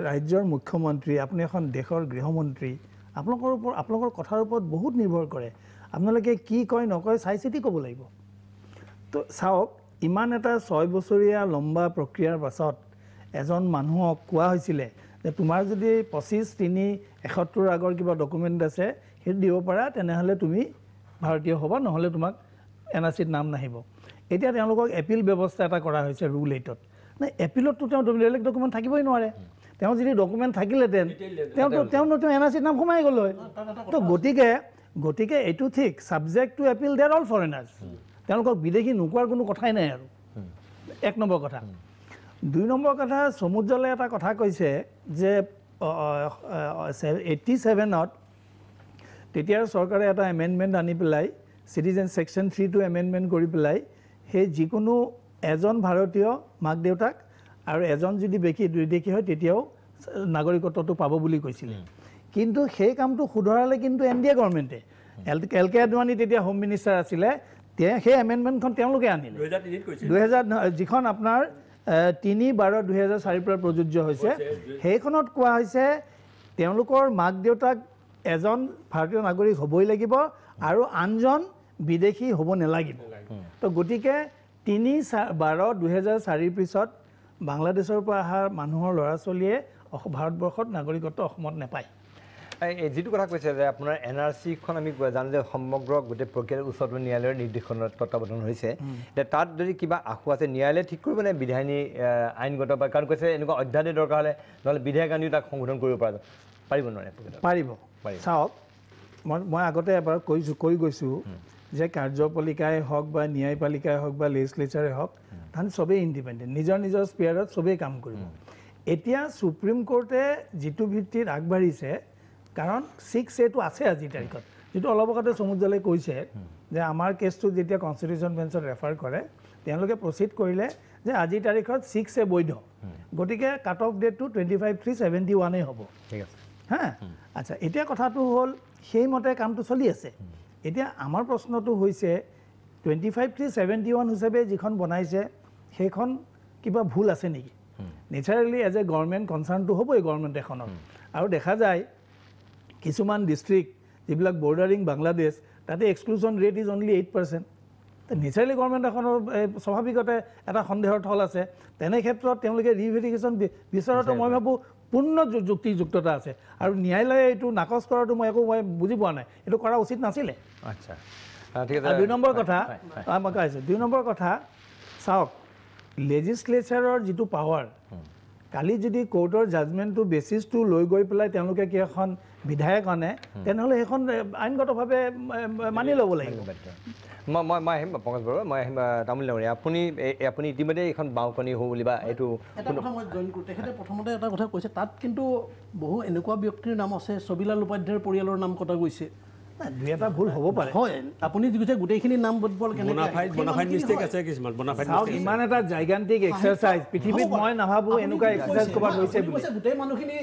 ৰাজ্যৰ মুখ্যমন্ত্ৰী, আপুনি এখন দেশৰ গৃহমন্ত্ৰী, আপোনালোকৰ কথাৰ ওপৰত বহুত নিৰ্ভৰ কৰে। আপোনালোকে কি কয় নকয় চাই চিতি ক'ব লাগিব। তো চাওক, ইমান এটা 6 বছৰীয়া লম্বা প্ৰক্ৰিয়াৰ পাছত এজন মানুহক কোৱা হৈছিলে যে তোমাৰ যদি 25/3/71 আগৰ কিবা ডকুমেণ্ট আছে সেইটো দিব পাৰা, তেনেহ'লে তুমি ভাৰতীয় হ'বা, নহ'লে তোমাক NRCত নাম নাহিব। এতিয়া তেওঁলোকক এপিল ব্যৱস্থা এটা কৰা হৈছে ৰুল 8ত। নাই, এপিলততো তেওঁ বেলেগ ডকুমেণ্ট থাকিবই নোৱাৰে। তেওঁ যদি ডকুমেণ্ট থাকিলেহেঁতেন তেওঁ NRCত নাম সোমাই গ'ল হয়। তো গতিকে এইটো ঠিক, ছাবজেক্ট টু এপিল দেৰ অল ফৰেনাৰ্ছ, তেওঁলোকক বিদেশী নোকোৱাৰ কোনো কথাই নাই আৰু। 1 নম্বৰ কথা। 2 নম্বৰ কথা, সমুজ্জ্বলে এটা কথা কৈছে যে 87ত তেতিয়াৰ চৰকাৰে এটা এমেণ্ডমেণ্ট আনি পেলাই চিটিজেন ছেকশ্যন 3টো এমেণ্ডমেণ্ট কৰি পেলাই সেই যিকোনো এজন ভাৰতীয় মাক দেউতাক আৰু এজন যদি বিদেশী হয় তেতিয়াও নাগৰিকত্বটো পাব বুলি কৈছিলে। কিন্তু সেই কামটো শুধৰালে কিন্তু NDA গভৰ্ণমেণ্টে। LK আদৱানী তেতিয়া হোম মিনিষ্টাৰ আছিলে, সেই এমেণ্ডমেণ্টখন তেওঁলোকে আনিলে 2000, যিখন আপোনাৰ 3/12/2004 পৰা প্ৰযোজ্য হৈছে। সেইখনত কোৱা হৈছে তেওঁলোকৰ মাক দেউতাক এজন ভাৰতীয় নাগৰিক হ'বই লাগিব আৰু আনজন বিদেশী হ'ব নালাগিব। তো গতিকে 3/12/2004 পিছত বাংলাদেশৰ পৰা অহা মানুহৰ ল'ৰা ছোৱালীয়ে ভাৰতবৰ্ষত নাগৰিকত্ব অসমত নাপায়। এই যিটো কথা কৈছে যে আপোনাৰ NRCখন আমি জানো যে সমগ্ৰ গোটেই প্ৰক্ৰিয়াৰ উচ্চতম ন্যায়ালয়ৰ নিৰ্দেশনত তত্বাৱধান হৈছে। এতিয়া তাত যদি কিবা আশু আছে নিয়ায়িলে ঠিক কৰিব নে বিধায়িনী আইনগত বা কাৰণ কৈছে এনেকুৱা অধ্যাদেশ দৰকাৰ হ'লে নহ'লে বিধায়ক আনিও তাক সংশোধন কৰিব পাৰিব নোৱাৰে? পাৰিব। চাওক, মই আগতে এবাৰ কৈ গৈছোঁ যে কাৰ্যপালিকাই হওক বা ন্যায়পালিকাই হওক বা লেজিছলেচাৰে হওক, তাহাঁতি চবেই ইণ্ডিপেণ্ডেণ্ট, নিজৰ স্পেয়াৰত চবেই কাম কৰিব। এতিয়া সুপ্ৰিম কোৰ্টে যিটো ভিত্তিত আগবাঢ়িছে, কাৰণ 6A আছে আজিৰ তাৰিখত, যিটো অলপ আগতে সমুজ্জ্বলে কৈছে যে আমাৰ কেছটো যেতিয়া কনষ্টিটিউশ্যন বেঞ্চত ৰেফাৰ কৰে তেওঁলোকে প্ৰচিড কৰিলে যে আজিৰ তাৰিখত 6A বৈধ, গতিকে কাট অফ ডেটটো 25/3/71 হ'ব। ঠিক আছে, হা। আচ্ছা, এতিয়া কথাটো হ'ল সেইমতে কামটো চলি আছে। এতিয়া আমাৰ প্ৰশ্নটো হৈছে 25/3/71 হিচাপে যিখন বনাইছে সেইখন কিবা ভুল আছে নেকি? নেচাৰেলি এজ এ গভৰ্ণমেণ্ট কনচাৰ্ণটো হ'বই গভৰ্ণমেণ্ট এখনত। আৰু দেখা যায় কিছুমান ডিষ্ট্ৰিক্ট যিবিলাক বৰ্ডাৰিং বাংলাদেশ, তাতে exclusion rate is only 8%। Naturally government এখনৰ স্বাভাৱিকতে এটা সন্দেহৰ থল আছে। তেনে ক্ষেত্ৰত তেওঁলোকে ৰিভেৰিফিকেশ্যন বিচৰাটো মই ভাবোঁ পূৰ্ণ যুক্তিযুক্ততা আছে। আৰু ন্যায়ালয়ে এইটো নাকচ কৰাটো মই বুজি পোৱা নাই, এইটো কৰা উচিত নাছিলে। আচ্ছা, ঠিক আছে। 2 নম্বৰ কথা মই কৈছোঁ, 2 নম্বৰ কথা চাওক, লেজিছলেচাৰৰ যিটো পাৱাৰ, কালি যদি কোৰ্টৰ জাজমেণ্টটো বেচিছটো লৈ গৈ পেলাই তেওঁলোকে কি এখন বিধায়ক আনে, তেনেহ'লে সেইখন আইনগতভাৱে মানি ল'ব লাগিব। মই আহিম পংকজ বৰুৱা, মই আহিম তামোল ডাঙৰীয়া। আপুনি ইতিমধ্যে এইখন বাওকণি হ'ব বুলি বা এইটো এটা কথা মই জইন কৰোঁ। তেখেতে প্ৰথমতে এটা কথা কৈছে, তাত কিন্তু বহু এনেকুৱা ব্যক্তিৰ নাম আছে, ছবিলাল উপাধ্যায়ৰ পৰিয়ালৰ নাম কটা গৈছে। 2-এটা ভুল হ'ব পাৰে, হয়। আপুনি যি কৈছে গোটেইখিনি নাম বদল ইমান এটা জাইগান্তিক এক্সাৰচাইজ পৃথিৱীত মই নাভাবোঁ এনেকুৱা এক্সাৰচাইজ ক'ৰবাত হৈছে বুলি। গোটেই মানুহখিনি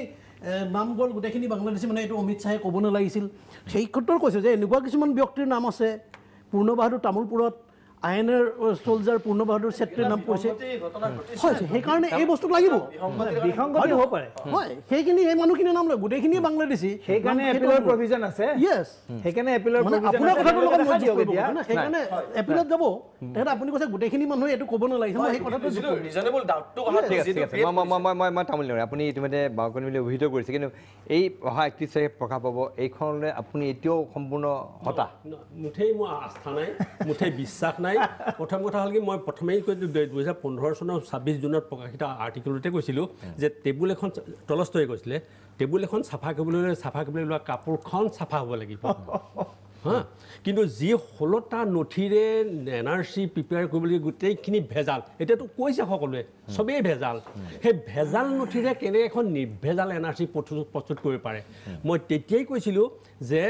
নাম গ'ল, গোটেইখিনি বাংলাদেশী, মানে এইটো অমিত শ্বাহে ক'ব নালাগিছিল। সেই ক্ষেত্ৰত কৈছে যে এনেকুৱা কিছুমান ব্যক্তিৰ নাম আছে, পূৰ্ণ বাহাদুৰ তামোলপুৰত আইএনএৰ চলজাৰ পূৰ্ণ বাহাদুৰ ছেত্ৰীৰ নাম পৰিছে, হয়। সেইকাৰণে এই বস্তুক লাগিব, বিসংগতি হ'ব পাৰে, হয়। সেইখিনি এই মানুহখিনিৰ নাম লয়, গোটেইখিনি বাংলাদেশী, সেইকাৰণে এপিলৰ প্ৰভিজন আছে। য়েছ, সেইকাৰণে এপিলৰ আপোনাৰ কথাটোৰ লগত মই যোগ কৰিব খোজো না, সেইকাৰণে এপিলত যাব। তেখেতে আপুনি কৈছে গোটেইখিনি মানুহে এইটো ক'ব নালাগিছিল, মই সেই কথাটো ৰিজনেবল ডাউটটো মই তামোল ডাঙৰীয়া, আপুনি ইতিমধ্যে বাওকণি বুলি অভিহিত কৰিছে, কিন্তু এই অহা 31 তাৰিখে প্ৰকাশ পাব এইখনলৈ আপুনি এতিয়াও সম্পূৰ্ণ হতাশ? মুঠেই মোৰ আস্থা নাই, মুঠেই বিশ্বাস নাই। প্ৰথম কথা হ'ল কি, মই প্ৰথমেই কৈছোঁ 2015 চনৰ 26 জুনত প্ৰকাশিত আৰ্টিকেলতে কৈছিলোঁ যে টেবুল এখন, টলষ্টয়ে কৈছিলে, টেবুল এখন চাফা কৰিবলৈ লোৱা কাপোৰখন চাফা হ'ব লাগিব। হা, কিন্তু যি 16টা নথিৰে NRC প্ৰিপেয়াৰ কৰিবলৈ গোটেইখিনি ভেজাল, এতিয়াতো কৈছে সকলোৱে চবেই ভেজাল, সেই ভেজাল নথিৰে কেনেকৈ এখন নিৰ্ভেজাল NRC প্ৰস্তুত কৰিব পাৰে। মই তেতিয়াই কৈছিলোঁ যে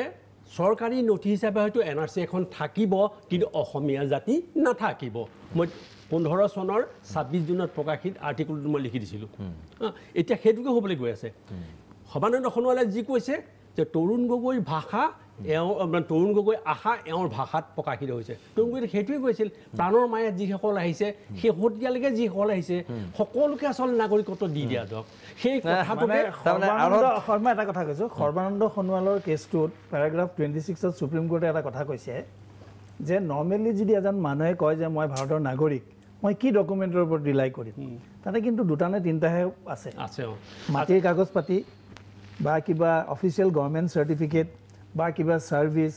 চৰকাৰী নথি হিচাপে হয়তো NRC এখন থাকিব কিন্তু অসমীয়া জাতি নাথাকিব মই 15 চনৰ 26 জুনত প্ৰকাশিত আৰ্টিকলটো মই লিখি দিছিলোঁ এতিয়া সেইটোকে হ'বলৈ গৈ আছে সৰ্বানন্দ সোণোৱালে যি কৈছে যে তৰুণ গগৈৰ ভাষা তৰুণ গগৈ আশা এওঁৰ ভাষাত প্ৰকাশিত হৈছে তৰুণ গগৈ সেইটোৱে কৈছিল প্ৰাণৰ মায়াত যিসকল আহিছে শেহতীয়ালৈকে যিসকল আহিছে সকলোকে আচল নাগৰিকত্ব দি দিয়া যাওক সেই কথাটোকে শৰ্মা এটা কথা কৈছোঁ সৰ্বানন্দ সোণোৱালৰ কেছটোত পেৰাগ্ৰাফ 26ত সুপ্ৰিম কোৰ্টে এটা কথা কৈছে যে নৰ্মেলি যদি এজন মানুহে কয় যে মই ভাৰতৰ নাগৰিক মই কি ডকুমেণ্টৰ ওপৰত ৰিলাই কৰিম তাতে কিন্তু দুটা নে তিনিটাহে আছে মাটিৰ কাগজ পাতি বা কিবা অফিচিয়েল গভৰ্ণমেণ্ট চাৰ্টিফিকেট বা কিবা ছাৰ্ভিচ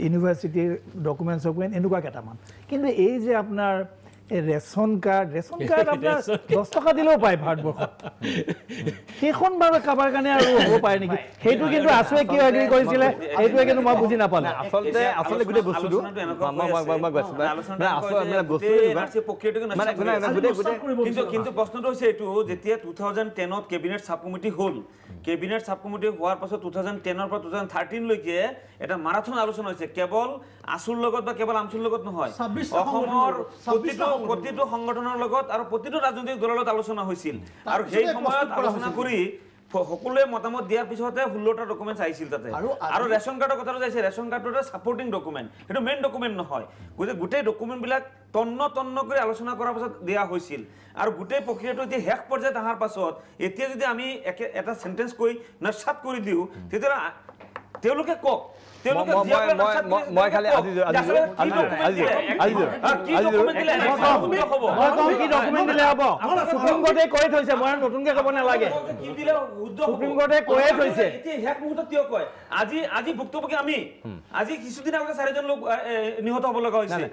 ইউনিভাৰ্চিটিৰ ডকুমেণ্টছ এনেকুৱা কেইটামান কিন্তু এই যে আপোনাৰ ৰেচন কাৰ্ড আপোনাৰ 10 টকা দিলেও পায় ভাৰতবৰ্ষত সেইখন বাৰু কাৰোবাৰ কাৰণে আৰু হ'ব পাৰে নেকি সেইটো কিন্তু আছুৱে কিয় এগ্ৰী কৰিছিলে সেইটোৱে কিন্তু মই বুজি নাপালোঁ আচলতে গোটেই বস্তুটো কিন্তু প্ৰশ্নটো হৈছে এইটো যেতিয়া 2010ত কেবিনেট সাব কমিটি হ'ল কেবিনেট সাব কমিটি হোৱাৰ পাছত 2010ৰ পৰা 2013 লৈকে এটা মাৰাথন আলোচনা হৈছে কেৱল আছুৰ লগত বা কেৱল আমছুৰ লগত নহয় অসমৰ প্ৰতিটো সংগঠনৰ লগত আৰু প্ৰতিটো ৰাজনৈতিক দলৰ লগত আলোচনা হৈছিল আৰু সেই সময়ত আলোচনা কৰি সকলোৱে মতামত দিয়াৰ পিছতে 16টা ডকুমেণ্টছ আহিছিল তাতে আৰু ৰেচন কাৰ্ডৰ কথাটো যাইছে ৰেচন কাৰ্ডটো এটা ছাপৰ্টিং ডকুমেণ্ট সেইটো মেইন ডকুমেণ্ট নহয় গোটেই ডকুমেণ্টবিলাক তন্ন কৰি আলোচনা কৰাৰ পাছত দিয়া হৈছিল আৰু গোটেই প্ৰক্ৰিয়াটো এতিয়া শেষ পৰ্যায়ত অহাৰ পাছত এতিয়া যদি আমি এটা সেন্টেন্স কৈ নস্যাৎ কৰি দিওঁ তেতিয়াহ'লে তেওঁলোকে কওক মই খালি সুপ্ৰিম কোৰ্টে কৈ থৈছে মই নতুনকে ক'ব নালাগে সুপ্ৰিম কোৰ্টে কৈয়ে থৈছে আজি ভুক্তভোগী আমি আজি কিছুদিন আগতে 4জন লোক নিহত হ'ব লগা হৈছে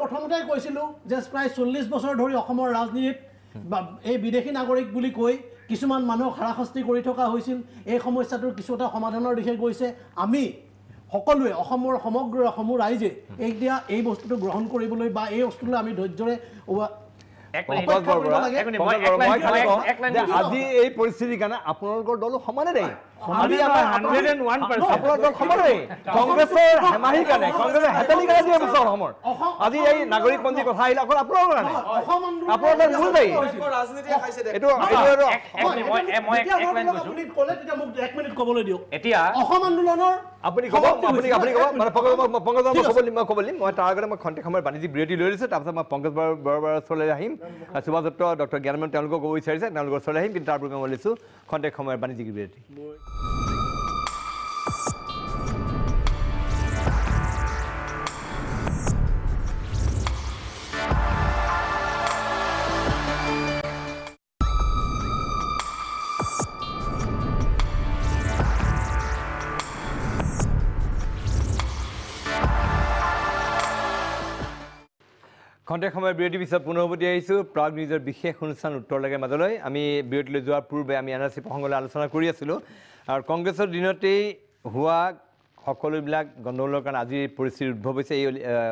প্ৰথমতে কৈছিলোঁ যে প্ৰায় 40 বছৰ ধৰি অসমৰ ৰাজনীতিত এই বিদেশী নাগৰিক বুলি কৈ কিছুমান মানুহক হাৰাশাস্তি কৰি থকা হৈছিল এই সমস্যাটোৰ কিছু এটা সমাধানৰ দিশে গৈছে আমি সকলোৱে অসমৰ সমগ্ৰ সমূহ ৰাইজে এতিয়া এই বস্তুটো গ্ৰহণ কৰিবলৈ বা এই বস্তুলৈ আমি ধৈৰ্যৰে আজি এই পৰিস্থিতিৰ কাৰণে আপোনালোকৰ দলো সমানে দেই কংগ্ৰেছৰ হেমাহিৰ কাৰণে কংগ্ৰেছৰ হেতালিৰ কাৰণে দিয়ে বছৰ অসমৰ আজি এই নাগৰিকপঞ্জী কথা আহিলে অকল আপোনালোকৰ কাৰণে আপোনালোকৰ মূল দায়ী এইটো ক'বলৈ দিয়ক এতিয়া অসম আন্দোলনৰ আপুনি ক'ব মই তাৰ আগতে মই খন্তেক সময়ৰ বাণিজ্যিক বিৰতি লৈ লৈছোঁ তাৰপিছত মই পংকজ বৰাৰ ওচৰলৈ আহিম সুভাষ দত্ত ডক্টৰ জ্ঞানমন তেওঁলোকক ক'ব বিচাৰিছে তেওঁলোকৰ ওচৰলৈ আহিম কিন্তু তাৰ পূৰ্বে মই লৈছোঁ খন্তেক সময়ৰ বাণিজ্যিক বিৰতি খন্তেক সময়ৰ বিৰতি পিছত পুনৰ উভতি আহিছোঁ প্ৰাগ নিউজৰ বিশেষ অনুষ্ঠান উত্তৰ লাগে মাজলৈ আমি বিৰতিলৈ যোৱাৰ পূৰ্বে আমি NRC প্ৰসংগলৈ আলোচনা কৰি আছিলোঁ আৰু কংগ্ৰেছৰ দিনতেই হোৱা সকলোবিলাক গণ্ডগোলৰ কাৰণে আজি পৰিস্থিতিৰ উদ্ভৱ হৈছে এই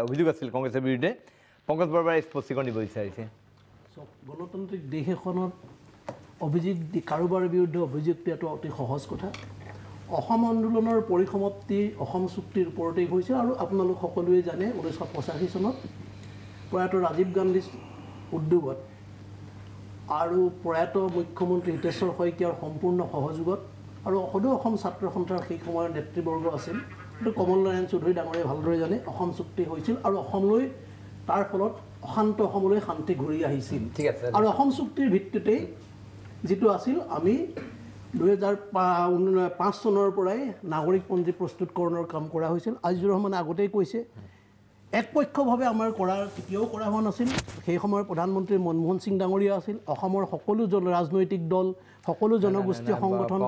অভিযোগ আছিল কংগ্ৰেছৰ বিৰুদ্ধে পংকজ বৰাৰ স্পষ্টীকৰণ দিব বিচাৰিছে গণতান্ত্ৰিক দেশ এখনত অভিযোগ কাৰোবাৰ বিৰুদ্ধে অভিযোগ দিয়াটো অতি সহজ কথা অসম আন্দোলনৰ পৰিসমাপ্তি অসম চুক্তিৰ ওপৰতেই হৈছে আৰু আপোনালোক সকলোৱে জানে 1985 চনত প্ৰয়াত ৰাজীৱ গান্ধীৰ উদ্যোগত আৰু প্ৰয়াত মুখ্যমন্ত্ৰী হিতেশ্বৰ শইকীয়াৰ সম্পূৰ্ণ সহযোগত আৰু সদৌ অসম ছাত্ৰ সন্থাৰ সেই সময়ৰ নেতৃবৰ্গ আছিল কিন্তু কমল নাৰায়ণ চৌধুৰী ডাঙৰীয়াই ভালদৰে জানে অসম চুক্তি হৈছিল আৰু অসমলৈ তাৰ ফলত অশান্ত অসমলৈ শান্তি ঘূৰি আহিছিল আৰু অসম চুক্তিৰ ভিত্তিতেই যিটো আছিল আমি 2005 চনৰ পৰাই নাগৰিকপঞ্জী প্ৰস্তুতকৰণৰ কাম কৰা হৈছিল আজিজুৰ ৰহমানে আগতেই কৈছে একপক্ষভাৱে আমাৰ কেতিয়াও কৰা হোৱা নাছিল সেই সময়ৰ প্ৰধানমন্ত্ৰী মনমোহন সিং ডাঙৰীয়া আছিল অসমৰ সকলো ৰাজনৈতিক দল সকলো জনগোষ্ঠীয় সংগঠন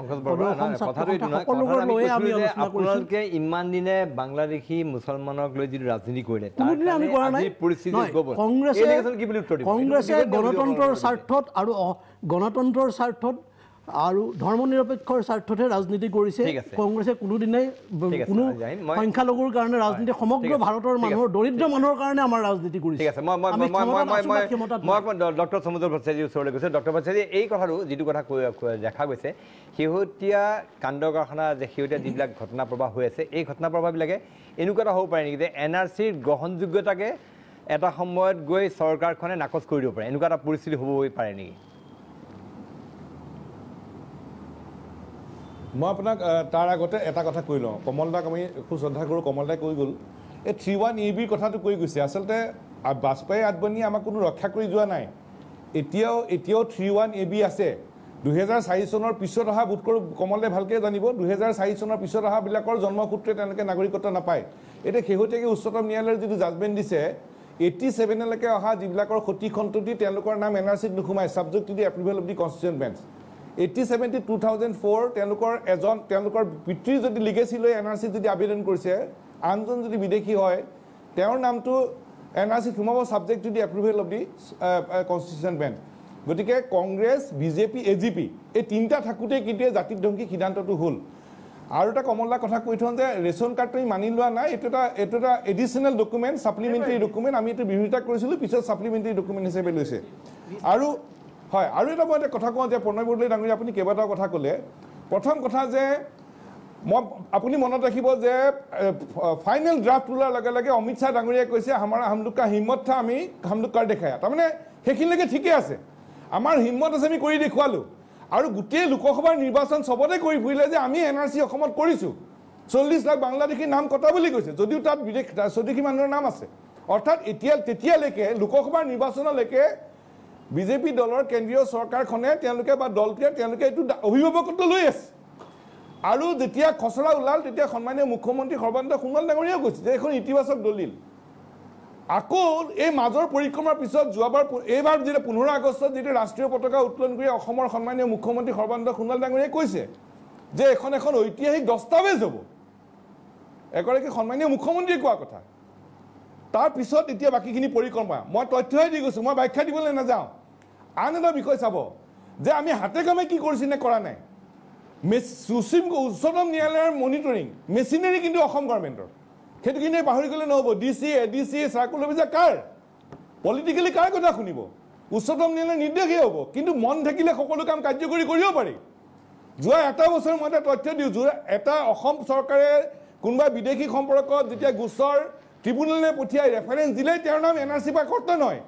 আপোনালোকে ইমান দিনে বাংলাদেশী মুছলমানক লৈ যিটো ৰাজনীতি কৰিলে কংগ্ৰেছে গণতন্ত্ৰৰ স্বাৰ্থত আৰু গণতন্ত্ৰৰ স্বাৰ্থত আৰু ধৰ্ম নিৰপেক্ষৰ স্বাৰ্থতে ৰাজনীতি কৰিছে কংগ্ৰেছে কোনোদিনাই কোনো সংখ্যালঘুৰ কাৰণে ৰাজনীতি সমগ্ৰ ভাৰতৰ মানুহৰ দৰিদ্ৰ মানুহৰ কাৰণে আমাৰ ৰাজনীতি কৰিছে ঠিক আছে মই ডক্টৰ সমুদ্ৰ ভট্টাচাৰ্যৰ ওচৰলৈ গৈছোঁ ডক্টৰ ভট্টাচাৰ্য এই কথাটো যিটো কথা দেখা গৈছে শেহতীয়া কাণ্ড কাৰখানা যে শেহতীয়া যিবিলাক ঘটনা প্ৰবাহ হৈ আছে এই ঘটনা প্ৰবাহবিলাকে এনেকুৱা এটা হ'ব পাৰে নেকি যে NRCৰ গ্ৰহণযোগ্যতাকে এটা সময়ত গৈ চৰকাৰখনে নাকচ কৰি দিব পাৰে এনেকুৱা এটা পৰিস্থিতি হ'ব পাৰে নেকি মই আপোনাক তাৰ আগতে এটা কথা কৈ লওঁ কমলদাক আমি খুব শ্ৰদ্ধা কৰোঁ কমলদাই কৈ গ'ল এই 31AB কথাটো কৈ গৈছে আচলতে বাজপেয়ী আদবানীয়ে আমাক কোনো ৰক্ষা কৰি যোৱা নাই এতিয়াও 31AB আছে 2004 চনৰ পিছত অহা বোধ কৰোঁ কমলদাই ভালকৈ জানিব 2004 চনৰ পিছত অহাবিলাকৰ জন্মসূত্ৰে তেওঁলোকে নাগৰিকত্ব নাপায় এতিয়া শেহতীয়াকৈ উচ্চতম ন্যায়ালয়ৰ যিটো জাজমেণ্ট দিছে 87লৈকে অহা যিবিলাকৰ সঠিক সন্ততি তেওঁলোকৰ নাম NRCত নোসোমায় subject to the approval of the constitution bench 87 2004 তেওঁলোকৰ পিতৃৰ যদি লিগেচি লৈ NRCত যদি আবেদন কৰিছে আনজন যদি বিদেশী হয় তেওঁৰ নামটো NRCত সোমাব subject to the approval of the constitution bench গতিকে কংগ্ৰেছ বিজেপি AGP এই তিনিটা থাকোঁতে কিন্তু জাতিৰ ধ্বংসী সিদ্ধান্তটো হ'ল আৰু এটা কমলদাৰ কথা কৈ থওঁ যে ৰেচন কাৰ্ডটো মানি লোৱা নাই এইটো এটা এডিশ্যনেল ডকুমেণ্ট ছাপ্লিমেণ্টাৰী ডকুমেণ্ট আমি এইটো বিৰোধিতা কৰিছিলোঁ পিছত ছাপ্লিমেণ্টাৰী ডকুমেণ্ট হিচাপে লৈছে আৰু হয় আৰু এটা মই কথা কওঁ যে প্ৰণয় বৰদলৈ ডাঙৰীয়া আপুনি কেইবাটাও কথা ক'লে প্ৰথম কথা যে আপুনি মনত ৰাখিব যে ফাইনেল ড্ৰাফ্ট ওলোৱাৰ লগে লগে অমিত শ্বাহ ডাঙৰীয়াই কৈছে হামলোক কা হিম্মত থা আমি হামলোক কাৰ দেখায়া তাৰমানে সেইখিনিলৈকে ঠিকে আছে আমাৰ হিম্মত আছে আমি কৰি দেখুৱালোঁ আৰু গোটেই লোকসভাৰ নিৰ্বাচন চবতে কৰি ফুৰিলে যে আমি NRC অসমত কৰিছোঁ 40 লাখ বাংলাদেশীৰ নাম কটা বুলি কৈছে যদিও তাত স্বদেশী মানুহৰ নাম আছে অৰ্থাৎ তেতিয়ালৈকে লোকসভাৰ নিৰ্বাচনলৈকে বিজেপি দলৰ কেন্দ্ৰীয় চৰকাৰখনে তেওঁলোকে বা দলটোৱে তেওঁলোকে এইটো অভিভাৱকত্ব লৈ আছে আৰু যেতিয়া খচৰা ওলাল তেতিয়া সন্মানীয় মুখ্যমন্ত্ৰী সৰ্বানন্দ সোণোৱাল ডাঙৰীয়াও কৈছে যে এখন ইতিবাচক দলিল আকৌ এই মাজৰ পৰিক্ৰমাৰ পিছত এইবাৰ যেতিয়া 15 আগষ্টত যেতিয়া ৰাষ্ট্ৰীয় পতাকা উত্তোলন কৰি অসমৰ সন্মানীয় মুখ্যমন্ত্ৰী সৰ্বানন্দ সোণোৱাল ডাঙৰীয়াই কৈছে যে এখন ঐতিহাসিক দস্তাবেজ হ'ব এগৰাকী সন্মানীয় মুখ্যমন্ত্ৰীয়ে কোৱা কথা তাৰ পিছত এতিয়া বাকীখিনি পৰিক্ৰমা মই তথ্যই দি গৈছোঁ মই ব্যাখ্যা দিবলৈ নাযাওঁ আন এটা বিষয় চাব যে আমি হাতে কামে কি কৰিছোঁ নে কৰা নাই উচ্চতম ন্যায়ালয়ৰ মনিটৰিং মেচিনাৰী কিন্তু অসম গভৰ্ণমেণ্টৰ সেইটো কিন্তু পাহৰি গ'লে নহ'ব DC ADC চাৰ্কুলাৰ অফিচাৰ কাৰ পলিটিকেলি কাৰ কথা শুনিব উচ্চতম ন্যায়ালয়ৰ নিৰ্দেশহে হ'ব কিন্তু মন থাকিলে সকলো কাম কাৰ্যকৰী কৰিব পাৰি যোৱা এটা বছৰ মই এটা তথ্য দিওঁ এটা অসম চৰকাৰে কোনোবা বিদেশী সম্পৰ্কত যেতিয়া গোচৰ ট্ৰিব্যুনেলে পঠিয়াই ৰেফাৰেঞ্চ দিলে তেওঁৰ নাম NRC পৰা কৰ্ত নহয়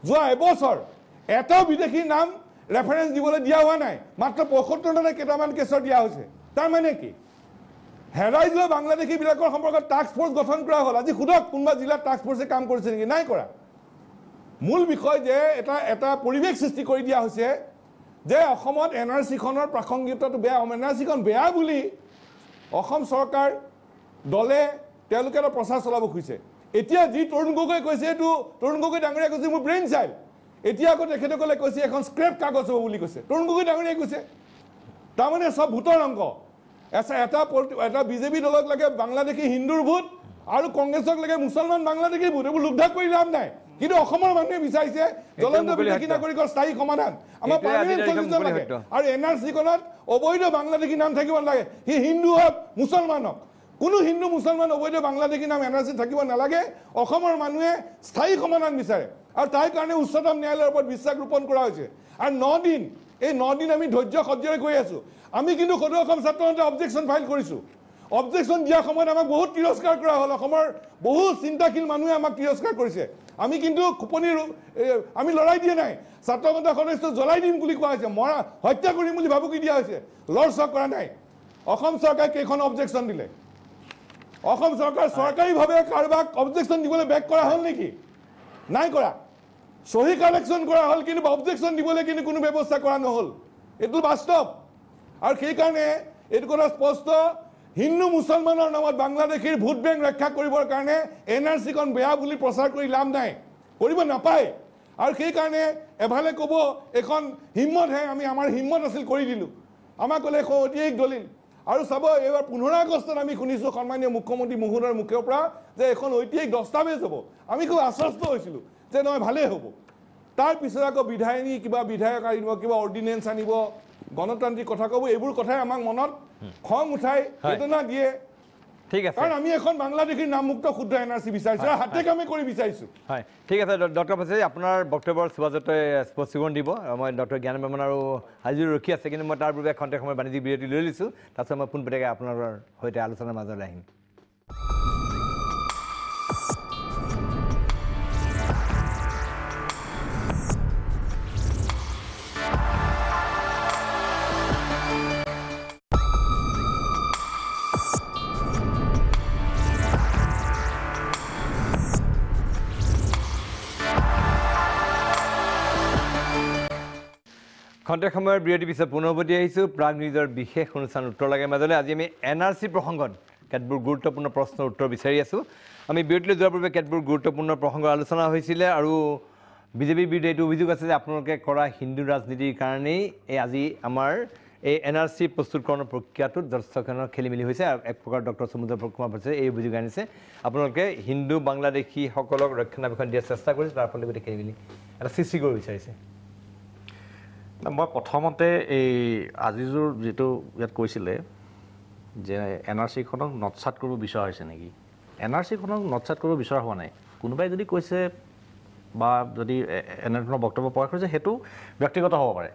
যোৱা এবছৰ এটাও বিদেশীৰ নাম ৰেফাৰেঞ্চ দিবলৈ দিয়া হোৱা নাই মাত্ৰ 75টা কেইটামান কেছৰ দিয়া হৈছে তাৰমানে কি হেৰাই যোৱা বাংলাদেশীবিলাকৰ সম্পৰ্কত টাস্ক ফ'ৰ্চ গঠন কৰা হ'ল আজি সোধক কোনোবা জিলাত টাস্ক ফ'ৰ্চে কাম কৰিছে নেকি নাই কৰা মূল বিষয় যে এটা পৰিৱেশ সৃষ্টি কৰি দিয়া হৈছে যে অসমত NRCখনৰ প্ৰাসংগিকতাটো বেয়া NRCখন বেয়া বুলি অসম চৰকাৰ দলে তেওঁলোকে এটা প্ৰচাৰ চলাব খুজিছে এতিয়া যি তৰুণ গগৈ কৈছে এইটো তৰুণ গগৈ ডাঙৰীয়াই কৈছে মোৰ ব্ৰেইন চাইল্ড এতিয়া আকৌ তেখেতসকলে কৈছে এখন স্ক্ৰেপ কাগজ হ'ব বুলি কৈছে তৰুণ গগৈ ডাঙৰীয়াই কৈছে তাৰমানে চব ভোটৰ অংক এটা বিজেপি দলক লাগে বাংলাদেশী হিন্দুৰ ভোট আৰু কংগ্ৰেছক লাগে মুছলমান বাংলাদেশীৰ ভোট এইবোৰ লোকধাক কৰি লাভ নাই কিন্তু অসমৰ মানুহে বিচাৰিছে জ্বলন্ত বিদেশী নাগৰিকৰ স্থায়ী সমাধান আমাৰ পাৰ্মানেণ্ট সলিউশ্যন লাগে আৰু NRCখনত অবৈধ বাংলাদেশী নাম থাকিব নালাগে সি হিন্দু হওক মুছলমান হওক কোনো হিন্দু মুছলমান অবৈধ বাংলাদেশী নাম NRCত থাকিব নালাগে অসমৰ মানুহে স্থায়ী সমাধান বিচাৰে আৰু তাৰ কাৰণে উচ্চতম ন্যায়ালয়ৰ ওপৰত বিশ্বাস ৰোপণ কৰা হৈছে আৰু 9 দিন এই 9 দিন আমি ধৈৰ্য সহ্যৰে গৈ আছোঁ আমি কিন্তু সদৌ অসম ছাত্ৰ সন্থাই অবজেকশ্যন ফাইল কৰিছোঁ অবজেকশ্যন দিয়াৰ সময়ত আমাক বহুত তিৰস্কাৰ কৰা হ'ল অসমৰ বহু চিন্তাশীল মানুহে আমাক তিৰস্কাৰ কৰিছে আমি কিন্তু খুপনি আমি লৰাই দিয়া নাই ছাত্ৰ সন্থা সদস্য জ্বলাই দিম বুলি কোৱা হৈছে মৰা হত্যা কৰিম বুলি ভাবুকি দিয়া হৈছে লৰচৰ কৰা নাই অসম চৰকাৰে কেইখন অবজেকশ্যন দিলে অসম চৰকাৰ চৰকাৰীভাৱে কাৰোবাক অবজেকশ্যন দিবলৈ বেক কৰা হ'ল নেকি নাই কৰা সহি কালেকশ্যন কৰা হ'ল কিন্তু অবজেকশ্যন দিবলৈ কিন্তু কোনো ব্যৱস্থা কৰা নহ'ল এইটো বাস্তৱ আৰু সেইকাৰণে এইটো কথা স্পষ্ট হিন্দু মুছলমানৰ নামত বাংলাদেশীৰ ভোট বেংক ৰক্ষা কৰিবৰ কাৰণে NRCখন বেয়া বুলি প্ৰচাৰ কৰি লাভ নাই কৰিব নাপায় আৰু সেইকাৰণে এফালে ক'ব এখন হিম্মতহে আমি আমাৰ হিম্মত আছিল কৰি দিলোঁ আমাক ক'লে এখন ঐতিহাসিক দলিল আৰু চাব এইবাৰ 15 আগষ্টত আমি শুনিছোঁ সন্মানীয় মুখ্যমন্ত্ৰী মহোদয়ৰ মুখৰ পৰা যে এখন ঐতিহাসিক দস্তাবেজ হ'ব আমি খুব আশ্বস্ত হৈছিলোঁ যে নহয় ভালেই হ'ব তাৰ পিছত আকৌ বিধায়িনী কিবা বিধায়ক আনিব কিবা অৰ্ডিনেঞ্চ আনিব গণতান্ত্ৰিক কথা ক'ব এইবোৰ কথাই আমাক মনত খং উঠাই চেতনা দিয়ে ঠিক আছে কাৰণ আমি এখন বাংলাদেশীৰ নামমুক্ত শুদ্ধ NRC বিচাৰিছোঁ হাতে কামে কৰি বিচাৰিছোঁ হয় ঠিক আছে ডক্টৰ পাছে আপোনাৰ বক্তব্যৰ সুভাজতে স্পষ্টীকৰণ দিব মই ডক্টৰ জ্ঞান মেমন আৰু হাজিৰ ৰখি আছে কিন্তু মই তাৰ পূৰ্বে খন্তেক সময় বাণিজ্যিক বিৰতি লৈ লৈছোঁ তাৰপিছত মই পোনপটীয়াকৈ আপোনাৰ সৈতে আলোচনাৰ মাজলৈ আহিম খন্তেক সময়ৰ বিৰতি পিছত পুনৰ উভতি আহিছোঁ প্ৰাগ নিউজৰ বিশেষ অনুষ্ঠান উত্তৰ লাগে মাজলৈ আজি আমি NRC প্ৰসংগত কেতবোৰ গুৰুত্বপূৰ্ণ প্ৰশ্নৰ উত্তৰ বিচাৰি আছোঁ আমি বিৰতিলৈ যোৱাৰ পূৰ্বে কেতবোৰ গুৰুত্বপূৰ্ণ প্ৰসংগ আলোচনা হৈছিলে আৰু বিজেপিৰ বিৰুদ্ধে এইটো অভিযোগ আছে যে আপোনালোকে কৰা হিন্দু ৰাজনীতিৰ কাৰণেই আজি আমাৰ এই NRC প্ৰস্তুতকৰণৰ প্ৰক্ৰিয়াটোত যথেষ্টখনৰ খেলিমেলি হৈছে আৰু এক প্ৰকাৰ ডক্টৰ সমুদ্ৰ কুমাৰ পাছে এই অভিযোগ আনিছে আপোনালোকে হিন্দু বাংলাদেশীসকলক ৰক্ষণাবেক্ষণ দিয়াৰ চেষ্টা কৰিছে তাৰ ফলত গোটেই খেলিমেলি এটা সৃষ্টি কৰিব বিচাৰিছে মই প্ৰথমতে এই আজিজোৰ যিটো ইয়াত কৈছিলে যে NRCখনক নটছাট কৰিব বিচৰা হৈছে নেকি NRCখনক নটছাট কৰিব বিচৰা হোৱা নাই কোনোবাই যদি কৈছে বা যদি এনেধৰণৰ বক্তব্য প্ৰকাশ কৰিছে সেইটো ব্যক্তিগত হ'ব পাৰে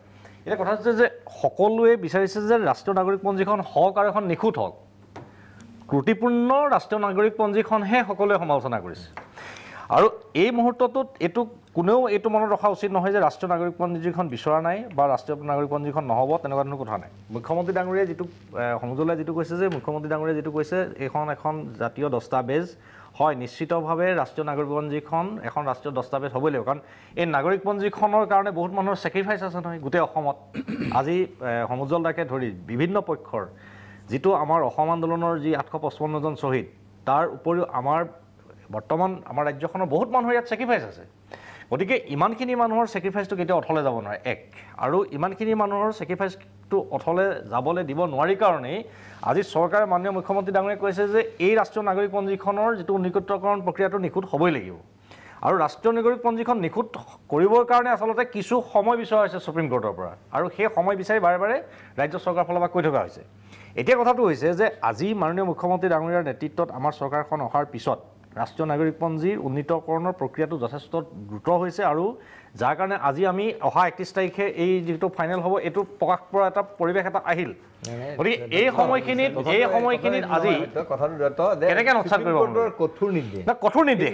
এতিয়া কথা হৈছে যে সকলোৱে বিচাৰিছে যে ৰাষ্ট্ৰীয় নাগৰিকপঞ্জীখন হওক আৰু এখন নিখুঁত হওক ত্ৰুটিপূৰ্ণ ৰাষ্ট্ৰীয় নাগৰিকপঞ্জীখনহে সকলোৱে সমালোচনা কৰিছে আৰু এই মুহূৰ্তটোত এইটো কোনেও এইটো মনত ৰখা উচিত নহয় যে ৰাষ্ট্ৰীয় নাগৰিকপঞ্জীখন বিচৰা নাই বা ৰাষ্ট্ৰীয় নাগৰিকপঞ্জীখন নহ'ব তেনেকুৱা ধৰণৰ কথা নাই মুখ্যমন্ত্ৰী ডাঙৰীয়াই যিটো সমজুলাই যিটো কৈছে যে মুখ্যমন্ত্ৰী ডাঙৰীয়াই যিটো কৈছে এইখন এখন জাতীয় দস্তাবেজ হয় নিশ্চিতভাৱে ৰাষ্ট্ৰীয় নাগৰিকপঞ্জীখন এখন ৰাষ্ট্ৰীয় দস্তাবেজ হ'বই লাগিব কাৰণ এই নাগৰিকপঞ্জীখনৰ কাৰণে বহুত মানুহৰ ছেক্ৰিফাইচ আছে নহয় গোটেই অসমত আজি সমজুল দাকে ধৰি বিভিন্ন পক্ষৰ যিটো আমাৰ অসম আন্দোলনৰ যি 855 জন শ্বহীদ তাৰ উপৰিও আমাৰ বৰ্তমান আমাৰ ৰাজ্যখনৰ বহুত মানুহৰ ইয়াত ছেক্ৰিফাইচ আছে গতিকে ইমানখিনি মানুহৰ ছেক্ৰিফাইচটো কেতিয়াও অথলে যাব নোৱাৰে এক আৰু ইমানখিনি মানুহৰ ছেক্ৰিফাইচটো অথলে যাবলৈ দিব নোৱাৰি কাৰণেই আজি চৰকাৰে মাননীয় মুখ্যমন্ত্ৰী ডাঙৰীয়াই কৈছে যে এই ৰাষ্ট্ৰীয় নাগৰিকপঞ্জীখনৰ যিটো নিকুটকৰণ প্ৰক্ৰিয়াটো নিখুঁত হ'বই লাগিব আৰু ৰাষ্ট্ৰীয় নাগৰিকপঞ্জীখন নিখুঁত কৰিবৰ কাৰণে আচলতে কিছু সময় বিচৰা হৈছে সুপ্ৰিম কোৰ্টৰ পৰা আৰু সেই সময় বিচাৰি বাৰে বাৰে ৰাজ্য চৰকাৰৰ ফালৰ পৰা কৈ থকা হৈছে এতিয়া কথাটো হৈছে যে আজি মাননীয় মুখ্যমন্ত্ৰী ডাঙৰীয়াৰ নেতৃত্বত আমাৰ চৰকাৰখন অহাৰ পিছত ৰাষ্ট্ৰীয় নাগৰিকপঞ্জীৰ উন্নীতকৰণৰ প্ৰক্ৰিয়াটো যথেষ্ট দ্ৰুত হৈছে আৰু যাৰ কাৰণে আজি আমি অহা 31 তাৰিখে এই যিটো ফাইনেল হ'ব এইটো প্ৰকাশ কৰা এটা পৰিৱেশ এটা আহিল গতিকে এই সময়খিনিত আজি কেনেকৈ নটছাট কৰিব কঠোৰ নিৰ্দেশ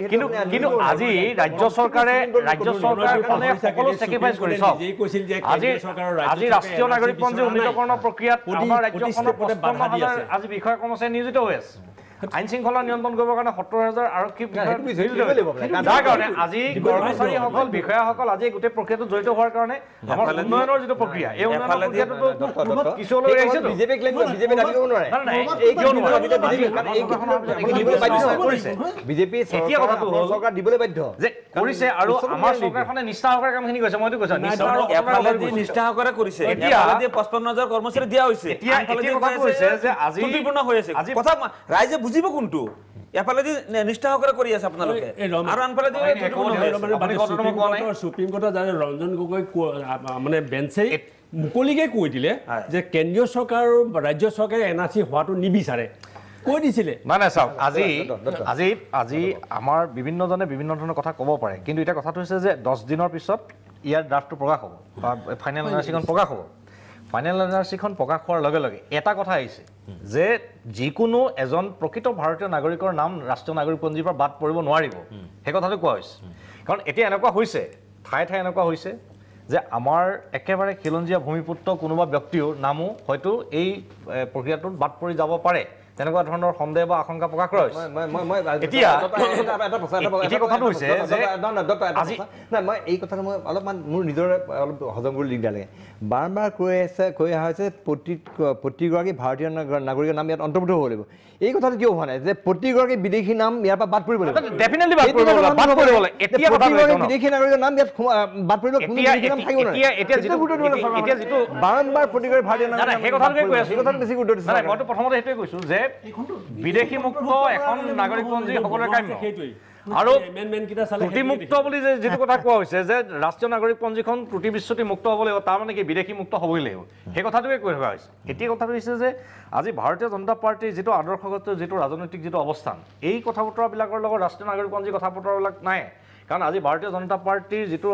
কিন্তু আজি ৰাজ্য চৰকাৰখনে সকলো ছেক্ৰিফাইচ কৰি চাওক আজি ৰাষ্ট্ৰীয় নাগৰিকপঞ্জী উন্নীতকৰণৰ প্ৰক্ৰিয়াত আমাৰ ৰাজ্যখনৰ 55,000 আজি বিষয়া কৰ্মচাৰী নিয়োজিত হৈ আছে আইন শৃংখলা নিয়ন্ত্ৰণ কৰিবৰ কাৰণে 70,000 আৰক্ষী যাৰ কাৰণে আজি কৰ্মচাৰীসকল বিষয়াসকল আজি গোটেই প্ৰক্ৰিয়াটোত জড়িত হোৱাৰ কাৰণে আমাৰ উন্নয়নৰ যিটো প্ৰক্ৰিয়া এই উন্নয়নৰ প্ৰক্ৰিয়াটো কিছুলৈ আহিছে বিজেপি দিবলৈ বাধ্য যে কৰিছে আৰু আমাৰ চৰকাৰখনে নিষ্ঠা সহকাৰে কামখিনি কৰিছে মইতো কৈছো নিষ্ঠা সহকাৰে কৰিছে এতিয়া 55,000 কৰ্মচাৰী দিয়া হৈছে এতিয়া কথা কৈছে যে আজি ত্ৰুটিপূৰ্ণ হৈ আছে কথা ৰাইজে বুজিব কোনটো এফালেদি নিষ্ঠা সহকাৰে কৰি আছে আপোনালোকে আৰু আনফালেদি সুপ্ৰিম কোৰ্টৰ ৰঞ্জন গগৈ মানে বেঞ্চে মুকলিকে কৈ দিলে যে কেন্দ্ৰীয় চৰকাৰ আৰু ৰাজ্য চৰকাৰে NRC হোৱাটো নিবিচাৰে কৈ দিছিলে নাই চাওক আজি আমাৰ বিভিন্নজনে বিভিন্ন ধৰণৰ কথা ক'ব পাৰে কিন্তু এতিয়া কথাটো হৈছে যে 10 দিনৰ পিছত ইয়াৰ ড্ৰাফ্টটো প্ৰকাশ হ'ব বা ফাইনেল NRCখন প্ৰকাশ হ'ব ফাইনেল NRCখন প্ৰকাশ হোৱাৰ লগে লগে এটা কথা আহিছে যে যিকোনো এজন প্ৰকৃত ভাৰতীয় নাগৰিকৰ নাম ৰাষ্ট্ৰীয় নাগৰিকপঞ্জীৰ পৰা বাদ পৰিব নোৱাৰিব সেই কথাটো কোৱা হৈছে কাৰণ এতিয়া এনেকুৱা হৈছে ঠাই এনেকুৱা হৈছে যে আমাৰ একেবাৰে খিলঞ্জীয়া ভূমিপুত্ৰ কোনোবা ব্যক্তিৰ নামো হয়তো এই প্ৰক্ৰিয়াটোত বাদ পৰি যাব পাৰে তেনেকুৱা ধৰণৰ সন্দেহ বা আশংকা প্ৰকাশ কৰা হৈছে এতিয়া কথাটো হৈছে যে আজি মই এই কথাটো মই অলপমান মোৰ নিজৰ অলপ হজম কৰি দিগদাৰ লাগে বাৰম্বাৰ কৈ অহা হৈছে প্ৰতিগৰাকী ভাৰতীয় নাগৰিকৰ নাম ইয়াত অন্তৰ্ভুক্ত হ'ব লাগিব এই কথাটো কিয় হোৱা নাই যে প্ৰতিগৰাকী বিদেশী নাম ইয়াৰ পৰা বাদ পৰিব লাগিব বিদেশী নাগৰিকৰ নাম ইয়াত বাদ পৰিব বাৰম্বাৰ প্ৰতিগৰাকী ভাৰতীয় বেছি গুৰুত্ব দিছে মইতো প্ৰথমতে সেইটোৱে কৈছো যে বিদেশী মুক্ত এখন নাগৰিকপঞ্জী সকলোৰে কাম্য আৰু এমেণ্ডমেণ্ট কেইটা চালে ত্ৰুটিমুক্ত বুলি যিটো কথা কোৱা হৈছে যে ৰাষ্ট্ৰীয় নাগৰিক পঞ্জীখন ত্ৰুটি বিচ্যুতি মুক্ত হ'ব লাগিব, তাৰ মানে কি বিদেশী মুক্ত হ'বই লাগিব, সেই কথাটোৱে কৈ থকা হৈছে। এতিয়া কথাটো হৈছে যে আজি ভাৰতীয় জনতা পাৰ্টীৰ যিটো আদৰ্শগত যিটো ৰাজনৈতিক যিটো অৱস্থান, এই কথা বতৰাবিলাকৰ লগত ৰাষ্ট্ৰীয় নাগৰিক পঞ্জী কথা বতৰাবিলাক নাই। কাৰণ আজি ভাৰতীয় জনতা পাৰ্টীৰ যিটো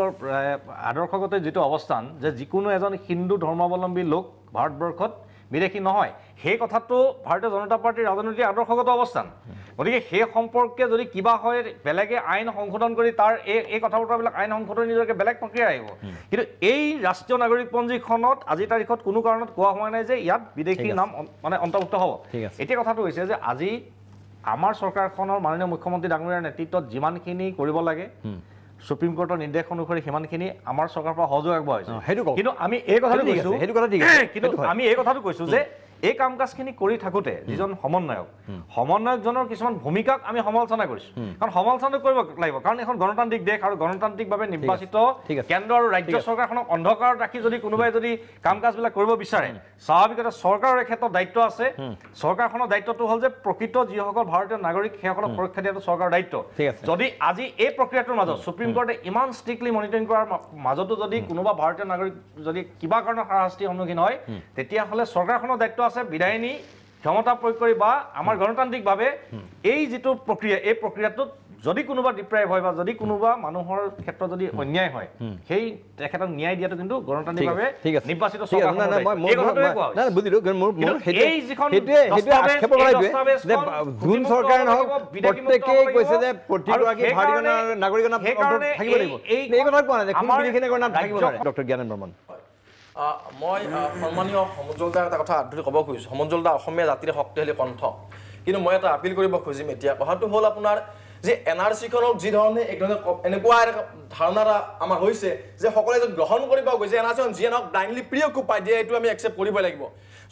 আদৰ্শগত যিটো অৱস্থান যে যিকোনো এজন হিন্দু ধৰ্মাৱলম্বী লোক ভাৰতবৰ্ষত বিদেশী নহয়, সেই কথাটো ভাৰতীয় জনতা পাৰ্টীৰ ৰাজনৈতিক আদৰ্শগত অৱস্থান। গতিকে সেই সম্পৰ্কে যদি কিবা হয় বেলেগে আইন সংশোধন কৰি তাৰ এই কথা বতৰাবিলাক আইন সংশোধন নিজকে বেলেগ প্ৰক্ৰিয়া আহিব। কিন্তু এই ৰাষ্ট্ৰীয় নাগৰিক পঞ্জীখনত আজিৰ তাৰিখত কোনো কাৰণত কোৱা হোৱা নাই যে ইয়াত বিদেশী নাম মানে অন্তৰ্ভুক্ত হ'ব। এতিয়া কথাটো হৈছে যে আজি আমাৰ চৰকাৰখনৰ মাননীয় মুখ্যমন্ত্ৰী ডাঙৰীয়াৰ নেতৃত্বত যিমানখিনি কৰিব লাগে সুপ্ৰিম কোৰ্টৰ নিৰ্দেশ অনুসৰি সিমানখিনি আমাৰ চৰকাৰৰ পৰা সহযোগ আগবঢ়াইছে। কিন্তু আমি এই কথাটো কৈছো যে এই কাম কাজখিনি কৰি থাকোঁতে যিজন সমন্বয়কজনৰ কিছুমান ভূমিকাক আমি সমালোচনা কৰিছোঁ। কাৰণ সমালোচনা কৰিব লাগিব, কাৰণ এখন গণতান্ত্ৰিক দেশ আৰু গণতান্ত্ৰিকভাৱে নিৰ্বাচিত কেন্দ্ৰ আৰু ৰাজ্য চৰকাৰখনক অন্ধকাৰত ৰাখি যদি কোনোবাই যদি কাম কাজবিলাক কৰিব বিচাৰে, স্বাভাৱিকতে চৰকাৰৰ এই ক্ষেত্ৰত দায়িত্ব আছে। চৰকাৰখনৰ দায়িত্বটো হ'ল যে প্ৰকৃত যিসকল ভাৰতীয় নাগৰিক সেইসকলক সুৰক্ষা দিয়াটো চৰকাৰৰ দায়িত্ব। যদি আজি এই প্ৰক্ৰিয়াটোৰ মাজত সুপ্ৰিম কোৰ্টে ইমান ষ্ট্ৰিক্টলি মনিটৰিং কৰাৰ মাজতো যদি কোনোবা ভাৰতীয় নাগৰিক যদি কিবা কাৰণত হাৰাশাস্তিৰ সন্মুখীন হয়, তেতিয়াহ'লে চৰকাৰখনৰ দায়িত্ব আছে বিধায়িনী ক্ষমতা প্ৰয়োগ কৰি বা আমাৰ গণতান্ত্ৰিকভাৱে এই যিটো প্ৰক্ৰিয়া, এই প্ৰক্ৰিয়াটোত যদি কোনোবা ডিপ্ৰাইভ হয় বা যদি কোনোবা মানুহৰ ক্ষেত্ৰত যদি অন্যায় হয়, সেই তেখেতক ন্যায় দিয়াটো কিন্তু গণতান্ত্ৰিকভাৱে নিৰ্বাচিত ডক্টৰ জ্ঞানেন বৰ্মন। মই সন্মানীয় সমুজ্জ্বলতাৰ এটা কথা আধুনিক ক'ব খুজিছোঁ। সমুজ্জ্বলতা অসমীয়া জাতিৰ শক্তিশালী কণ্ঠ, কিন্তু মই এটা আপিল কৰিব খুজিম এতিয়া। কথাটো হ'ল আপোনাৰ যে NRC-খনক যি ধৰণে এনেকুৱা ধাৰণা এটা আমাৰ হৈছে যে সকলোৱে যদি গ্ৰহণ কৰিব গৈছে NRC-খন যিয়ে নহওক ব্লাইণ্ডলি প্ৰিঅকুপাই দিয়ে, এইটো আমি একচেপ্ট কৰিবই লাগিব।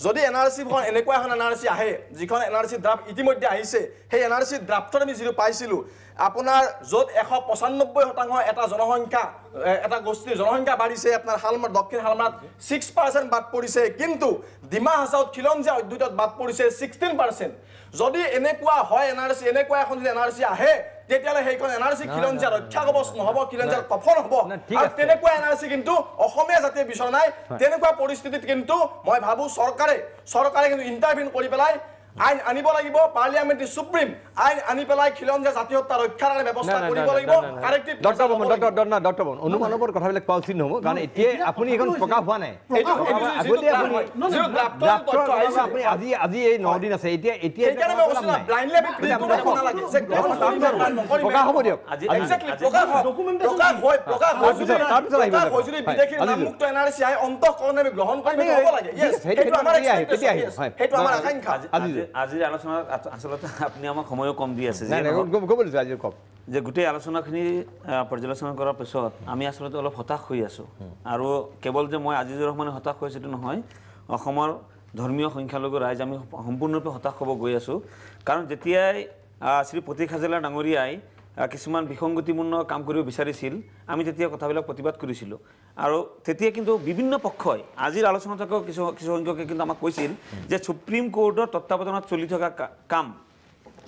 যদি NRC-খন এনেকুৱা এখন NRC আহে, যিখন NRC ড্ৰাফ্ট ইতিমধ্যে আহিছে, সেই NRC ড্ৰাফ্টত আমি যিটো পাইছিলোঁ আপোনাৰ য'ত 195% এটা জনসংখ্যা এটা গোষ্ঠীৰ জনসংখ্যা বাঢ়িছে, আপোনাৰ দক্ষিণ হালমাত 6% বাদ পৰিছে, কিন্তু ডিমা হাছাওত খিলঞ্জীয়া অধ্যুতত বাদ পৰিছে 16%। যদি এনেকুৱা হয় NRC, এনেকুৱা এখন যদি NRC আহে, তেতিয়াহ'লে সেইখন NRC খিলঞ্জীয়া ৰক্ষা কৱচ নহ'ব, খিলঞ্জীয়াৰ কফন হ'ব। আৰু তেনেকুৱা NRC কিন্তু অসমীয়া জাতিয়ে বিচৰা নাই। তেনেকুৱা পৰিস্থিতিত কিন্তু মই ভাবোঁ চৰকাৰে কিন্তু ইণ্টাৰভিন কৰি পেলাই আইন আনিব লাগিব, পাৰ্লিয়ামেণ্টাৰী সুপ্ৰিম আইন আনি পেলাই খিলঞ্জীয়া জাতি হত্যাৰ ৰক্ষাৰ কাৰণে ব্যৱস্থা কৰিব লাগিব। ডক্টৰ বৰ্মন, অনুমানৰ ওপৰত কথাবিলাক কোৱা উচিত নহ'ব, কাৰণ এতিয়া আপুনি এইখন প্ৰকাশ হোৱা নাই। আজি এই 9 দিন আছে, এতিয়া প্ৰকাশ হ'ব দিয়ক। আজিৰ আলোচনাত আচলতে আপুনি আমাক সময়ো কম দি আছে যে গোটেই আলোচনাখিনি পৰ্যালোচনা কৰাৰ পিছত আমি আচলতে অলপ হতাশ হৈ আছোঁ। আৰু কেৱল যে মই আজিজুৰ ৰহমানে হতাশ হৈছোঁ সেইটো নহয়, অসমৰ ধৰ্মীয় সংখ্যালঘু ৰাইজ আমি সম্পূৰ্ণৰূপে হতাশ হ'ব গৈ আছোঁ। কাৰণ যেতিয়াই শ্ৰী প্ৰতীক হাজেলা ডাঙৰীয়াই কিছুমান বিসংগতিপূৰ্ণ কাম কৰিব বিচাৰিছিল, আমি তেতিয়া কথাবিলাক প্ৰতিবাদ কৰিছিলোঁ। আৰু তেতিয়া কিন্তু বিভিন্ন পক্ষই আজিৰ আলোচনা থকা কিছু সংখ্যকে কিন্তু আমাক কৈছিল যে সুপ্ৰিম কোৰ্টৰ তত্ত্বাৱধানত চলি থকা কাম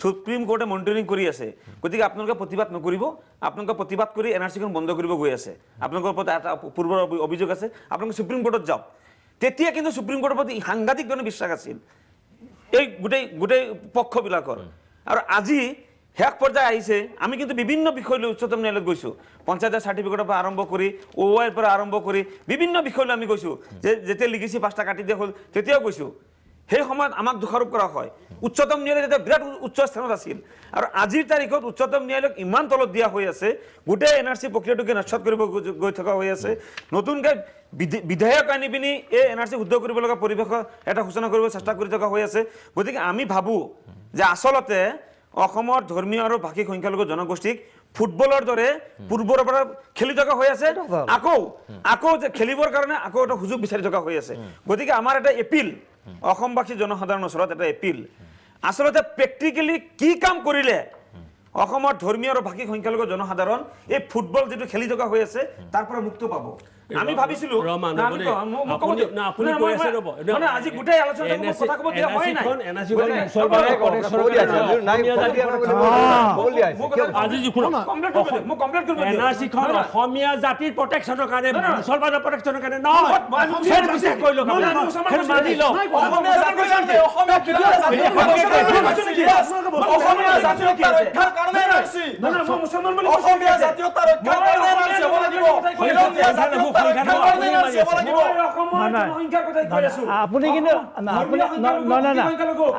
সুপ্ৰিম কোৰ্টে মনিটৰিং কৰি আছে, গতিকে আপোনালোকে প্ৰতিবাদ নকৰিব, আপোনালোকে প্ৰতিবাদ কৰি NRC-খন বন্ধ কৰিব গৈ আছে, আপোনালোকৰ ওপৰত এটা পূৰ্বৰ অভিযোগ আছে, আপোনালোকে সুপ্ৰিম কোৰ্টত যাওক। তেতিয়া কিন্তু সুপ্ৰিম কোৰ্টৰ প্ৰতি সাংঘাতিক ধৰণে বিশ্বাস আছিল এই গোটেই পক্ষবিলাকৰ। আৰু আজি শেষ পৰ্যায় আহিছে, আমি কিন্তু বিভিন্ন বিষয় লৈ উচ্চতম ন্যায়ালয়ত গৈছোঁ, পঞ্চায়তৰ চাৰ্টিফিকেটৰ পৰা আৰম্ভ কৰি OYৰ পৰা আৰম্ভ কৰি বিভিন্ন বিষয় লৈ আমি গৈছোঁ। যে যেতিয়া লিগেচি 5টা কাটি দিয়া হ'ল তেতিয়াও গৈছোঁ। সেই সময়ত আমাক দোষাৰোপ কৰা হয়। উচ্চতম ন্যায়ালয় তেতিয়া বিৰাট উচ্চ স্থানত আছিল, আৰু আজিৰ তাৰিখত উচ্চতম ন্যায়ালয়ক ইমান তলত দিয়া হৈ আছে, গোটেই NRC প্ৰক্ৰিয়াটোকে নস্বাত কৰিব গৈ থকা হৈ আছে। নতুনকৈ বিধায়ক আনি পিনি এই NRC শুদ্ধ কৰিব লগা পৰিৱেশৰ এটা সূচনা কৰিব চেষ্টা কৰি থকা হৈ আছে। গতিকে আমি ভাবোঁ যে আচলতে অসমৰ ধৰ্মীয় আৰু ভাষিক সংখ্যালঘু জনগোষ্ঠীক ফুটবলৰ দৰে পূৰ্বৰ পৰা খেলি থকা হৈ আছে, আকৌ যে খেলিবৰ কাৰণে আকৌ এটা সুযোগ বিচাৰি থকা হৈ আছে। গতিকে আমাৰ এটা এপিল, অসমবাসী জনসাধাৰণৰ ওচৰত এটা এপিল, আচলতে প্ৰেক্টিকেলি কি কাম কৰিলে অসমৰ ধৰ্মীয় আৰু ভাষিক সংখ্যালঘু জনসাধাৰণ এই ফুটবল যিটো খেলি থকা হৈ আছে তাৰ পৰা মুক্ত পাব। আমি ভাবিছিলো আপুনি কৈ আছে ৰ'ব মানে আজি গোটেই আলোচনা কথা ক'ব দিয়া হয় নাই আজি যিখন এনআৰচি খন অসমীয়া জাতিৰ প্ৰটেকশ্যনৰ কাৰণে মুছলমানৰ প্ৰটেকশ্যনৰ কাৰণে নহয় কৈ লওক মানি লওক অসমীয়া জাতীয়তা ৰক্ষাৰ কাৰণে এনআৰচি মুছলমান বুলি অসমীয়া জাতীয়তা ৰক্ষাৰ কাৰণে এনআৰচি হ'ব লাগিব আপুনি কিন্তু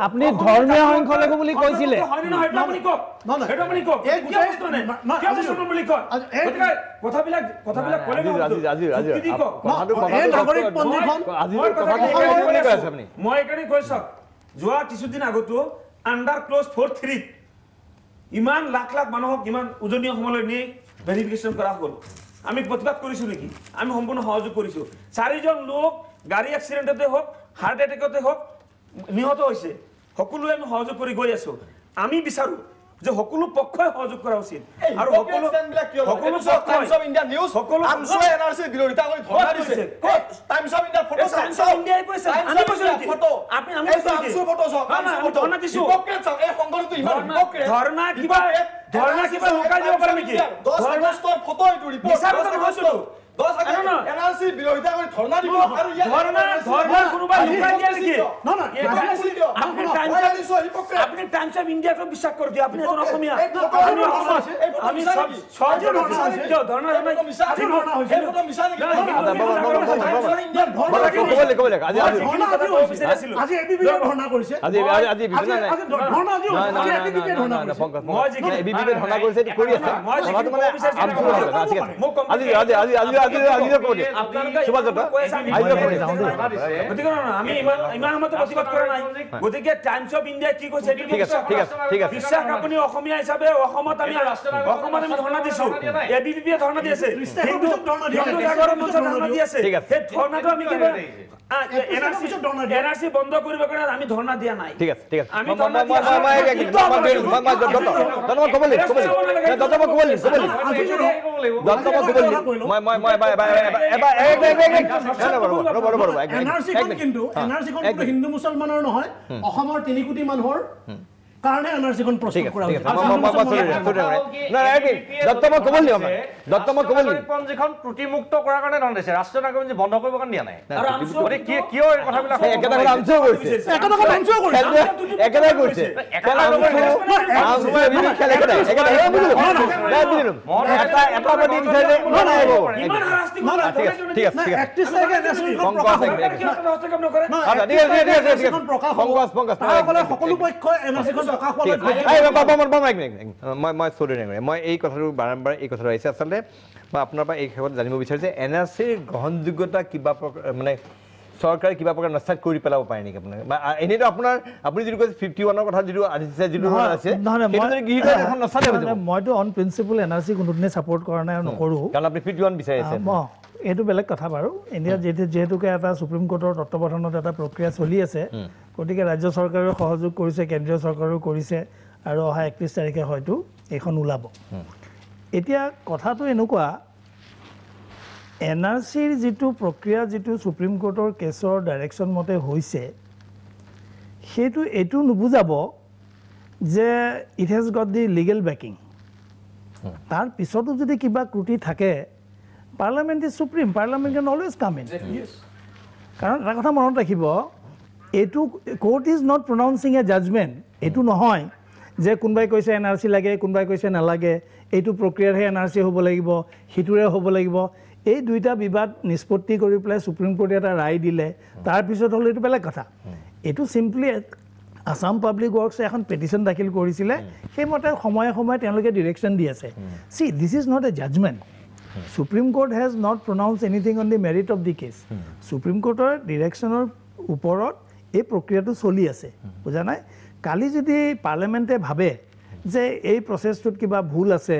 আপুনি ধৰ্মীয় সংখ্যালঘু বুলি কৈছিলে মই এইকাৰণে কৈছো যোৱা কিছুদিন আগতো আণ্ডাৰ ক্লজ 4-3 ইমান লাখ লাখ মানুহক ইমান উজনীয়া সময়লৈ নি ভেৰিফিকেশ্যন কৰা হ'ল আমি প্ৰতিবাদ কৰিছো নেকি আমি সম্পূৰ্ণ সহযোগ কৰিছো 4জন লোক গাড়ী এক্সিডেণ্টতে হওক হাৰ্ট এটেকতে হওক নিহত হৈছে সকলোৱে আমি সহযোগ কৰি গৈ আছো আমি বিচাৰো যে সকলো পক্ষই সহযোগ কৰা উচিত আৰু সকলো টাইমছ অফ ইণ্ডিয়া নিউজ সকলো এনআৰসি বিৰোধিতা কৰি ধৰ্ণা দিছে times of India photo times of India কৈছে আমি কৈছো ফটো আমি কৈছো ফটো চাওক আমি ধৰ্ণা দিছো হিপোক্ৰেট চাওক এই সংগঠনটো ইমান হিপোক্ৰেট ধৰ্ণা কিবা লুকাই দিব পাৰে নেকি 10 আগষ্টৰ ফটো এইটো ৰিপোৰ্ট 10 এনআৰসি বিৰোধিতা কৰি ধৰ্ণা দিব আৰু ধৰ্ণা কোনোবা লুকাই দিয়ে নেকি আপনি টাইমছ অফ ইণ্ডিয়াকে বিশ্বাস কৰি দিয়ে আপনি এজন অসমীয়া আমি সহযোগ ধৰ্ণা আজি এবিবি ধৰ্ণা কৰিছে আজি গতিকে টাইমছ অফ ইণ্ডিয়া কি কৈছে বিশ্বাস আপুনি অসমীয়া হিচাপে অসমত আমি ধৰ্ণা দিছো এবিবিপিয়ে ধৰ্ণা দি আছে হিন্দু জাগৰণ মঞ্চ ধৰ্ণা দি আছে সেই ধৰ্ণাটো আমি কিবা এনআৰসি বন্ধ কৰিব কাৰণে আমি ধৰ্ণা দিয়া নাই ঠিক আছে আমি হিন্দু মুছলমানৰ নহয় অসমৰ 3 কোটি মানুহৰ কাৰণে এনআৰসিখন প্ৰস্তুত কৰা হৈছে পঞ্জীখন ত্ৰুটিমুক্ত কৰাৰ কাৰণে ধন দিছে ৰাষ্ট্ৰীয় নাগৰিকপঞ্জী বন্ধ কৰিবৰ কাৰণে দিয়া নাই কিয় এই কথাবিলাক সকলো পক্ষই এনআৰসিখন মই এই কথাটো বাৰম্বাৰ এই কথাটো আহিছে আচলতে মই আপোনাৰ পৰা এই ক্ষেত্ৰত জানিব বিচাৰিছোঁ যে এনআৰচিৰ গ্ৰহণযোগ্যতা কিবা মানে চৰকাৰে কিবা প্ৰকাৰ নস্থাত কৰি পেলাব পাৰে নেকি আপোনাক বা এনেইতো আপোনাৰ আপুনি যিটো কৈছে 51ৰ কথা যিটো আছে যিটো আছে মইতো অন প্ৰিন্সিপল এনআৰচি কোনোদিনে ছাপোৰ্ট কৰা নাই আৰু নকৰোঁ কাৰণ আপুনি 51 বিচাৰি আছে এইটো বেলেগ কথা বাৰু ইণ্ডিয়াত যিহেতুকে এটা সুপ্ৰিম কোৰ্টৰ তত্ত্বাৱধানত এটা প্ৰক্ৰিয়া চলি আছে গতিকে ৰাজ্য চৰকাৰেও সহযোগ কৰিছে কেন্দ্ৰীয় চৰকাৰেও কৰিছে আৰু অহা 31 তাৰিখে হয়তো এইখন ওলাব এতিয়া কথাটো এনেকুৱা এনআৰচিৰ যিটো প্ৰক্ৰিয়া যিটো সুপ্ৰিম কোৰ্টৰ কেছৰ ডাইৰেকশ্যন মতে হৈছে সেইটো এইটো নুবুজাব যে it has got the legal backing তাৰ পিছতো যদি কিবা ত্ৰুটি থাকে parliament is supreme parliament can always come in কাৰণ এটা কথা মনত ৰাখিব এইটো court is not pronouncing a judgement এইটো নহয় যে কোনোবাই কৈছে এনআৰচি লাগে কোনোবাই কৈছে নালাগে এইটো প্ৰক্ৰিয়াৰহে এনআৰচি হ'ব লাগিব সিটোৰে হ'ব লাগিব এই দুইটা বিবাদ নিষ্পত্তি কৰি পেলাই সুপ্ৰিম কোৰ্টে এটা ৰায় দিলে তাৰপিছত হ'লে এইটো বেলেগ কথা এইটো চিম্পলি আসাম পাব্লিক ৱৰ্কছে এখন পেটিশ্যন দাখিল কৰিছিলে সেইমতে সময়ে সময়ে তেওঁলোকে ডিৰেকশ্যন দি আছে see this is not a judgement supreme court has not pronounce anything on the merit of the case supreme কোৰ্টৰ ডিৰেকশ্যনৰ ওপৰত এই প্ৰক্ৰিয়াটো চলি আছে বুজা নাই কালি যদি পাৰ্লামেণ্টে ভাবে যে এই প্ৰচেছটোত কিবা ভুল আছে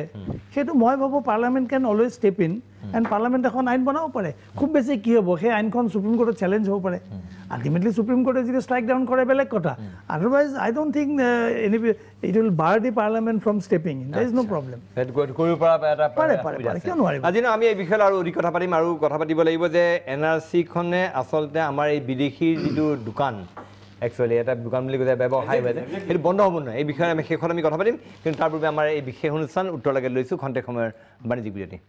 সেইটো মই ভাবোঁ parliament can always step in and parliament এখন আইন বনাব পাৰে খুব বেছি কি হ'ব সেই আইনখন সুপ্ৰিম কোৰ্টত চেলেঞ্জ হ'ব পাৰে আল্টিমেটলি সুপ্ৰিম কোৰ্টে যদি ষ্ট্ৰাইক ডাউন কৰে বেলেগ কথা otherwise I don't think it will bar the parliament from stepping in there is no problem আজি আমি এই বিষয়ে আৰু অধিক কথা পাতিম আৰু কথা পাতিব লাগিব যে NRC-খনে আচলতে আমাৰ এই বিদেশীৰ যিটো দোকান একচুৱেলি এটা দোকান বুলি কৈছে ব্যৱসায় হৈ আছে সেইটো বন্ধ হ'ব নহয় এই বিষয়ে আমি শেষত আমি কথা পাতিম কিন্তু তাৰ পূৰ্বে আমাৰ এই বিশেষ অনুষ্ঠান উত্তৰ লাগে লৈছোঁ খন্তেক সময়ৰ বাণিজ্যিক বিৰতি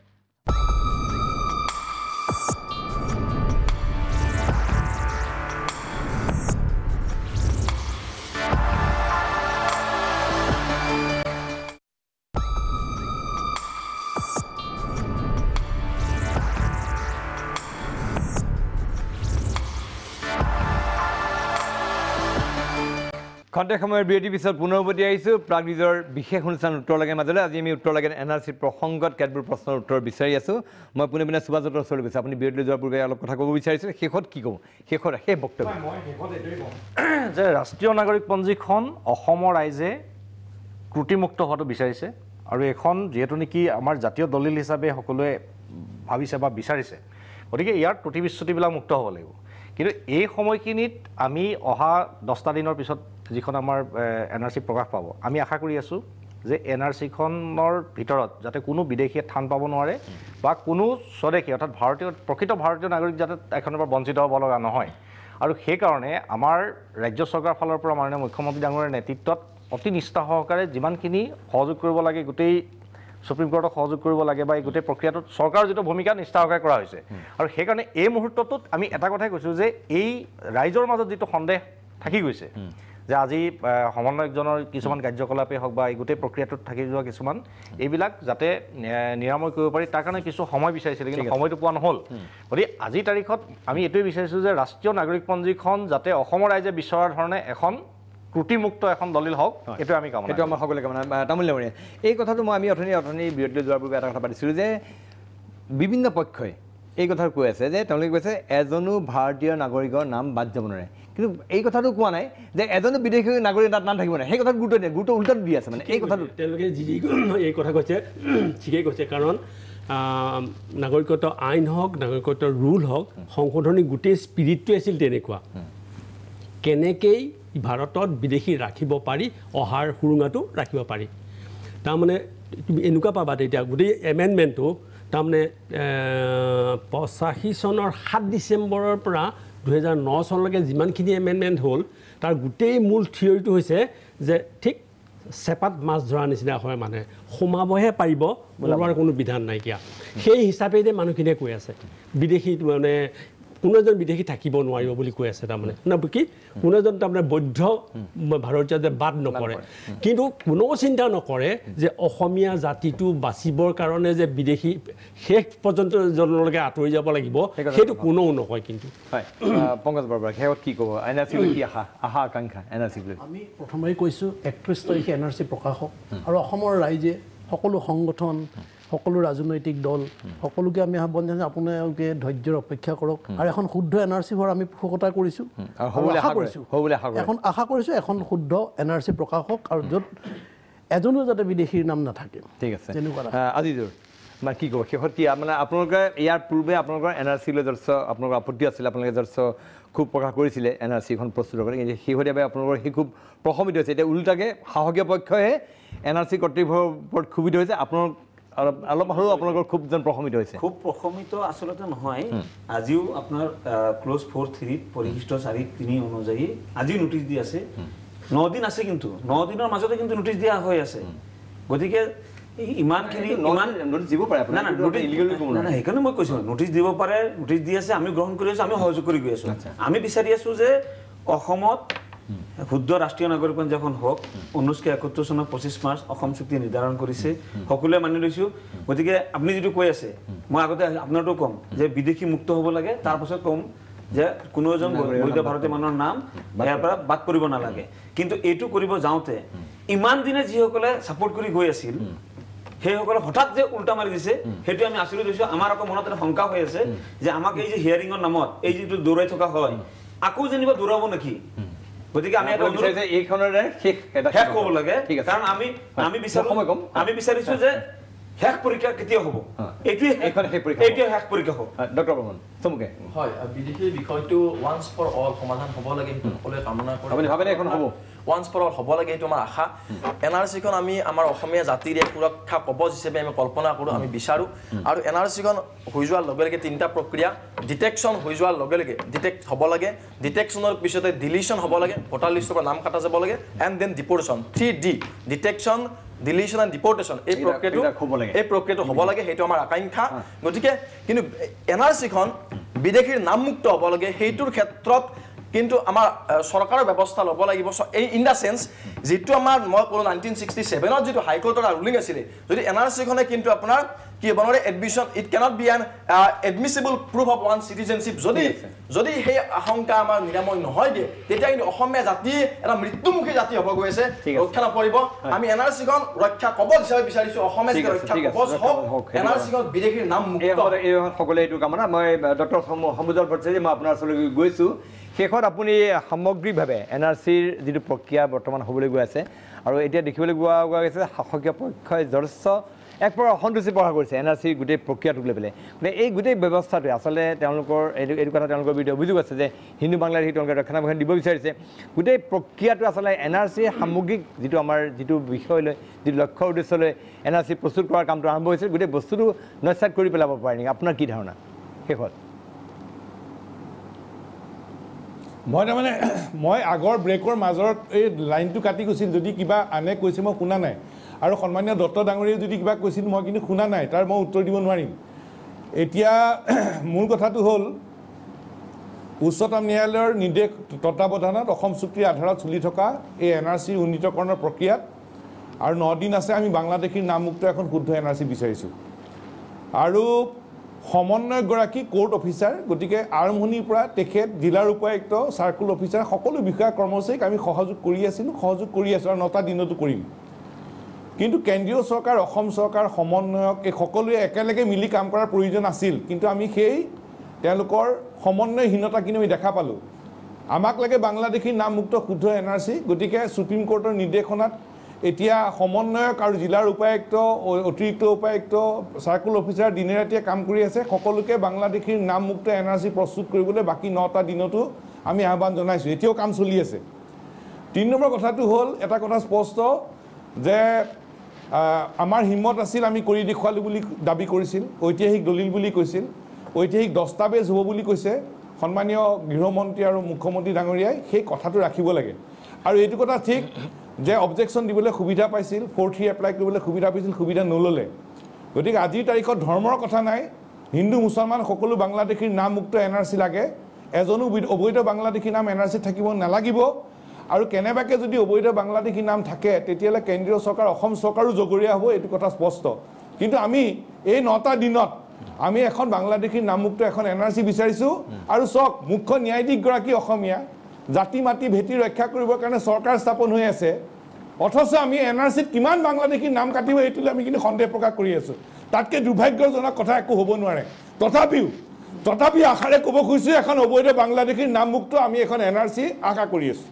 খন্তেক সময়ৰ বিৰতিৰ পিছত পুনৰ উভতি আহিছোঁ প্ৰাগনিউজৰ বিশেষ অনুষ্ঠান উত্তৰ লাগে মাজলৈ আজি আমি উত্তৰ লাগে NRCৰ প্ৰসংগত কেতবোৰ প্ৰশ্নৰ উত্তৰ বিচাৰি আছোঁ মই পোনে পোনে সুভাষৰ ওচৰলৈ গৈছোঁ আপুনি বিৰতিলৈ যোৱাৰ পূৰ্বে অলপ কথা ক'ব বিচাৰিছিল শেষত কি ক'ব শেষত সেই বক্তব্য যে ৰাষ্ট্ৰীয় নাগৰিকপঞ্জীখন অসমৰ ৰাইজে ত্ৰুটিমুক্ত হোৱাটো বিচাৰিছে আৰু এখন যিহেতু নেকি আমাৰ জাতীয় দলিল হিচাপে সকলোৱে ভাবিছে বা বিচাৰিছে গতিকে ইয়াৰ ত্ৰুটি বিচ্যুতিবিলাক মুক্ত হ'ব লাগিব কিন্তু এই সময়খিনিত আমি অহা 10টা দিনৰ পিছত যিখন আমাৰ NRC প্ৰকাশ পাব আমি আশা কৰি আছোঁ যে NRC-খনৰ ভিতৰত যাতে কোনো বিদেশীয়ে থান পাব নোৱাৰে বা কোনো স্বদেশী অৰ্থাৎ প্ৰকৃত ভাৰতীয় নাগৰিক যাতে এখনৰ পৰা বঞ্চিত হ'ব লগা নহয় আৰু সেইকাৰণে আমাৰ ৰাজ্য চৰকাৰৰ ফালৰ পৰা মাননীয় মুখ্যমন্ত্ৰী ডাঙৰীয়াৰ নেতৃত্বত অতি নিষ্ঠা সহকাৰে যিমানখিনি সহযোগ কৰিব লাগে গোটেই সুপ্ৰিম কোৰ্টক সহযোগ কৰিব লাগে বা এই গোটেই প্ৰক্ৰিয়াটোত চৰকাৰৰ যিটো ভূমিকা নিষ্ঠা সহকাৰে কৰা হৈছে আৰু সেইকাৰণে এই মুহূৰ্তটোত আমি এটা কথাই কৈছোঁ যে এই ৰাইজৰ মাজত যিটো সন্দেহ থাকি গৈছে যে আজি সমন্বয়কজনৰ কিছুমান কাৰ্যকলাপেই হওক বা এই গোটেই প্ৰক্ৰিয়াটোত থাকি যোৱা কিছুমান এইবিলাক যাতে নিৰাময় কৰিব পাৰি তাৰ কাৰণে কিছু সময় বিচাৰিছিলে কিন্তু সময়টো পোৱা নহ'ল গতিকে আজিৰ তাৰিখত আমি এইটোৱে বিচাৰিছোঁ যে ৰাষ্ট্ৰীয় নাগৰিকপঞ্জীখন যাতে অসমৰ ৰাইজে বিচৰাৰ ধৰণে এখন ত্ৰুটিমুক্ত এখন দলিল হওক এইটো আমি কামনা এইটো আমাৰ সকলোৱে কামনা তামোল ডাঙৰীয়া এই কথাটো মই আমি অথনি বিৰতিলৈ যোৱাৰ পূৰ্বে এটা কথা পাতিছিলোঁ যে বিভিন্ন পক্ষই এই কথা কৈ আছে যে তেওঁলোকে কৈছে এজনো ভাৰতীয় নাগৰিকৰ নাম বাদ যাব নোৱাৰে কিন্তু এই কথাটো কোৱা নাই যে এজনো বিদেশী নাগৰিক তাত নাম থাকিব নাই সেই কথাত গুৰুত্ব দিয়ে গুৰুত্ব উল্টাত দি আছে মানে এই কথাটো তেওঁলোকে যি এই কথা কৈছে ঠিকেই কৈছে কাৰণ নাগৰিকত্ব আইন হওক নাগৰিকত্ব ৰুল হওক সংশোধনী গোটেই স্পিৰিটটো আছিল তেনেকুৱা কেনেকৈ ভাৰতত বিদেশী ৰাখিব পাৰি অহাৰ সুৰুঙাটো ৰাখিব পাৰি তাৰমানে এনেকুৱা পাবা তেতিয়া গোটেই এমেণ্ডমেণ্টটো তাৰমানে 85 চনৰ 7 ডিচেম্বৰৰ পৰা 2009 চনলৈকে যিমানখিনি এমেণ্ডমেণ্ট হ'ল তাৰ গোটেই মূল থিয়ৰিটো হৈছে যে ঠিক চেপাত মাছ ধৰাৰ নিচিনা হয় মানে সোমাবহে পাৰিব ওলোৱাৰ কোনো বিধান নাইকিয়া সেই হিচাপে যে মানুহখিনিয়ে কৈ আছে বিদেশী মানে কোনো এজন বিদেশী থাকিব নোৱাৰিব বুলি কৈ আছে তাৰমানে কি কোনো এজন তাৰমানে বৈধ ভাৰতীয় যে বাদ নকৰে কিন্তু কোনো চিন্তা নকৰে যে অসমীয়া জাতিটো বাচিবৰ কাৰণে যে বিদেশী শেষ পৰ্যন্ত জনলৈকে আঁতৰি যাব লাগিব সেইটো কোনেও নকয় কিন্তু হয় পংকজ বৰা শেষত কি ক'ব NRC কি আশা আকাংক্ষা NRC আমি প্ৰথমেই কৈছোঁ 31 তাৰিখে NRC প্ৰকাশ হওক আৰু অসমৰ ৰাইজে সকলো সংগঠন সকলো ৰাজনৈতিক দল সকলোকে আমি আহ্বান জনাইছোঁ আপোনালোকে ধৈৰ্য্যৰ অপেক্ষা কৰক আৰু এখন শুদ্ধ NRC হোৱাৰ আমি পোষকতা কৰিছোঁ এখন আশা কৰিছোঁ এখন শুদ্ধ NRC প্ৰকাশ হওক আৰু য'ত এজনো যাতে বিদেশীৰ নাম নাথাকে ঠিক আছে আজিজোৰ মানে কি ক'ব শেষত কি মানে আপোনালোকে ইয়াৰ পূৰ্বে আপোনালোকৰ NRC-লৈ যথেষ্ট আপোনালোকৰ আপত্তি আছিলে আপোনালোকে যথেষ্ট খুব প্ৰকাশ কৰিছিলে NRC-খন প্ৰস্তুত কৰে কিন্তু শেহতীয়াভাৱে আপোনালোকৰ সেই খুব প্ৰশমিত হৈছে এতিয়া ওলোটাকৈ সাহসীয় পক্ষইহে NRC কৰ্তৃপক্ষৰ ওপৰত ক্ষোভিত হৈছে আপোনালোক অলপ হ'লেও আপোনালোকৰ খুব যেন প্ৰশমিত হৈছে খুব প্ৰশমিত আচলতে নহয় আজিও আপোনাৰ ক্ল'জ 4(3) পৰিশিষ্ট 4(3) অনুযায়ী আজি নোটিছ দি আছে 9 দিন আছে কিন্তু 9 দিনৰ মাজতে কিন্তু নোটিছ দিয়া হৈ আছে গতিকে ইমানখিনি নোটিছ দিব পাৰে না সেইকাৰণে মই কৈছোঁ নোটিছ দিব পাৰে নোটিছ দি আছে আমি গ্ৰহণ কৰি আছোঁ আমি সহযোগ কৰি গৈ আছোঁ আমি বিচাৰি আছোঁ যে অসমত শুদ্ধ ৰাষ্ট্ৰীয় নাগৰিকপঞ্জী এখন হওক 1971 চনৰ 25 মাৰ্চ অসম চুক্তি নিৰ্ধাৰণ কৰিছে সকলোৱে মানি লৈছোঁ গতিকে আপুনি যিটো কৈ আছে মই আগতে আপোনাৰতো ক'ম যে বিদেশী মুক্ত হ'ব লাগে তাৰপাছত ক'ম যে কোনো এজন বৈধ ভাৰতীয় মানুহৰ নাম ইয়াৰ পৰা বাদ কৰিব নালাগে কিন্তু এইটো কৰিব যাওঁতে ইমান দিনে যিসকলে ছাপোৰ্ট কৰি গৈ আছিল সেইসকলে হঠাৎ যে উল্টা মাৰি দিছে সেইটো আমি আচৰিত হৈছোঁ আমাৰ আকৌ মনত এটা শংকা হৈ আছে যে আমাক এই যে হিয়াৰিঙৰ নামত এই যিটো দৌৰাই থকা হয় আকৌ যেনিবা দৌৰাব নেকি গতিকে আমি এটা বিচাৰিছে এইখনৰে শেষ হ'ব লাগে কাৰণ আমি বিচাৰিছো যে শেষ পৰীক্ষা কেতিয়া হ'ব এইটোৱে শেষ পৰীক্ষা হ'ব ডক্টৰ বৰ্মন চমুকে হয় বিদেশী বিষয়টো ওৱান্স ফৰ অল সমাধান হ'ব লাগে সেইটো সকলোৱে কামনা কৰে আপুনি ভাবেনে এখন হ'ব ওৱান্স ফৰ অল হ'ব লাগে এইটো আমাৰ আশা NRC-খন আমি আমাৰ অসমীয়া জাতিৰ এক সুৰক্ষা কবচ হিচাপে আমি কল্পনা কৰোঁ আমি বিচাৰোঁ আৰু NRC-খন হৈ যোৱাৰ লগে লগে তিনিটা প্ৰক্ৰিয়া ডিটেকশ্যন হৈ যোৱাৰ লগে লগে ডিটেক্ট হ'ব লাগে ডিটেকশ্যনৰ পিছতে ডিলিশ্যন হ'ব লাগে ভোটাৰ লিষ্টৰ পৰা নাম কাটা যাব লাগে and then deportation 3D detection deletion and deportation এই প্ৰক্ৰিয়াটো হ'ব লাগে সেইটো আমাৰ আকাংক্ষা গতিকে কিন্তু NRC-খন বিদেশীৰ নামমুক্ত হ'ব লাগে সেইটোৰ ক্ষেত্ৰত কিন্তু আমাৰ চৰকাৰৰ ব্যৱস্থা ল'ব লাগিব এই ইন দ্য চেন্স যিটো আমাৰ মই ক'লোঁ 1967ত যিটো হাইকোৰ্টৰ ৰুলিং আছিলে যদি NRC-খনে কিন্তু আপোনাৰ কি হ'ব নোৱাৰে admission it cannot be an admissible proof of one citizenship যদি সেই আশংকা আমাৰ নিৰাময় নহয়গৈ তেতিয়া কিন্তু অসমীয়া জাতি এটা মৃত্যুমুখী জাতি হ'ব গৈ আছে ৰক্ষা নপৰিব আমি NRC-খন ৰক্ষা কবচ হিচাপে বিচাৰিছোঁ অসমীয়া ৰক্ষা কবচ হওক NRC-খন বিদেশীৰ নাম মুক্ত সকলোৱে এইটো কামনা মই ডক্টৰ সমুজল ভট্টাচাৰ্য মই আপোনাৰ ওচৰলৈ গৈছোঁ শেষত আপুনি সামগ্ৰিকভাৱে NRC-ৰ যিটো প্ৰক্ৰিয়া বৰ্তমান হ'বলৈ গৈ আছে আৰু এতিয়া দেখিবলৈ পোৱা গৈছে শাসকীয় পক্ষই যথেষ্ট এক প্ৰকাৰ অসন্তুষ্টি প্ৰকাশ কৰিছে NRC গোটেই প্ৰক্ৰিয়াটোক লৈ পেলাই গতিকে এই গোটেই ব্যৱস্থাটোৱে আচলতে তেওঁলোকৰ এইটো কথা তেওঁলোকৰ বিৰুদ্ধে অভিযোগ আছে যে হিন্দু বাংলাদেশী তেওঁলোকে ৰক্ষণাবেক্ষণ দিব বিচাৰিছে গোটেই প্ৰক্ৰিয়াটো আচলতে NRC-ৰ সামগ্ৰিক যিটো আমাৰ যিটো বিষয় লৈ যিটো লক্ষ্য উদ্দেশ্য লৈ NRC প্ৰস্তুত কৰাৰ কামটো আৰম্ভ হৈছিল গোটেই বস্তুটো নস্যাৎ কৰি পেলাব পাৰে নেকি আপোনাৰ কি ধাৰণা শেষত মই আগৰ ব্ৰেকৰ মাজত এই লাইনটো কাটি গৈছিল যদি কিবা আনে কৈছে মই শুনা নাই আৰু সন্মানীয় দত্ত ডাঙৰীয়াই যদি কিবা কৈছিল মই কিন্তু শুনা নাই তাৰ মই উত্তৰ দিব নোৱাৰিম এতিয়া মূল কথাটো হ'ল উচ্চতম ন্যায়ালয়ৰ নিৰ্দেশ তত্বাৱধানত অসম চুক্তিৰ আধাৰত চলি থকা এই NRC উন্নীতকৰণৰ প্ৰক্ৰিয়াত আৰু 9 দিন আছে আমি বাংলাদেশীৰ নামমুক্ত এখন শুদ্ধ NRC বিচাৰিছোঁ আৰু সমন্বয়কগৰাকী কোৰ্ট অফিচাৰ গতিকে আৰম্ভণিৰ পৰা তেখেত জিলাৰ উপায়ুক্ত চাৰ্কুল অফিচাৰ সকলো বিষয়া কৰ্মচাৰীক আমি সহযোগ কৰি আছোঁ আৰু 9টা দিনতো কৰিম কিন্তু কেন্দ্ৰীয় চৰকাৰ অসম চৰকাৰ সমন্বয়ক এই সকলোৱে একেলগে মিলি কাম কৰাৰ প্ৰয়োজন আছিল কিন্তু আমি সেই তেওঁলোকৰ সমন্বয়হীনতা কিন্তু আমি দেখা পালোঁ আমাক লাগে বাংলাদেশীৰ নামমুক্ত শুদ্ধ NRC গতিকে সুপ্ৰিম কোৰ্টৰ নিৰ্দেশনাত এতিয়া সমন্বয়ক আৰু জিলাৰ উপায়ুক্ত অতিৰিক্ত উপায়ুক্ত চাৰ্কুল অফিচাৰ দিনে ৰাতিয়ে কাম কৰি আছে সকলোকে বাংলাদেশীৰ নামমুক্ত NRC প্ৰস্তুত কৰিবলৈ বাকী 9টা দিনতো আমি আহ্বান জনাইছোঁ এতিয়াও কাম চলি আছে 3 নম্বৰ কথাটো হ'ল এটা কথা স্পষ্ট যে আমাৰ হিম্মত আছিল আমি কৰি দেখুৱালোঁ বুলি দাবী কৰিছিল ঐতিহাসিক দলিল বুলি কৈছিল ঐতিহাসিক দস্তাবেজ হ'ব বুলি কৈছে সন্মানীয় গৃহমন্ত্ৰী আৰু মুখ্যমন্ত্ৰী ডাঙৰীয়াই সেই কথাটো ৰাখিব লাগে আৰু এইটো কথা ঠিক যে অবজেকশ্যন দিবলৈ সুবিধা পাইছিল 4-3 এপ্লাই কৰিবলৈ সুবিধা পাইছিল সুবিধা নল'লে গতিকে আজিৰ তাৰিখত ধৰ্মৰ কথা নাই হিন্দু মুছলমান সকলো বাংলাদেশীৰ নামমুক্ত NRC লাগে এজনো অবৈধ বাংলাদেশী নাম NRC থাকিব নালাগিব আৰু কেনেবাকৈ যদি অবৈধ বাংলাদেশী নাম থাকে তেতিয়াহ'লে কেন্দ্ৰীয় চৰকাৰ অসম চৰকাৰো জগৰীয়া হ'ব এইটো কথা স্পষ্ট কিন্তু আমি এই 9টা দিনত আমি এখন বাংলাদেশীৰ নামমুক্ত এখন NRC বিচাৰিছোঁ আৰু চাওক মুখ্য ন্যায়াধীশগৰাকী অসমীয়া জাতি মাটি ভেটি ৰক্ষা কৰিবৰ কাৰণে চৰকাৰ স্থাপন হৈ আছে অথচ আমি NRC-ত কিমান বাংলাদেশীৰ নাম কাটিব এইটোলৈ আমি কিন্তু সন্দেহ প্ৰকাশ কৰি আছোঁ তাতকৈ দুৰ্ভাগ্যজনক কথা একো হ'ব নোৱাৰে তথাপি আশাৰে ক'ব খুজিছোঁ এখন অবৈধ বাংলাদেশীৰ নামমুক্ত আমি এখন NRC আশা কৰি আছোঁ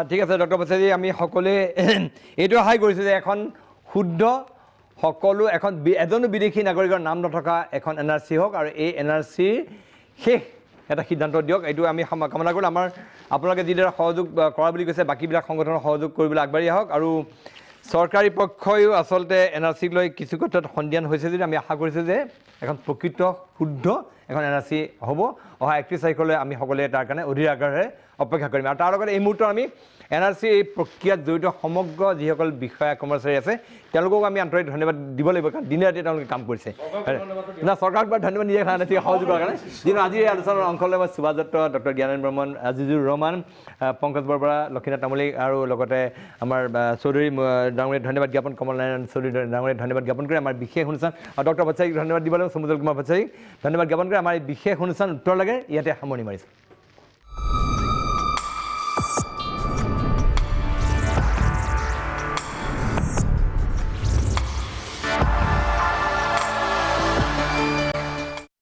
ঠিক আছে ডক্টৰ ভট্টাচাৰ্য আমি সকলোৱে এইটো আশাই কৰিছোঁ যে এখন শুদ্ধ সকলো এজনো বিদেশী নাগৰিকৰ নাম নথকা এখন NRC হওক আৰু এই NRCৰ শেষ এটা সিদ্ধান্ত দিয়ক এইটো আমি কামনা কৰিলোঁ আপোনালোকে যিদৰে সহযোগ কৰা বুলি কৈছে বাকীবিলাক সংগঠনৰ সহযোগ কৰিবলৈ আগবাঢ়ি আহক আৰু চৰকাৰী পক্ষইও আচলতে NRC-ক লৈ কিছু ক্ষেত্ৰত সন্ধিয়ান হৈছে যদি আমি আশা কৰিছোঁ যে এখন প্ৰকৃত শুদ্ধ এখন NRC হ'ব অহা 31 তাৰিখলৈ আমি সকলোৱে তাৰ কাৰণে অধীৰ আগ্ৰহেৰে অপেক্ষা কৰিম আৰু তাৰ লগতে এই মুহূৰ্তত আমি NRC এই প্ৰক্ৰিয়াত জড়িত সমগ্ৰ যিসকল বিষয়া কৰ্মচাৰী আছে তেওঁলোকক আমি আন্তৰিক ধন্যবাদ দিব লাগিব কাৰণ দিনে ৰাতিয়ে তেওঁলোকে কাম কৰিছে চৰকাৰক বাৰু ধন্যবাদ নিদিয়াৰ কাৰণে সহযোগ কৰাৰ কাৰণে যিটো আজি এই আলোচনাৰ অংশ লৈ মই সুভাষ দত্ত ডক্টৰ জ্ঞানেন বৰ্মন আজিজুৰ ৰহমান পংকজ বৰবৰা লক্ষীনাথ তামুলী আৰু লগতে আমাৰ চৌধুৰী ডাঙৰীক ধন্যবাদ জ্ঞাপন কমল নাৰায়ণ চৌধুৰী ডাঙৰীক ধন্যবাদ জ্ঞাপন কৰি আমাৰ বিশেষ অনুষ্ঠান আৰু ডক্টৰ ভট্টাচাৰ্যক ধন্যবাদ দিব লাগিব সমুজল কুমাৰ ভট্টাচাৰ্যক ধন্যবাদ জ্ঞাপন কৰি আমাৰ এই বিশেষ অনুষ্ঠান উত্তৰ লাগে ইয়াতে সামৰণি মাৰিছোঁ